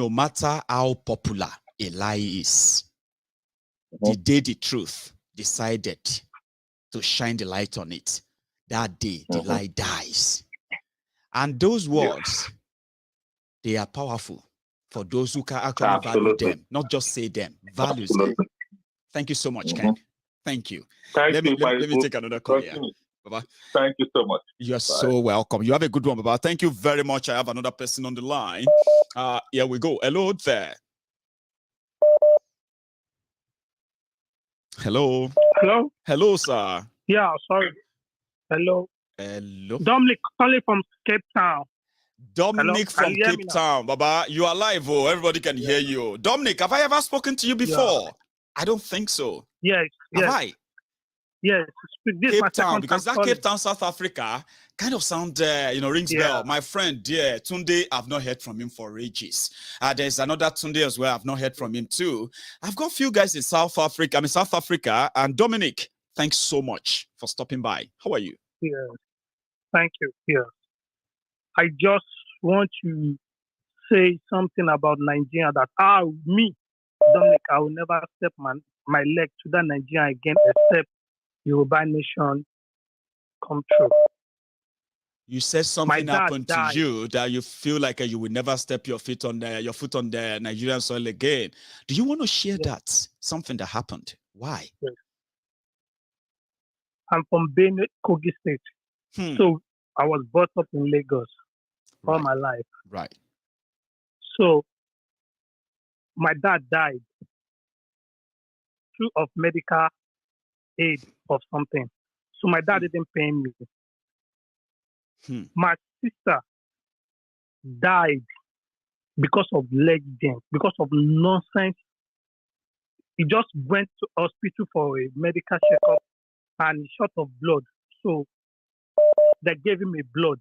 matter how popular a lie is, the day the truth decided to shine the light on it, that day the lie dies. And those words, they are powerful for those who can actually value them, not just say them, values them. Thank you so much, Ken. Thank you. Let me take another call here. Baba. Thank you so much. You're so welcome. You have a good one, Baba. Thank you very much. I have another person on the line. Here we go. Hello there. Hello. Hello. Hello, sir. Yeah, sorry. Hello. Hello. Dominic calling from Cape Town. Dominic from Cape Town. Baba, you are live. Oh, everybody can hear you. Dominic, have I ever spoken to you before? Yeah. I don't think so. Yes. Have I? Yes. Cape Town, because that Cape Town, South Africa, kind of sound, rings bell. My friend, Tunde, I've not heard from him for ages. There's another Tunde as well. I've not heard from him too. I've got a few guys in South Africa. And Dominic, thanks so much for stopping by. How are you? Yeah. Thank you. Yeah. I just want to say something about Nigeria that me, Dominic, I will never step my leg to that Nigeria again except Yoruba nation come true. You said something happened to you that you feel like you will never step your foot on the Nigerian soil again. Do you want to share that? Something that happened? Why? Yes. I'm from Benue, Kogi State. So I was brought up in Lagos all my life. Right. So my dad died through of medical aid of something. So my dad didn't pay me. My sister died because of leg pain, because of nonsense. He just went to hospital for a medical checkup and he short of blood. So they gave him a blood.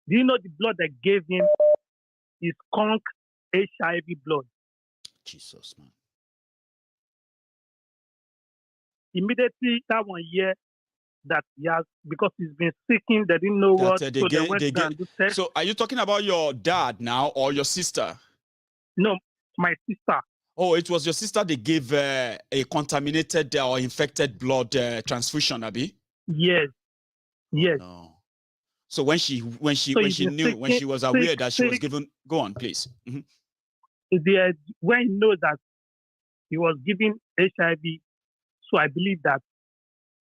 Do you know the blood they gave him is conk HIV blood? Jesus, man. Immediately that 1 year that he has, because he's been seeking, they didn't know what. So are you talking about your dad now or your sister? No, my sister. Oh, it was your sister they gave a contaminated or infected blood transfusion, Abi? Yes. Yes. Oh, no. So when she was aware that she was given, go on, please. When he knows that he was given HIV. So I believe that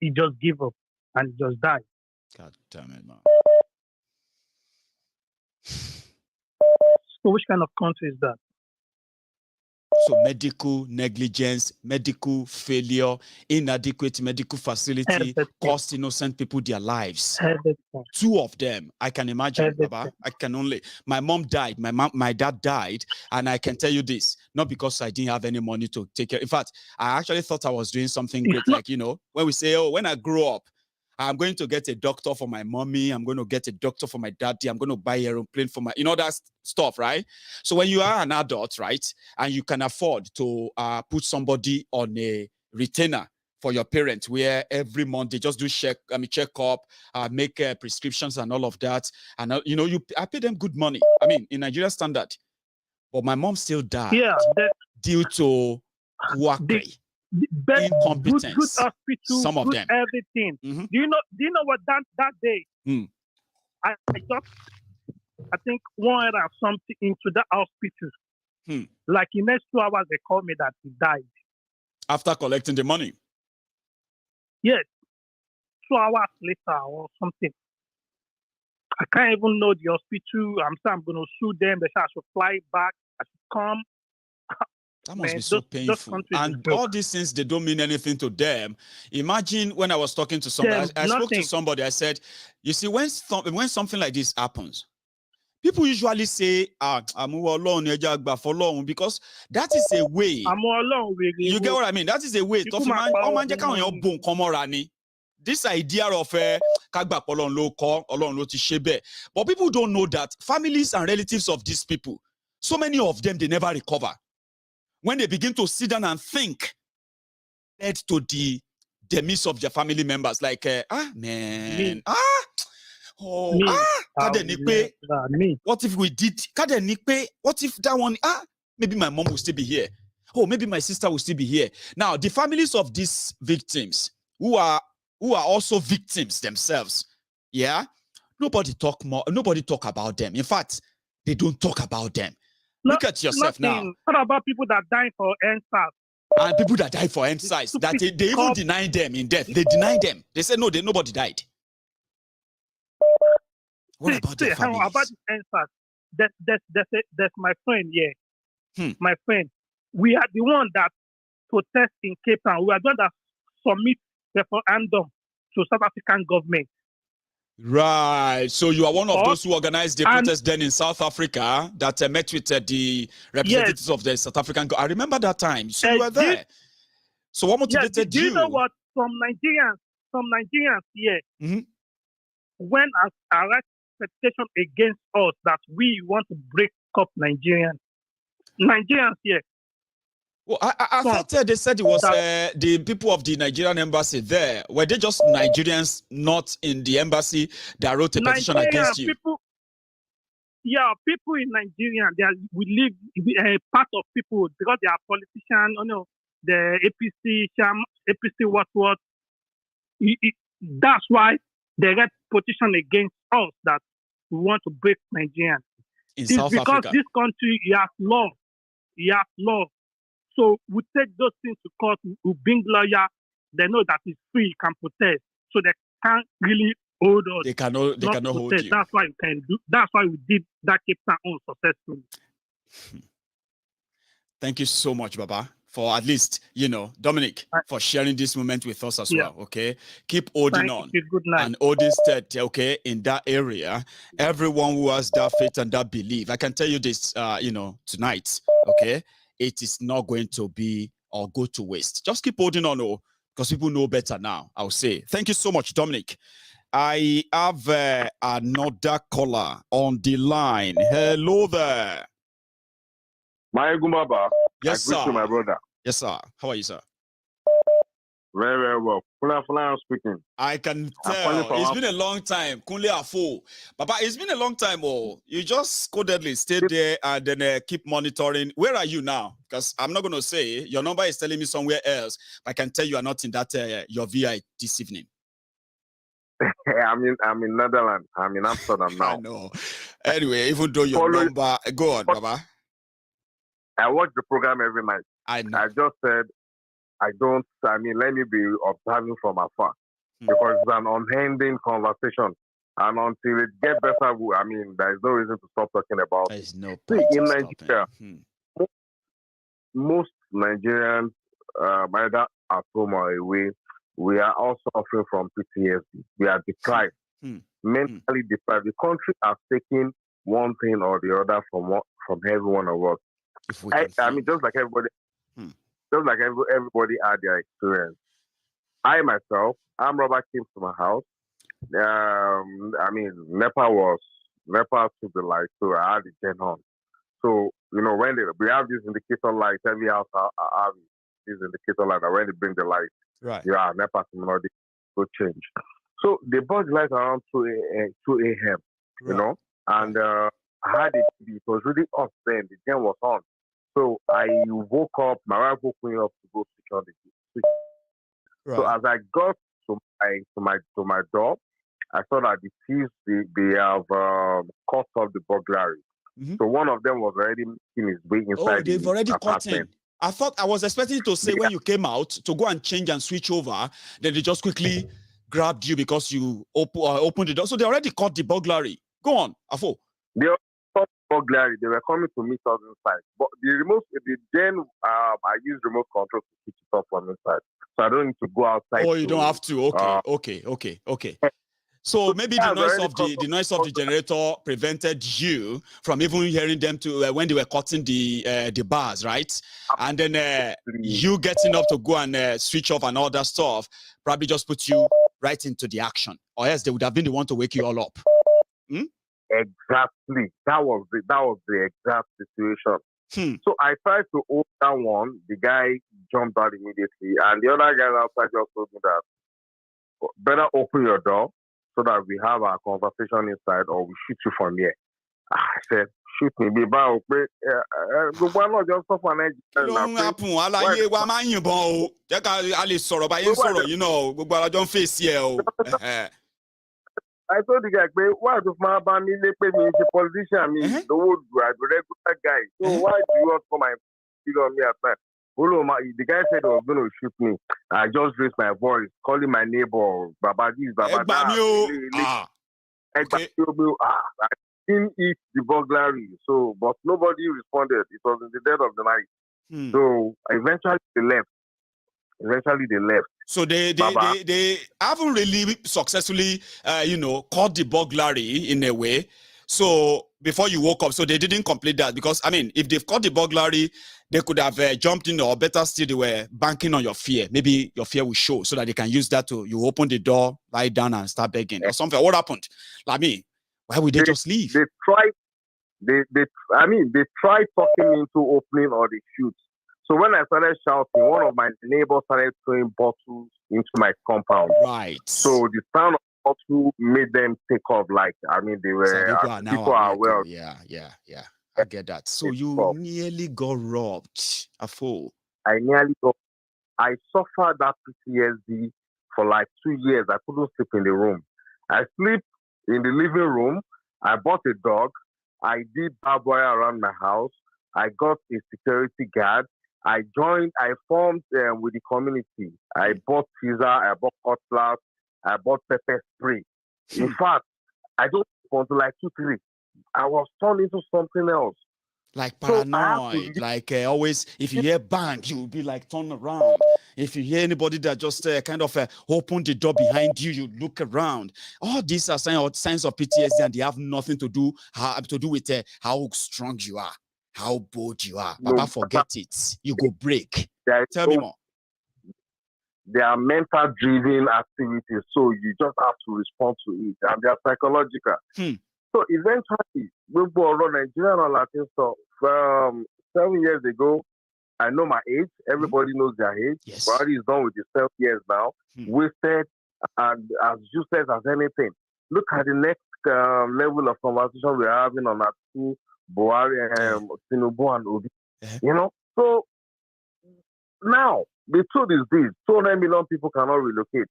he just gave up and just died. God damn it, man. So which kind of country is that? So medical negligence, medical failure, inadequate medical facility cost innocent people their lives. Two of them, I can imagine, Baba. I can only. My mom died. My dad died, and I can tell you this, not because I didn't have any money to take care. In fact, I actually thought I was doing something great. Like, you know, when we say, oh, when I grow up, I'm going to get a doctor for my mommy. I'm going to get a doctor for my daddy. I'm going to buy an aeroplane for my, you know, that stuff, right? So when you are an adult, right, and you can afford to put somebody on a retainer for your parents, where every month they just do check up, make prescriptions and all of that, and you know, I pay them good money. I mean, in Nigeria standard, but my mom still died due to quackery. Incompetence. Good hospital, some of good them. Everything. Do you know what that day? I think 100 or something into the hospital. Like in the next 2 hours, they called me that he died. After collecting the money? Yes. 2 hours later or something. I can't even know the hospital. I'm saying I'm going to sue them. They say I should fly back. I should come. That must be so painful. And all these things, they don't mean anything to them. Imagine when I was talking to somebody, I spoke to somebody, I said, you see, when something like this happens, people usually say, because that is a way. You get what I mean? That is a way. This idea of but people don't know that families and relatives of these people, so many of them, they never recover. When they begin to sit down and think, led to the demise of their family members, like, what if we did, what if that one, maybe my mom will still be here. Oh, maybe my sister will still be here. Now, the families of these victims, who are also victims themselves, nobody talk about them. In fact, they don't talk about them. Look at yourself now. What about people that die for NSAS? And people that die for NSAS, that they even deny them in death. They deny them. They say, no, nobody died. What about their families? How about NSAS? That's my friend here. My friend. We are the one that protest in Cape Town. We are the one that submit referendum to South African government. Right. So you are one of those who organized the protest then in South Africa that met with the representatives of the South African government. I remember that time. So you were there. So what motivated you? Do you know what? Some Nigerians here, when a representation against us that we want to break up Nigerians here. Well, I thought they said it was the people of the Nigerian embassy there. Were they just Nigerians not in the embassy that wrote a petition against you? People in Nigeria, we live part of people because they are politicians, the APC, what. That's why they get petition against us that we want to break Nigeria. It's South because Africa. This country, you have law. So we take those things to court, we bring lawyer, they know that it's free, you can protest. So they can't really hold us. They cannot hold you. That's why we did that Cape Town successfully. Thank you so much, Baba, for at least, Dominic, for sharing this moment with us as well, okay? Keep holding on. Good night. And holding steady, okay, in that area. Everyone who has that faith and that belief, I can tell you this, tonight, okay? It is not going to be or go to waste. Just keep holding on, because people know better now, I'll say. Thank you so much, Dominic. I have another caller on the line. Hello there. Maiyegun Baba. Yes, sir. To my brother. Yes, sir. How are you, sir? Very, very well. Kunle speaking. I can tell. It's been a long time. Kunle Afo. Papa, it's been a long time. You just codedly stay there and then keep monitoring. Where are you now? Because I'm not going to say your number is telling me somewhere else. But I can tell you are not in that your VI this evening. I'm in Netherlands. I'm in Amsterdam now. I know. Anyway, even though your number, go on, Baba. I watch the program every night. I just said, let me be observing from afar because it's an unending conversation. And until it gets better, there is no reason to stop talking about it. There's no point in Nigeria, most Nigerians, either at home or away, we are all suffering from PTSD. We are deprived, mentally deprived. The country has taken one thing or the other from every one of us. Just like everybody, everybody had their experience. I myself, armed robber came to my house. NEPA took the light, so I had the gen on. So, when we have this indicator light, every house have this indicator light, and when they bring the light, NEPA terminology will change. So they brought the light around 2 a.m., and I had it, it was really hot then, the gen was on. So I woke up, my wife woke me up to go switch on the switch. So as I got to my door, I saw that the thieves they have cut off the burglary. So one of them was already making his way inside. Oh, they've already cut in. I was expecting you to say when you came out to go and change and switch over, then they just quickly grabbed you because you opened the door. So they already caught the burglary. Go on, Afo. They caught the burglary. They were coming to meet us inside. But I used remote control to switch it off from inside. So I don't need to go outside. Oh, you don't have to. Okay. So maybe the noise of the generator prevented you from even hearing them when they were cutting the bars, right? And then you getting up to go and switch off and all that stuff probably just put you right into the action, or else they would have been the one to wake you all up. Exactly. That was the exact situation. So I tried to hold that one. The guy jumped out immediately, and the other guy outside just told me that better open your door so that we have our conversation inside, or we shoot you from here. I said, shoot me, be bad. Why not just stop an edge? Don't happen. I told the guy, why do my family pay me as a politician? The old regular guy. So why do you want to come and speak on me at that? The guy said he was going to shoot me. I just raised my voice, calling my neighbor, Baba this, Baba that. I didn't eat the burglary, but nobody responded. It was in the dead of the night. So eventually they left. So they haven't really successfully, caught the burglary in a way. So before you woke up, so they didn't complete that because if they've caught the burglary, they could have jumped in, or better still, they were banking on your fear. Maybe your fear will show so that they can use that you open the door, lie down, and start begging or something. What happened? Why would they just leave? They tried talking me into opening or the shoot. So when I started shouting, one of my neighbors started throwing bottles into my compound. Right. So the sound of bottles made them take off. They were people are well. Yeah. I get that. So you nearly got robbed. A fool. I suffered that PTSD for 2 years. I couldn't sleep in the room. I sleep in the living room. I bought a dog. I did barbed wire around my house. I got a security guard. I formed with the community. I bought pizza, I bought cutlass, I bought pepper spray. In fact, I don't want to 2-3. I was turned into something else. Like paranoid, always, if you hear bang, you will be turn around. If you hear anybody that just open the door behind you, you look around. All these are signs of PTSD, and they have nothing to do with how strong you are, how bold you are. Papa, forget it. You go break. Tell me more. They are mental driven activities, so you just have to respond to it, and they are psychological. So eventually, we brought Nigerian or Latin stuff. 7 years ago, I know my age. Everybody knows their age. Yes. Buhari is done with the 7 years now. Wasted and as useless as anything. Look at the next level of conversation we're having on our two, Buhari, Tinubu, and Obi. So now the truth is this: 200 million people cannot relocate.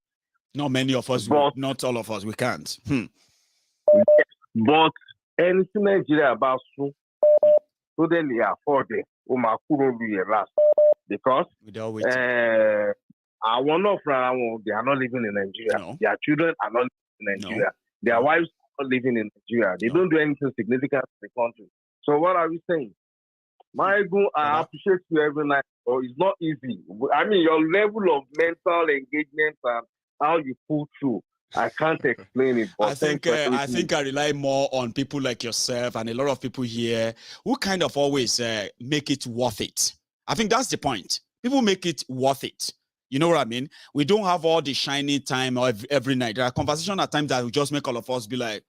Not many of us, not all of us, we can't. Yes, but anything Nigeria about so then they afford it. Last. because I want no friend. They are not living in Nigeria. No. Their children are not living in Nigeria. No. Their wives are not living in Nigeria. They don't do anything significant in the country. So what are we saying? Maiyegun, I appreciate you every night. It's not easy. I mean, your level of mental engagement and how you pull through, I can't explain it. But I think I rely more on people like yourself and a lot of people here who kind of always make it worth it. I think that's the point. People make it worth it. You know what I mean? We don't have all the shiny time every night. There are conversations at times that will just make all of us be like,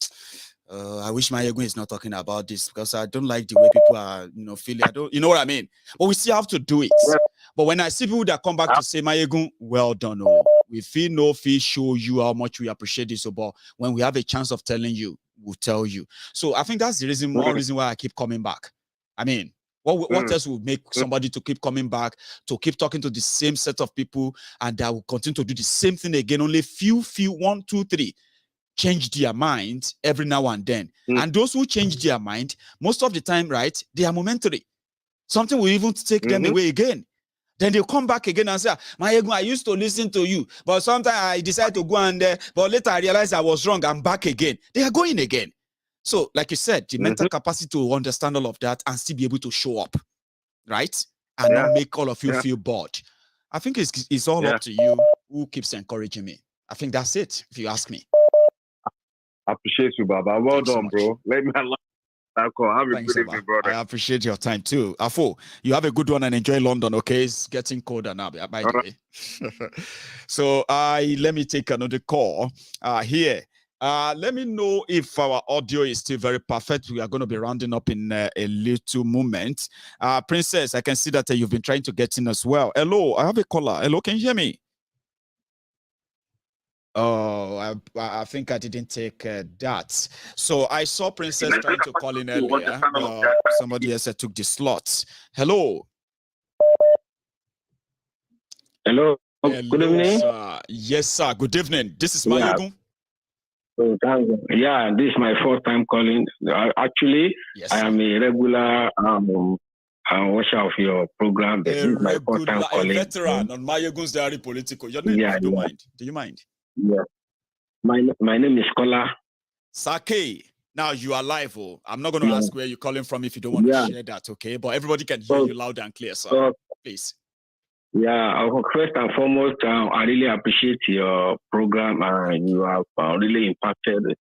I wish Maiyegun is not talking about this because I don't like the way people are, feeling. You know what I mean? But we still have to do it. Yeah. But when I see people that come back to say, Maiyegun, well done. Oh, we feel no feel show you how much we appreciate this. But when we have a chance of telling you, we'll tell you. So I think that's the reason, one reason why I keep coming back. I mean, what else would make somebody to keep coming back, to keep talking to the same set of people, and that will continue to do the same thing again? Only few, 1, 2, 3. Change their mind every now and then. And those who change their mind, most of the time, right, they are momentary. Something will even take them away again. Then they'll come back again and say, Maiyegun, I used to listen to you, but sometimes I decided to go and but later I realized I was wrong. I'm back again. They are going again. So, like you said, the mental capacity to understand all of that and still be able to show up, right? And not make all of you feel bored. I think it's all up to you who keeps encouraging me. I think that's it, if you ask me. I appreciate you, Baba. Well done, bro. Let me allow. Have a good evening, brother. I appreciate your time too. Afo, you have a good one and enjoy London, okay? It's getting colder now, by the way. So let me take another call here. Let me know if our audio is still very perfect. We are going to be rounding up in a little moment. Princess, I can see that you've been trying to get in as well. Hello, I have a caller. Hello, can you hear me? Oh, I think I didn't take that. So I saw Princess trying to call in earlier. Somebody else took the slot. Hello. Hello. Good evening. Sir. Yes, sir. Good evening. This is Maiyegun. Yeah, this is my first time calling. Actually, yes, I am a regular watcher of your program. This is my first time calling. A veteran on Maiyegun's Diary Politico. Your name, if you don't mind. Do you mind? Yeah. My name is Kola. Sake. Now you are live. I'm not going to ask where you're calling from if you don't want to share that, okay? But everybody can hear you loud and clear, sir. Please. Yeah, first and foremost, I really appreciate your program, and you have really impacted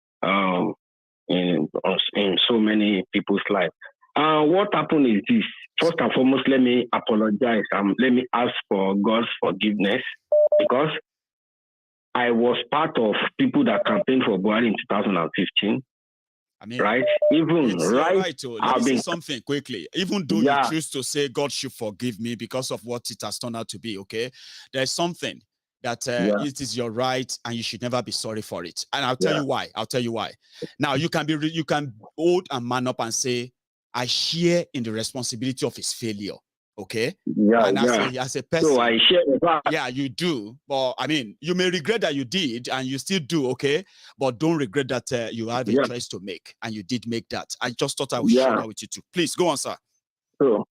in so many people's lives. What happened is this. First and foremost, let me apologize. Let me ask for God's forgiveness, because I was part of people that campaigned for Buhari in 2015. I mean, right? Even right. Let me say something quickly. Even though you choose to say God should forgive me because of what it has turned out to be, okay? There's something that it is your right, and you should never be sorry for it. And I'll tell you why. I'll tell you why. Now you can hold and man up and say, I share in the responsibility of his failure. Okay. Yeah. And as a person, so I share that. Yeah, you do. But I mean, you may regret that you did, and you still do. Okay. But don't regret that you have a choice to make, and you did make that. I just thought I would share that with you too. Please go on, sir. So,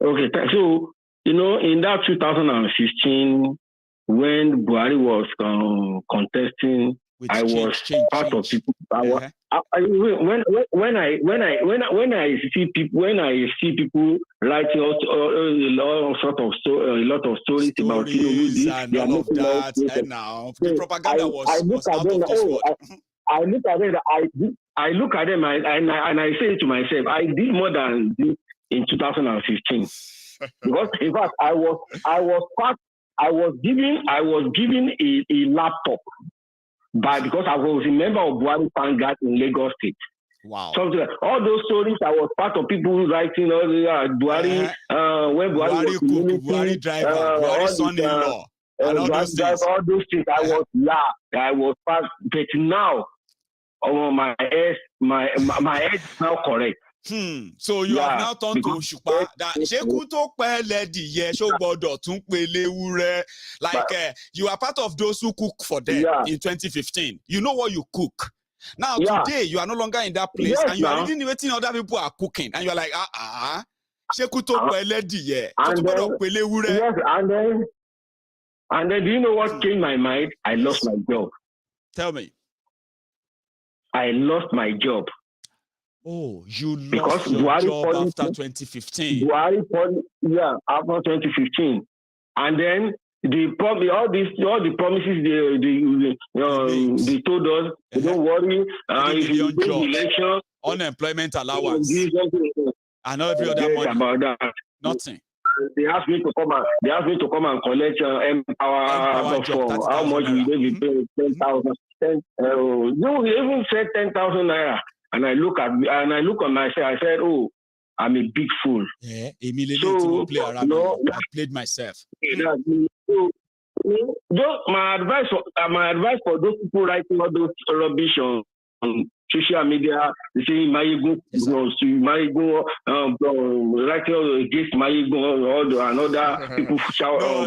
okay. So, in that 2015, when Buhari was contesting, I was part of people. When I see people writing a lot of stories about Tinubu, and all of that, and now the propaganda was out of this world. I look at them and I say to myself, I did more than this in 2015 because in fact I was given a laptop. Because I was a member of Buhari Vanguard in Lagos State. Wow. Something like, all those stories, I was part of people writing Buhari, when Buhari was Buhari driver, Buhari son-in-law, and all those things. All those things, I was part. But now, my head is now correct. So you have now turned to Shupa that like you are part of those who cook for them in 2015. You know what you cook. Now today you are no longer in that place, and you are even waiting other people are cooking, and you are like And then, do you know what changed my mind? I lost my job. Tell me. I lost my job. Oh, you lost your job after 2015. Yeah, after 2015. And then all the promises they told us, don't worry, if you do the election, unemployment allowance, and every other money. About that. Nothing. They asked me to come and collect Empower for how much we gave you 10,000. No, they even said 10,000 naira. And I look on myself. I said, "Oh, I'm a big fool." Yeah, immediately play around. I played myself. My advice for those people writing all those rubbish on social media, they say Maiyegun writing against Maiyegun and other people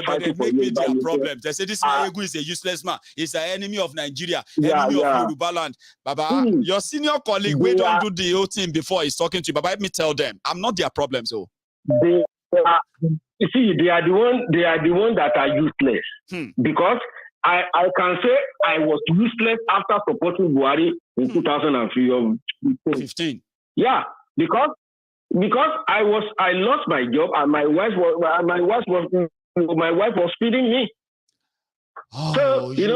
fighting for you. Their problems. They say this Maiyegun is a useless man. He's an enemy of Nigeria, enemy of Yoruba land. Baba, your senior colleague, we don't do the whole thing before he's talking to you. Baba, let me tell them, I'm not their problem. So you see, they are the one that are useless because I can say I was useless after supporting Buhari in 2015. Yeah, because I lost my job and my wife was feeding me. Oh, so you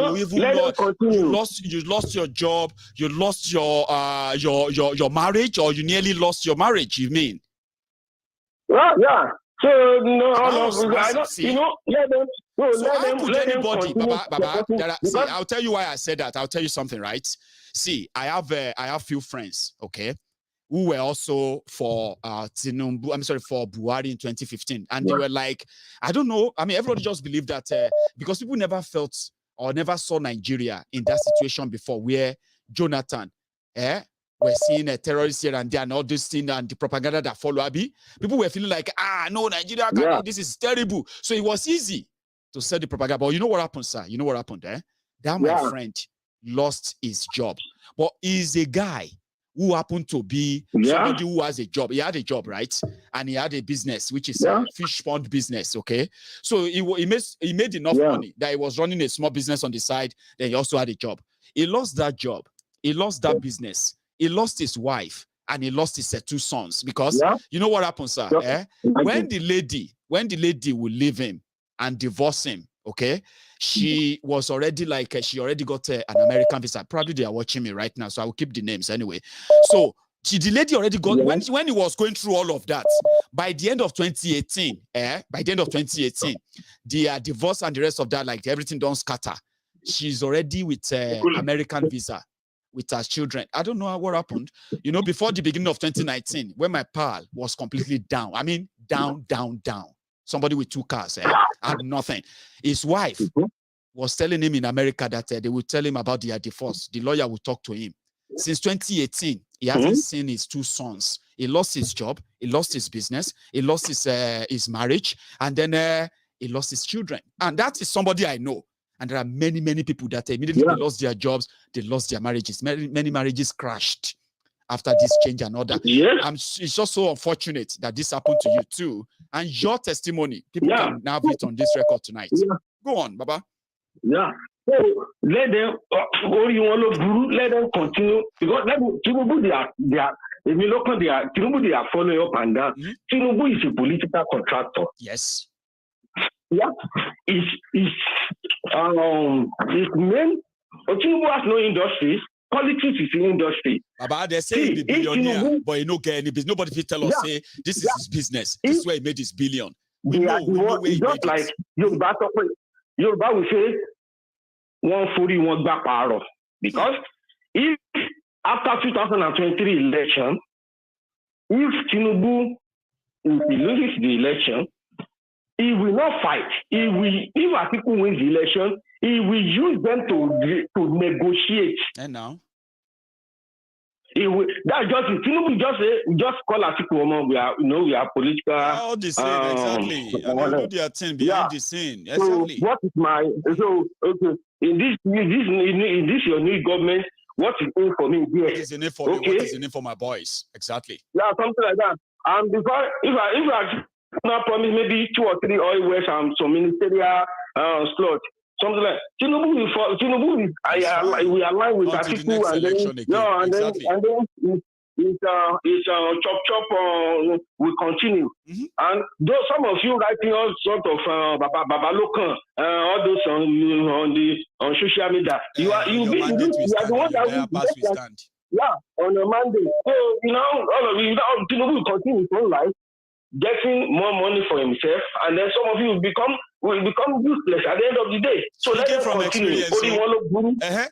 lost your job, you lost your marriage, or you nearly lost your marriage, you mean? Yeah. So let them. Baba, see, I'll tell you why I said that. I'll tell you something, right? See, I have few friends, okay, who were also for Tinubu. I'm sorry, for Buhari in 2015, and they were like, I don't know. I mean, everybody just believed that because people never felt or never saw Nigeria in that situation before, where Jonathan, we're seeing a terrorist here and there and all this thing and the propaganda that follow Abi. People were feeling like, no, Nigeria, this is terrible. So it was easy to sell the propaganda. But you know what happened, sir? You know what happened, That my friend lost his job. But he's a guy who happened to be somebody who has a job. He had a job, right? And he had a business, which is a fish pond business, okay? So he made enough money that he was running a small business on the side. Then he also had a job. He lost that job. He lost that business. He lost his wife and he lost his 2 sons because you know what happened, sir? When the lady will leave him and divorce him, okay, she was already like she already got an American visa. Probably they are watching me right now, so I will keep the names anyway. So the lady already got when he was going through all of that. By the end of 2018, the divorce and the rest of that, like everything don't scatter. She's already with American visa with her children. I don't know what happened. You know, before the beginning of 2019, when my pal was completely down. I mean, down. Somebody with 2 cars, had nothing. His wife was telling him in America that they would tell him about their divorce. The lawyer would talk to him. Since 2018, he hasn't seen his 2 sons. He lost his job. He lost his business. He lost his marriage. And then he lost his children. And that is somebody I know. And there are many, many people that immediately they lost their jobs, they lost their marriages. Many marriages crashed after this change and all that. It's just so unfortunate that this happened to you too. And your testimony, people can now have it on this record tonight. Go on, Baba. Yeah. So let them continue because Tinubu they are following up and down. Tinubu is a political contractor. Yes. Yeah, his main. Tinubu has no industry. Politics is an industry. Baba, they say he's a billionaire, but he no get any business. Nobody will tell us say this is his business. This is where he made his billion. We know where he made it. Yoruba will say 141 back power because if after 2023 election, if Tinubu loses the election, he will not fight. If Atiku wins the election, he will use them to negotiate. And now? That's just it. Tinubu just call Atiku. We are political. All the same, exactly. And they do their thing behind the scene. Exactly. So what is okay? In this your new government, what is in for me? What is in it for me? What is in it for my boys? Exactly. Yeah, something like that. And before, if I not promise maybe 2 or 3 oil wells and some ministerial slot, something like Tinubu we align with Atiku and then it's chop will continue. And though some of you writing all sort of Babalokan, all those on social media, you are the one that on a Monday. So all of you, Tinubu will continue his own life, getting more money for himself, and then some of you will become useless at the end of the day. So speaking from experience,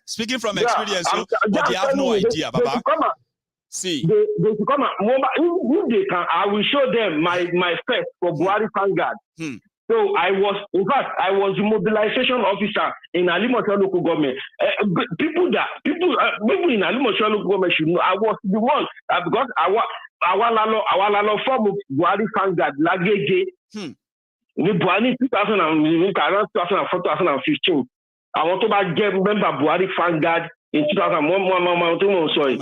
speaking from experience, but they have no idea, Baba. See, they come out. If they can, I will show them my first for Buhari Vanguard. So I was the mobilization officer in Alimosho local government. People in Alimosho local government should know I was the one because our form of Buhari Vanguard Lagege. The Buhari 2004, 2015. I want to get member Buhari Vanguard. In 2001, sorry.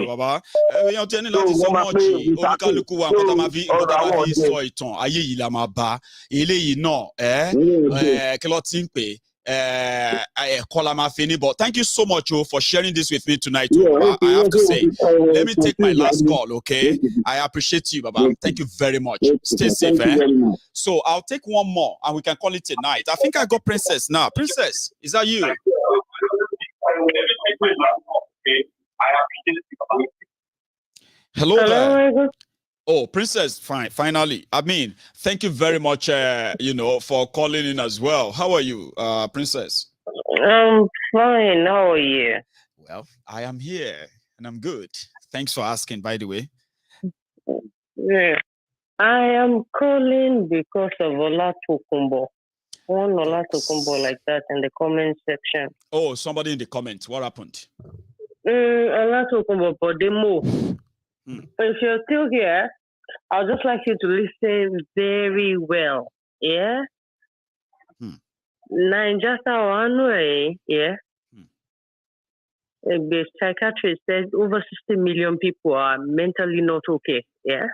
Baba, èèyàn tẹ́ni láti sọ mọ́ọ̀jì oníkálukú wa nǹkan tá máa fi sọ ìtàn ayé yìí la máa bá eléyìí náà kí ló ti ń pè ẹ̀kọ́ la máa fi ní. But thank you so much for sharing this with me tonight. I have to say, let me take my last call, okay? I appreciate you, Baba. Thank you very much. Stay safe, So I'll take one more and we can call it a night. I think I got Princess now. Princess, is that you? Hello there. Oh, Princess, fine, finally. I mean, thank you very much, for calling in as well. How are you, Princess? I'm fine. How are you? Well, I am here and I'm good. Thanks for asking, by the way. Yeah, I am calling because of Olatokunbo. One Olatokunbo like that in the comment section. Oh, somebody in the comments. What happened? Olatokunbo, but they move. If you're still here, I'd just like you to listen very well. Yeah? Yeah? The psychiatrist said over 60 million people are mentally not okay. Yeah?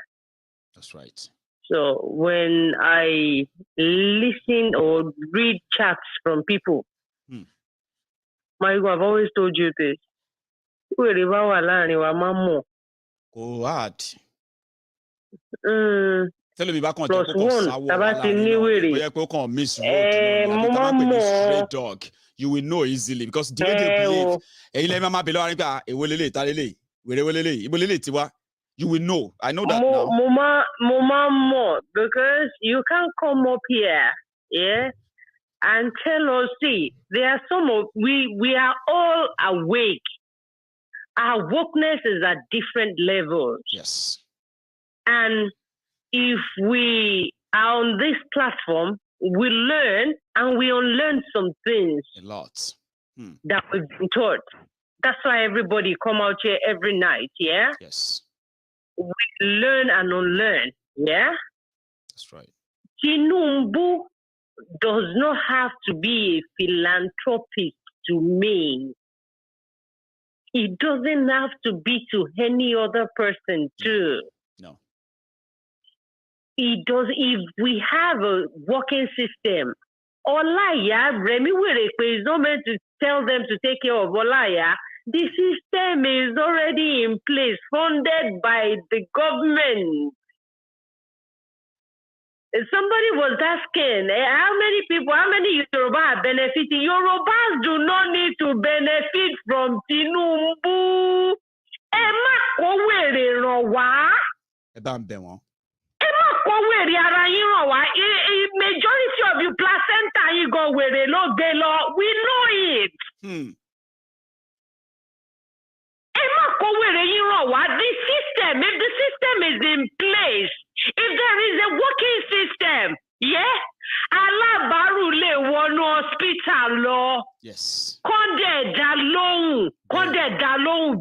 That's right. So when I listen or read chats from people, Maiyegun, I've always told you this. Go hard. Plus one, dog. You will know easily because the way they believe. You will know. I know that now. Because you can't come up here, yeah, and tell us, see, there are some of we are all awake. Our wokeness is at different levels. Yes. And if we are on this platform, we learn and we unlearn some things. A lot. That we've been taught. That's why everybody come out here every night, yeah? Yes. We learn and unlearn, yeah? That's right. Tinubu does not have to be a philanthropist to me. It doesn't have to be to any other person too. No. It does. If we have a working system, Olaya, Remi Werekwe is not meant to tell them to take care of Olaya. The system is already in place, funded by the government. Somebody was asking, how many Yoruba are benefiting? Yorubas do not need to benefit from Tinubu. Majority of you placenta you go where they look below. We know it. The system, if the system is in place, if there is a working system, yeah, Alabaru le one hospital law. Yes. Konde dalong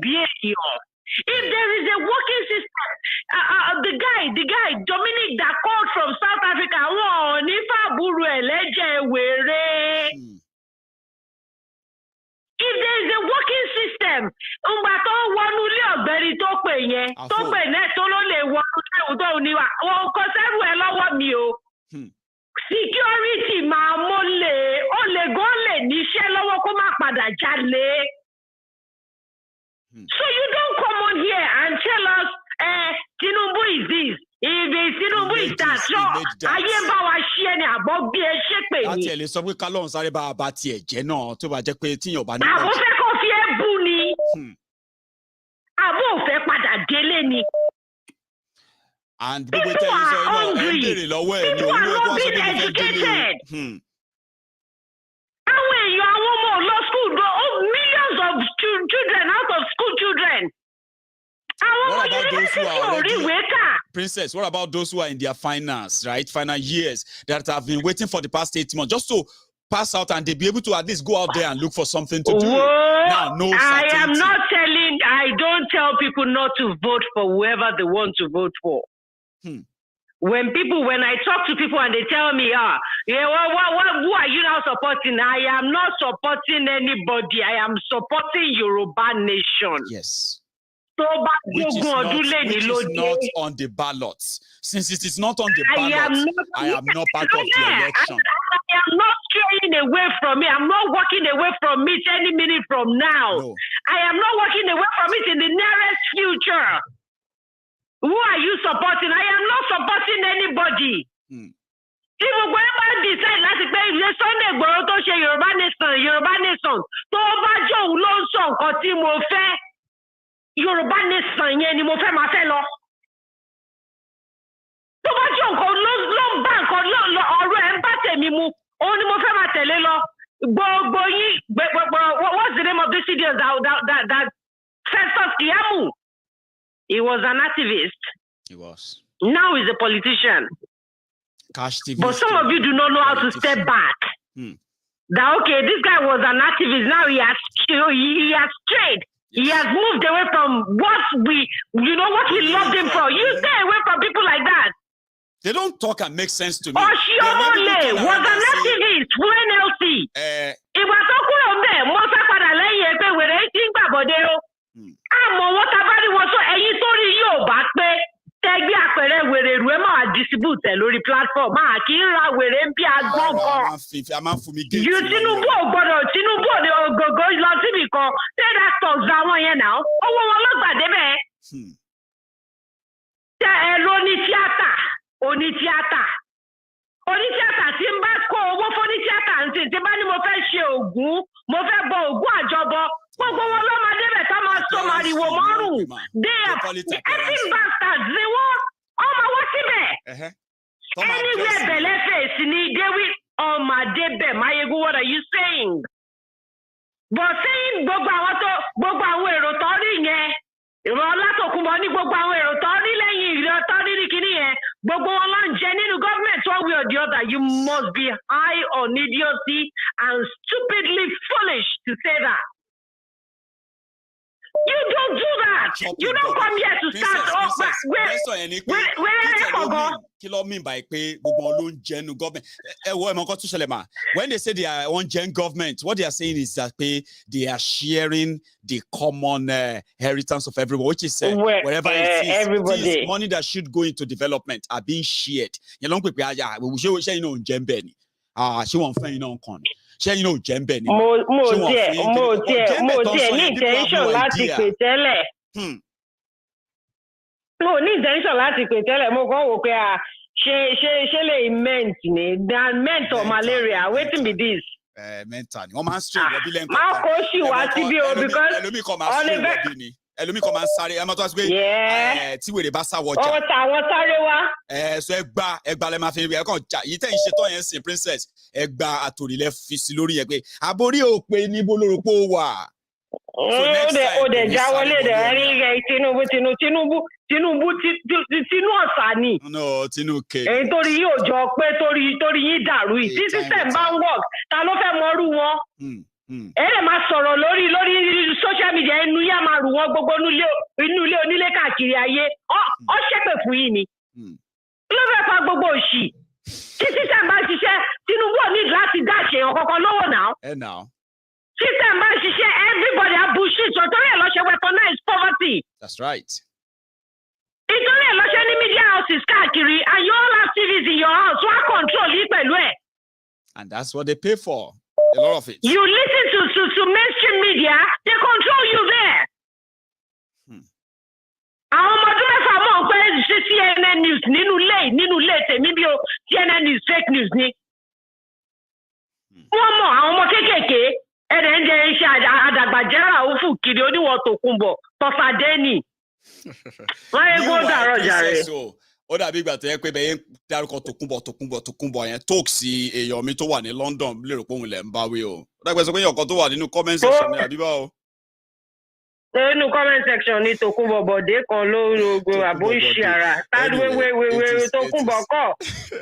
bien. If there is a working system, the guy, Dominic that called from South Africa, if there is a working system, ungba tó wọnú ilé ọ̀gbẹ́ni tó pè yẹn, tó pè net tó ló lè wọnú ilé tó ní wa. Wọ́n kò sẹ́rù ẹ lọ́wọ́ mi o. Security máa mọ́lẹ̀, ó lè gan lè níṣẹ́ lọ́wọ́ kó má padà jalè. So you don't come on here and tell us, Tinubu is this. If Tinubu is that, so ayé bá wa ṣe ni àbọ̀ bí ẹ ṣe pè ní. Láti ẹ̀ lè sọ pé kálọ̀n sáré bá a bá tiẹ̀ jẹ́ náà tó bá jẹ́ pé tíyàn bá ní. Àbọ̀ fẹ́ kó fi ẹ́ bú ni. Àbọ̀ ò fẹ́ padà délé ni. And gbogbo tẹ́ yín sọ iná ẹ̀ ń bèrè lọ́wọ́ ẹ̀ ní òun ló kọ́ sọ pé mo fẹ́ délé. Àwọn èèyàn àwọn ọmọ lọ school millions of children out of school children. What about those who are already, Princess, what about those who are in their finals, right? Final years that have been waiting for the past 8 months just to pass out and they be able to at least go out there and look for something to do. Now, no certainty. I don't tell people not to vote for whoever they want to vote for. When I talk to people and they tell me, who are you now supporting? I am not supporting anybody. I am supporting Yoruba nation. Yes. Which is not on the ballots. Since it is not on the ballots, I am not part of the election. I am not straying away from it. I'm not walking away from it any minute from now. No. I am not walking away from it in the nearest future. Who are you supporting? I am not supporting anybody. If whoever decide láti pé ilé Sunday Agbero tó ṣe Yoruba nation, tó bá jọ òun ló ń sọ nǹkan tí mo fẹ́. Yoruba nation yẹn ni mo fẹ́ máa fẹ́ lọ. Tó bá jẹ́ nǹkan ló ń bá nǹkan ọ̀rọ̀ ẹ̀ ń bá tèmi mu, òun ni mo fẹ́ máa tẹ̀lé lọ. Gbogbo yín, what's the name of this idiot that Festus Keyamo? He was an activist. He was. Now he's a politician. But some of you do not know how to step back. That okay, this guy was an activist. Now he has strayed. He has moved away from what we loved him for. You stay away from people like that. They don't talk and make sense to me. Oshiomole was an activist for NLC. Ìwà tó kúrò ńbẹ̀, mo sá padà lẹ́yìn ẹ̀ pé wèrè tí ń gbàbọ̀dé o. Àmọ́ wọ́n ta bá rí wọn sọ ẹ̀yin tó rí yóò bá pé tẹ́gbẹ́ àpẹẹrẹ wèrè rú ẹ máa distribute ẹ̀ lórí platform. Máa kì í ra wèrè ń bí agbọ́n kan. Tinubu ò gbọ́dọ̀ Tinubu ò ní ògògó lọ síbì kan. Tẹ́lá stocks àwọn yẹn náà. Owó wọn ló gbàdé bẹ́ẹ̀. Tẹ ẹ ló ní tíátà. Onítíátà tí ń bá kó owó fún onítíátà ń sìn tí bá ní mo fẹ́ ṣe ògún mo fẹ́ bọ ògún àjọbọ gbogbo wọn ló máa débẹ̀ tá máa sọ màrìwò mọ́rùn ẹtí bastards ni wọ́n ọmọ wọ́n síbẹ̀ anywhere bẹ̀lẹ́ fèsì ni déwì ọmọ adébẹ̀ Maiyegun, what are you saying? But saying gbogbo àwọn èrò tó rí yẹn ìrọ̀ látòkùnbọ̀ ní gbogbo àwọn èrò tó rí lẹ́yìn ìrọ̀ tó rí ní kíní yẹn gbogbo wọn ló ń jẹ nínú gọ́ọ̀mẹ̀ntì one way or the other. You must be high on idiocy and stupidly foolish to say that. You don't do that. You don't come here to start off. Kí ló mean by pé gbogbo wọn ló ń jẹ nínú government? When they say they are on gen government, what they are saying is that they are sharing the common inheritance of everyone, which is wherever it is, everybody. It is money that should go into development are being shared. You know, people are she know Jembeni. She won't find no con. She know Jembeni. Mo ní intention láti pè tẹ́lẹ̀. Mo ní intention láti pè tẹ́lẹ̀. Mo kàn wò pé ṣe lè ment ni ment or malaria wetin be this. Mental ni wọ́n máa ń straight wọ́n bí lẹ́ńkọ̀ọ́. Má kó sí wá síbí o because ẹlòmíì kan máa straight wọ́n bí ni ẹlòmíì kan máa ń sáré ẹ máa tó wá sí pé tí wèrè bá sá wọjà. Àwọn sáré wá. So ẹgbà lẹ máa fi ẹ kàn já yìí tẹ̀yìn ṣetán yẹn sìn princess ẹgbà àtòrílẹ̀ fi sí lórí yẹn pé àbórí òpè níbo lórúkọ wà. Ó dẹ̀ jáwọlé dẹ̀ rí rẹ̀ Tinubu ọ̀sà ni. Tinubu kéde. Èyí torí yóò jọ pé torí yín dàrú yìí. Tí system bá ń work, ta ló fẹ́ mọrú wọn? Ẹ lè máa sọ̀rọ̀ lórí social media inú yá máa rù wọ́n gbogbo inú ilé onílé káàkiri ayé. Ó ṣépè fún yín ni. Kí ló fẹ́ fa gbogbo òṣì? Tí system bá ṣiṣẹ́, Tinubu ò ní láti dáṣe ọ̀kọ̀ọ̀kan lọ́wọ́ náà. Everybody are bullshit. So don't weaponize poverty. That's right. It's only a lot of media houses, and you all have TVs in your house. So I control it. And that's what they pay for. A lot of it. You listen to mainstream media, they control you there. CNN news, CNN news, fake news. One more, and then they said, Adagba Ufu Kiri, only what to Kumbo, Tosadeni. Why go there, so? Ó dàbí ìgbà tó yẹ pé bẹ́ẹ̀ dárúkọ Tòkunbọ̀ yẹn tóòksì èèyàn mi tó wà ní London lérò pé òun lẹ̀ ń báwí o. Ó dàgbà sọ pé èèyàn kan tó wà nínú comment section ní àbíbá o. Nínú comment section ní Tòkunbọ̀ Bọ̀dé kan lórogo àbóṣì ara. Wait, Tòkunbọ̀ kọ́.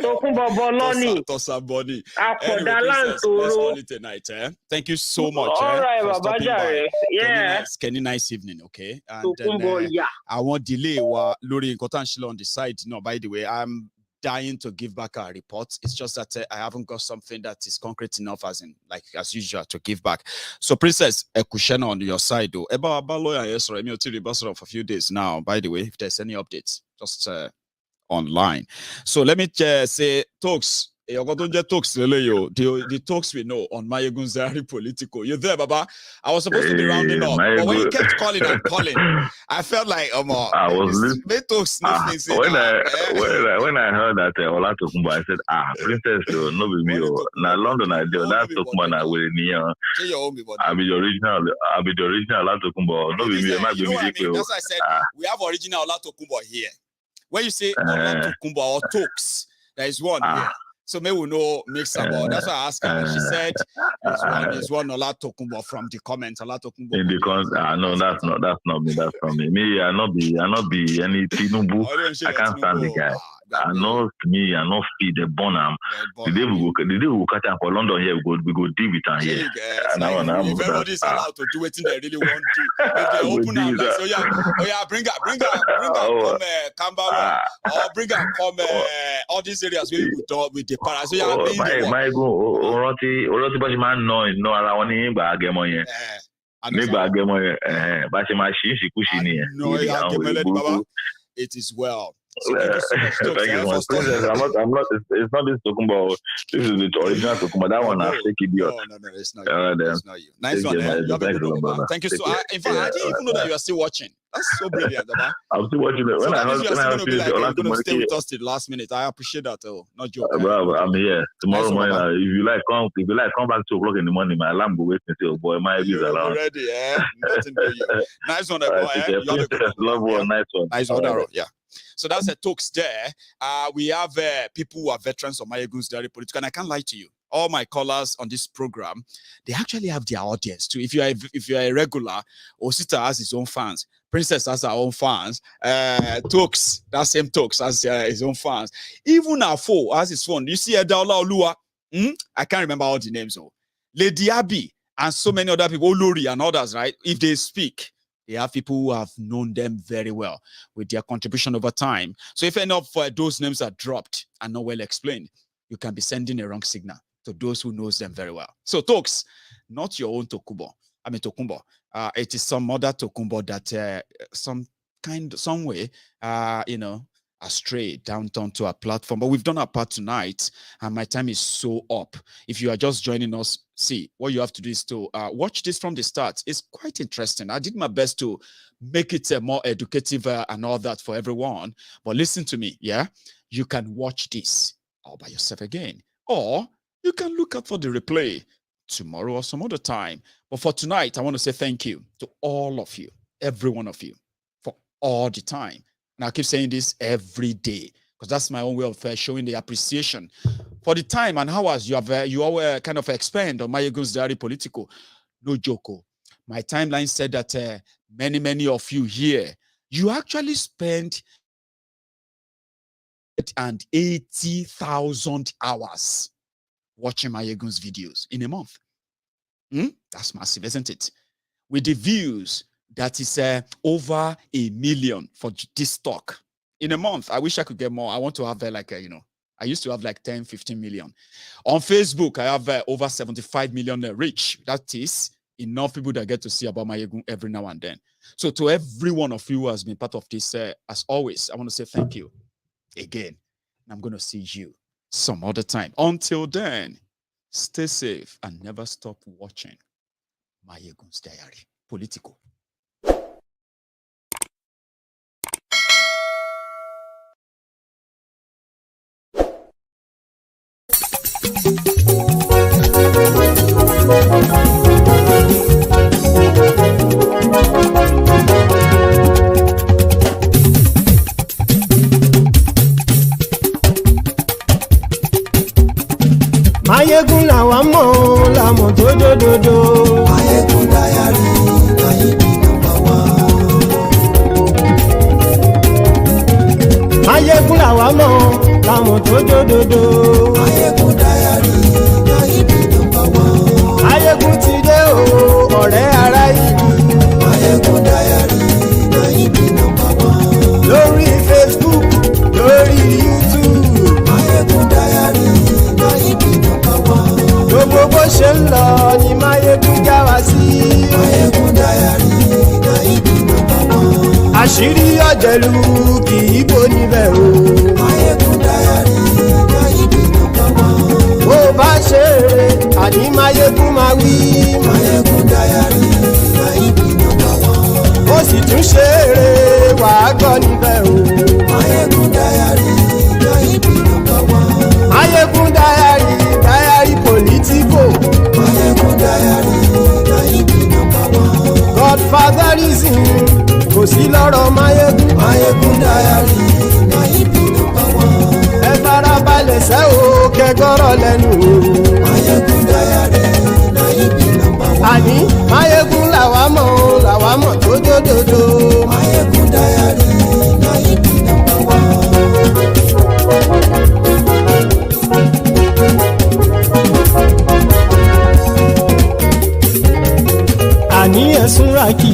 Tòkunbọ̀ Bọ̀lọ́nì. Tosa Boni. Àpọ̀dá láǹtòrò. Tonight, eh? Thank you so much. All right, for stopping by. Yeah. Kenny, nice evening, okay? And Tòkunbọ̀ yà. I want delay wa lórí nǹkan tá ń ṣe on the side. No, by the way, I'm dying to give back our report. It's just that I haven't got something that is concrete enough as usual to give back. So Princess Ekushena on your side though. Eba lawyer yes, right? Me for a few days now. By the way, if there's any updates, just online. So let me say talks. The talks we know on Maiyegun General Politico. You're there, Baba. I was supposed to be rounding up, but when you kept calling and calling, I felt like I was listening. When I heard that Ola Tokumbo, I said, Princess, no be me. Now London, I do that Tokumbo na we ni. I be the original Ola Tokumbo. No be me. You know what I mean? That's why I said we have original Ola Tokumbo here. When you say Ola Tokumbo or talks, there is one here. So maybe we know mix about. That's why I asked her. She said there's one Ola Tokumbo from the comments. Ola Tokumbo. In the comments, no, that's not me. That's not me. Me, I not be any Tinubu. I can't stand the guy. I know me, I know feed the bonham. The day we will catch up for London here, we go deal with her here. If everybody's allowed to do it, they really want to. If they open up, like, so yeah, bring her, come Kambara, or bring her, come all these areas where we talk with the para. So yeah, my go, Oroti Bajiman, no, I want him by Agemo here. It is well. So thank you so much. Thank you so much. I'm not. It's not this Tokumbo. This is the original Tokumbo. That one I take it. No, it's not you. It's not you. Nice one. Thank you so much. In fact, I didn't even know that you are still watching. That's so brilliant, Baba. I'm still watching it. When I heard you're going to stay with us till the last minute. I appreciate that. Oh, not joking. Bro, I'm here tomorrow morning. If you like, come back 2 o'clock in the morning. My alarm will wait and say, "Oh boy, my views are around." Ready? Yeah. Nothing to you. Nice one, boy. Love one. Nice one. Nice one. Yeah. So that's the talks there. We have people who are veterans of Maiyegun General Politico, and I can't lie to you. All my callers on this program, they actually have their audience too. If you are a regular, Osita has his own fans. Princess has her own fans. Talks, that same talks has his own fans. Even Afo has his phone. You see Edaola Olua. I can't remember all the names. Lady Abby and so many other people, Olori and others, right? If they speak, they have people who have known them very well with their contribution over time. So if any of those names are dropped and not well explained, you can be sending a wrong signal to those who knows them very well. So talks, not your own Tokumbo. It is some other Tokumbo that some way, astray down to our platform. But we've done our part tonight, and my time is so up. If you are just joining us, see, what you have to do is to watch this from the start. It's quite interesting. I did my best to make it more educative and all that for everyone. But listen to me, yeah? You can watch this all by yourself again. Or you can look out for the replay tomorrow or some other time. But for tonight, I want to say thank you to all of you, every one of you, for all the time. And I keep saying this every day because that's my own way of showing the appreciation for the time and hours you all kind of expend on Maiyegun General Politico. No joke. My timeline said that many of you here, you actually spent 80,000 hours watching Maiyegun's videos in a month. That's massive, isn't it? With the views, that is over 1 million for this talk in a month. I wish I could get more. I want to have I used to have like 10-15 million. On Facebook, I have over 75 million reach. That is enough people that get to see about Maiyegun every now and then. So to every one of you who has been part of this, as always, I want to say thank you again. And I'm going to see you some other time. Until then, stay safe and never stop watching Maiyegun's Diary. Politico. Maiyegun làwa mọ̀ làmọ̀ tó dòdòdò. Maiyegun Diary Maiyegun number one. Maiyegun làwa mọ̀ làmọ̀ tó dòdòdò. Maiyegun Diary Maiyegun number one. Maiyegun ti dé o ọ̀rẹ́ ará ìlú. Maiyegun Diary Maiyegun number one. Lórí Facebook lórí YouTube. Maiyegun Diary Maiyegun number one. Gbogbo bó ṣe ń lọ ni Maiyegun já wa sí. Maiyegun Diary Maiyegun number one. Àṣírí ọ̀jẹ̀lú kì í bò níbẹ̀ o. Maiyegun Diary Maiyegun number one. Bó bá ṣe eré àní Maiyegun máa wí. Maiyegun Diary Maiyegun number one. Ó sì tún ṣe eré wàá gbọ́ níbẹ̀ o. Maiyegun Diary Maiyegun number one. Maiyegun Diary Diary Politico. Maiyegun Diary Maiyegun number one. Godfatherism kò sí lọ́rọ̀ Maiyegun. Maiyegun Diary Maiyegun number one. Ẹ farabalẹ̀ sẹ́ o kẹgọ́rọ̀ lẹ́nu o. Maiyegun Diary Maiyegun number one. Àní Maiyegun làwa mọ̀ tó dòdòdò. Maiyegun Diary Maiyegun number one. Àní ẹ̀sùn rákì.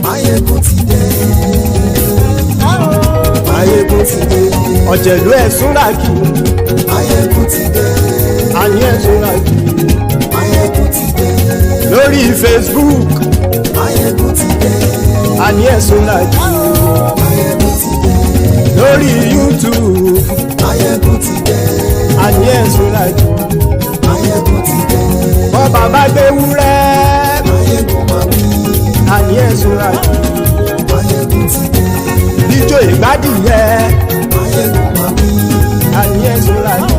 Maiyegun ti dé. Maiyegun ti dé. Ọ̀jẹ̀lú ẹ̀sùn rákì. Maiyegun ti dé. Àní ẹ̀sùn rákì. Maiyegun ti dé. Lórí Facebook. Maiyegun ti dé. Àní ẹ̀sùn rákì. Maiyegun ti dé. Lórí YouTube. Maiyegun ti dé. Àní ẹ̀sùn rákì. Maiyegun ti dé. Bọ́ bàbá gbé wúrẹ́. Maiyegun máa wí. Àní ẹ̀sùn rákì. Maiyegun ti dé. Ijó ìgbádìyẹ. Maiyegun máa wí. Àní ẹ̀sùn rákì.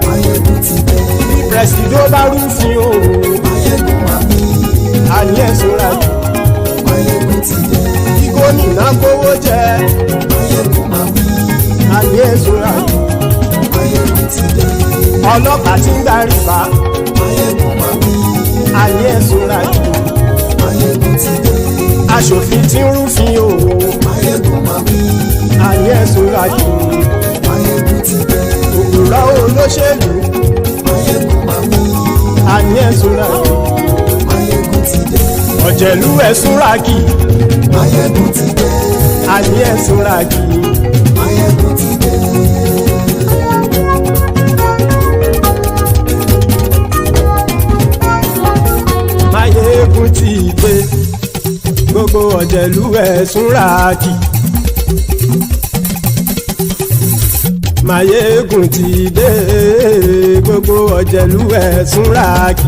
Maiyegun ti dé. Bí pẹ̀sìdó bá rúfin o. Maiyegun máa wí. Àní ẹ̀sùn rákì. Maiyegun ti dé. Bí gómìnà kówó jẹ. Maiyegun máa wí. Àní ẹ̀sùn rákì. Maiyegun ti dé. Ọlọ́pàá tí ń gba rìbá. Maiyegun máa wí. Àní ẹ̀sùn rákì. Maiyegun ti dé. Aṣòfin tí ń rúfin o. Maiyegun máa wí. Àní ẹ̀sùn rákì. Maiyegun ti dé. Òpùrọ́ olóṣèlú. Maiyegun máa wí. Àní ẹ̀sùn rákì. Maiyegun ti dé. Ọ̀jẹ̀lú ẹ̀sùn rákì. Maiyegun ti dé. Àní ẹ̀sùn rákì. Maiyegun ti dé. Maiyegun ti dé. Gbogbo ọ̀jẹ̀lú ẹ̀sùn rákì. Maiyegun ti dé. Gbogbo ọ̀jẹ̀lú ẹ̀sùn rákì.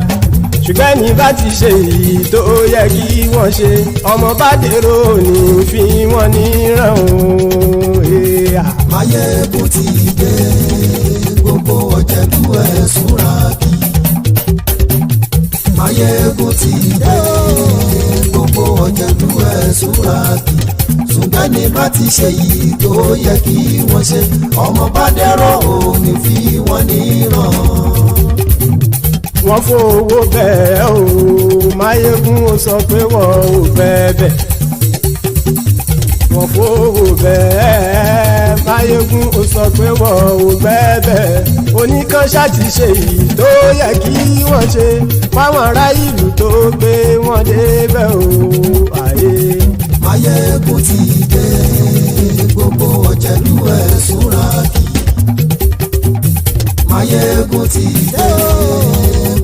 Ṣùgbọ́n ní bá ti ṣe èyí tó yẹ kí wọ́n ṣe, ọmọ bá dèrò ní fi wọ́n níran o. Maiyegun ti dé. Gbogbo ọ̀jẹ̀lú ẹ̀sùn rákì. Maiyegun ti dé. Gbogbo ọ̀jẹ̀lú ẹ̀sùn rákì. Ṣùgbọ́n ní bá ti ṣe èyí tó yẹ kí wọ́n ṣe, ọmọ bá dèrò ní fi wọ́n níran. Wọ́n fowó bẹ́ẹ̀ o. Maiyegun ó sọ pé wọ́n ò bẹ́ẹ̀. Wọ́n fowó bẹ́ẹ̀. Maiyegun ó sọ pé wọ́n ò bẹ́ẹ̀. Oníkan ṣáàtì ṣe èyí tó yẹ kí wọ́n ṣe fáwọn ará ìlú tó gbé wọn débẹ̀ o. Maiyegun ti dé. Gbogbo ọ̀jẹ̀lú ẹ̀sùn rákì. Maiyegun ti dé.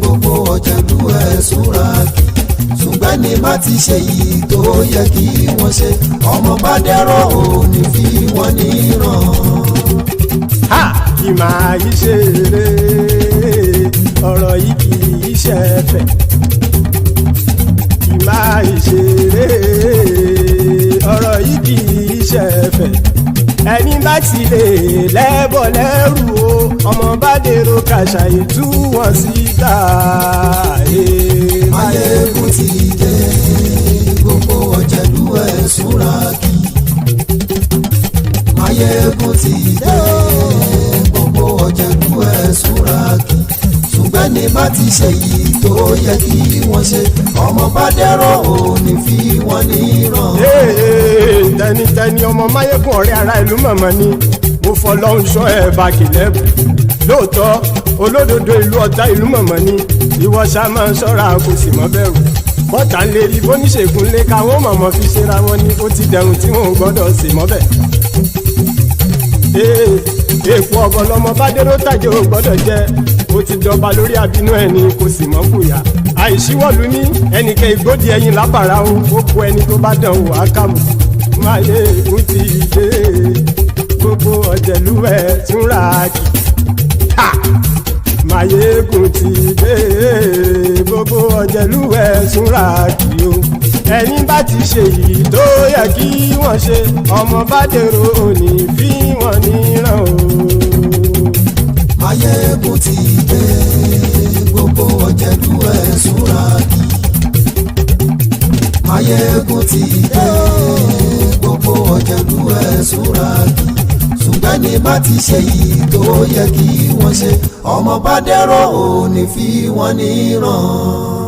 Gbogbo ọ̀jẹ̀lú ẹ̀sùn rákì. bá ti ṣe yìí tó yẹ kí wọ́n ṣe ọmọ bá dẹ́rọ̀ ò ní fi wọ́n níran. kì máa yí ṣeré ọ̀rọ̀ yìí kì í ṣe fẹ́ kì máa yí ṣeré ọ̀rọ̀ yìí kì í ṣe fẹ́ ẹni bá ti lè lẹ́bọ̀ lẹ́rù o ọmọ bá dèrò kàṣàyè tú wọn síta. Maiyegun ti dé gbogbo ọ̀jẹ̀lú ẹ̀ súnra kí. Maiyegun ti dé gbogbo ọ̀jẹ̀lú ẹ̀ súnra kí. ṣùgbọ́n ní bá ti ṣe yìí tó yẹ kí wọ́n ṣe ọmọ bá dẹ́rọ̀ ò ní fi wọ́n níran. tẹnitẹni ọmọ Maiyegun ọ̀rẹ́ ara ìlú mọ̀mọ́ ni mo fọlọ́hún ṣọ́ ẹ̀ bá kìlẹ́bù lóòótọ́ olódodo ìlú ọ̀tá ìlú mọ̀mọ́ ni ìwọ ṣá máa ń ṣọ́ra kò sì mọ́ bẹ̀rù bọ́tà ń lè rí bóníṣègùn lé káwọn mọ̀mọ́ fi ṣera wọn ni ó ti dẹrùn tí wọn ò gbọ́dọ̀ sì mọ́ bẹ̀. èèpo ọ̀bọ̀lọmọ bá dérò tàjẹ́ ò gbọ́dọ̀ jẹ́ ó ti dọba lórí àbínú ẹni kò sì mọ́ fòyà àìsíwọ́lu ní ẹnìkẹ́ ìgbódì ẹyin lábàrá o ó kó ẹni tó bá dán o àkàmù. Maiyegun ti dé gbogbo ọ̀jẹ̀lú ẹ̀ túnra kì. Maiyegun ti dé gbogbo ọ̀jẹ̀lú ẹ̀ túnra kì o ẹni bá ti ṣe yìí tó yẹ kí wọ́n ṣe ọmọ bá dèrò òní fi wọ́n níran o. Maiyegun ti dé gbogbo ọ̀jẹ̀lú ẹ̀ súnra kí. Maiyegun ti dé gbogbo ọ̀jẹ̀lú ẹ̀ súnra kí. ṣùgbọ́n ní bá ti ṣe yìí tó yẹ kí wọ́n ṣe ọmọ bá dẹ́rọ̀ ò ní fi wọ́n níran.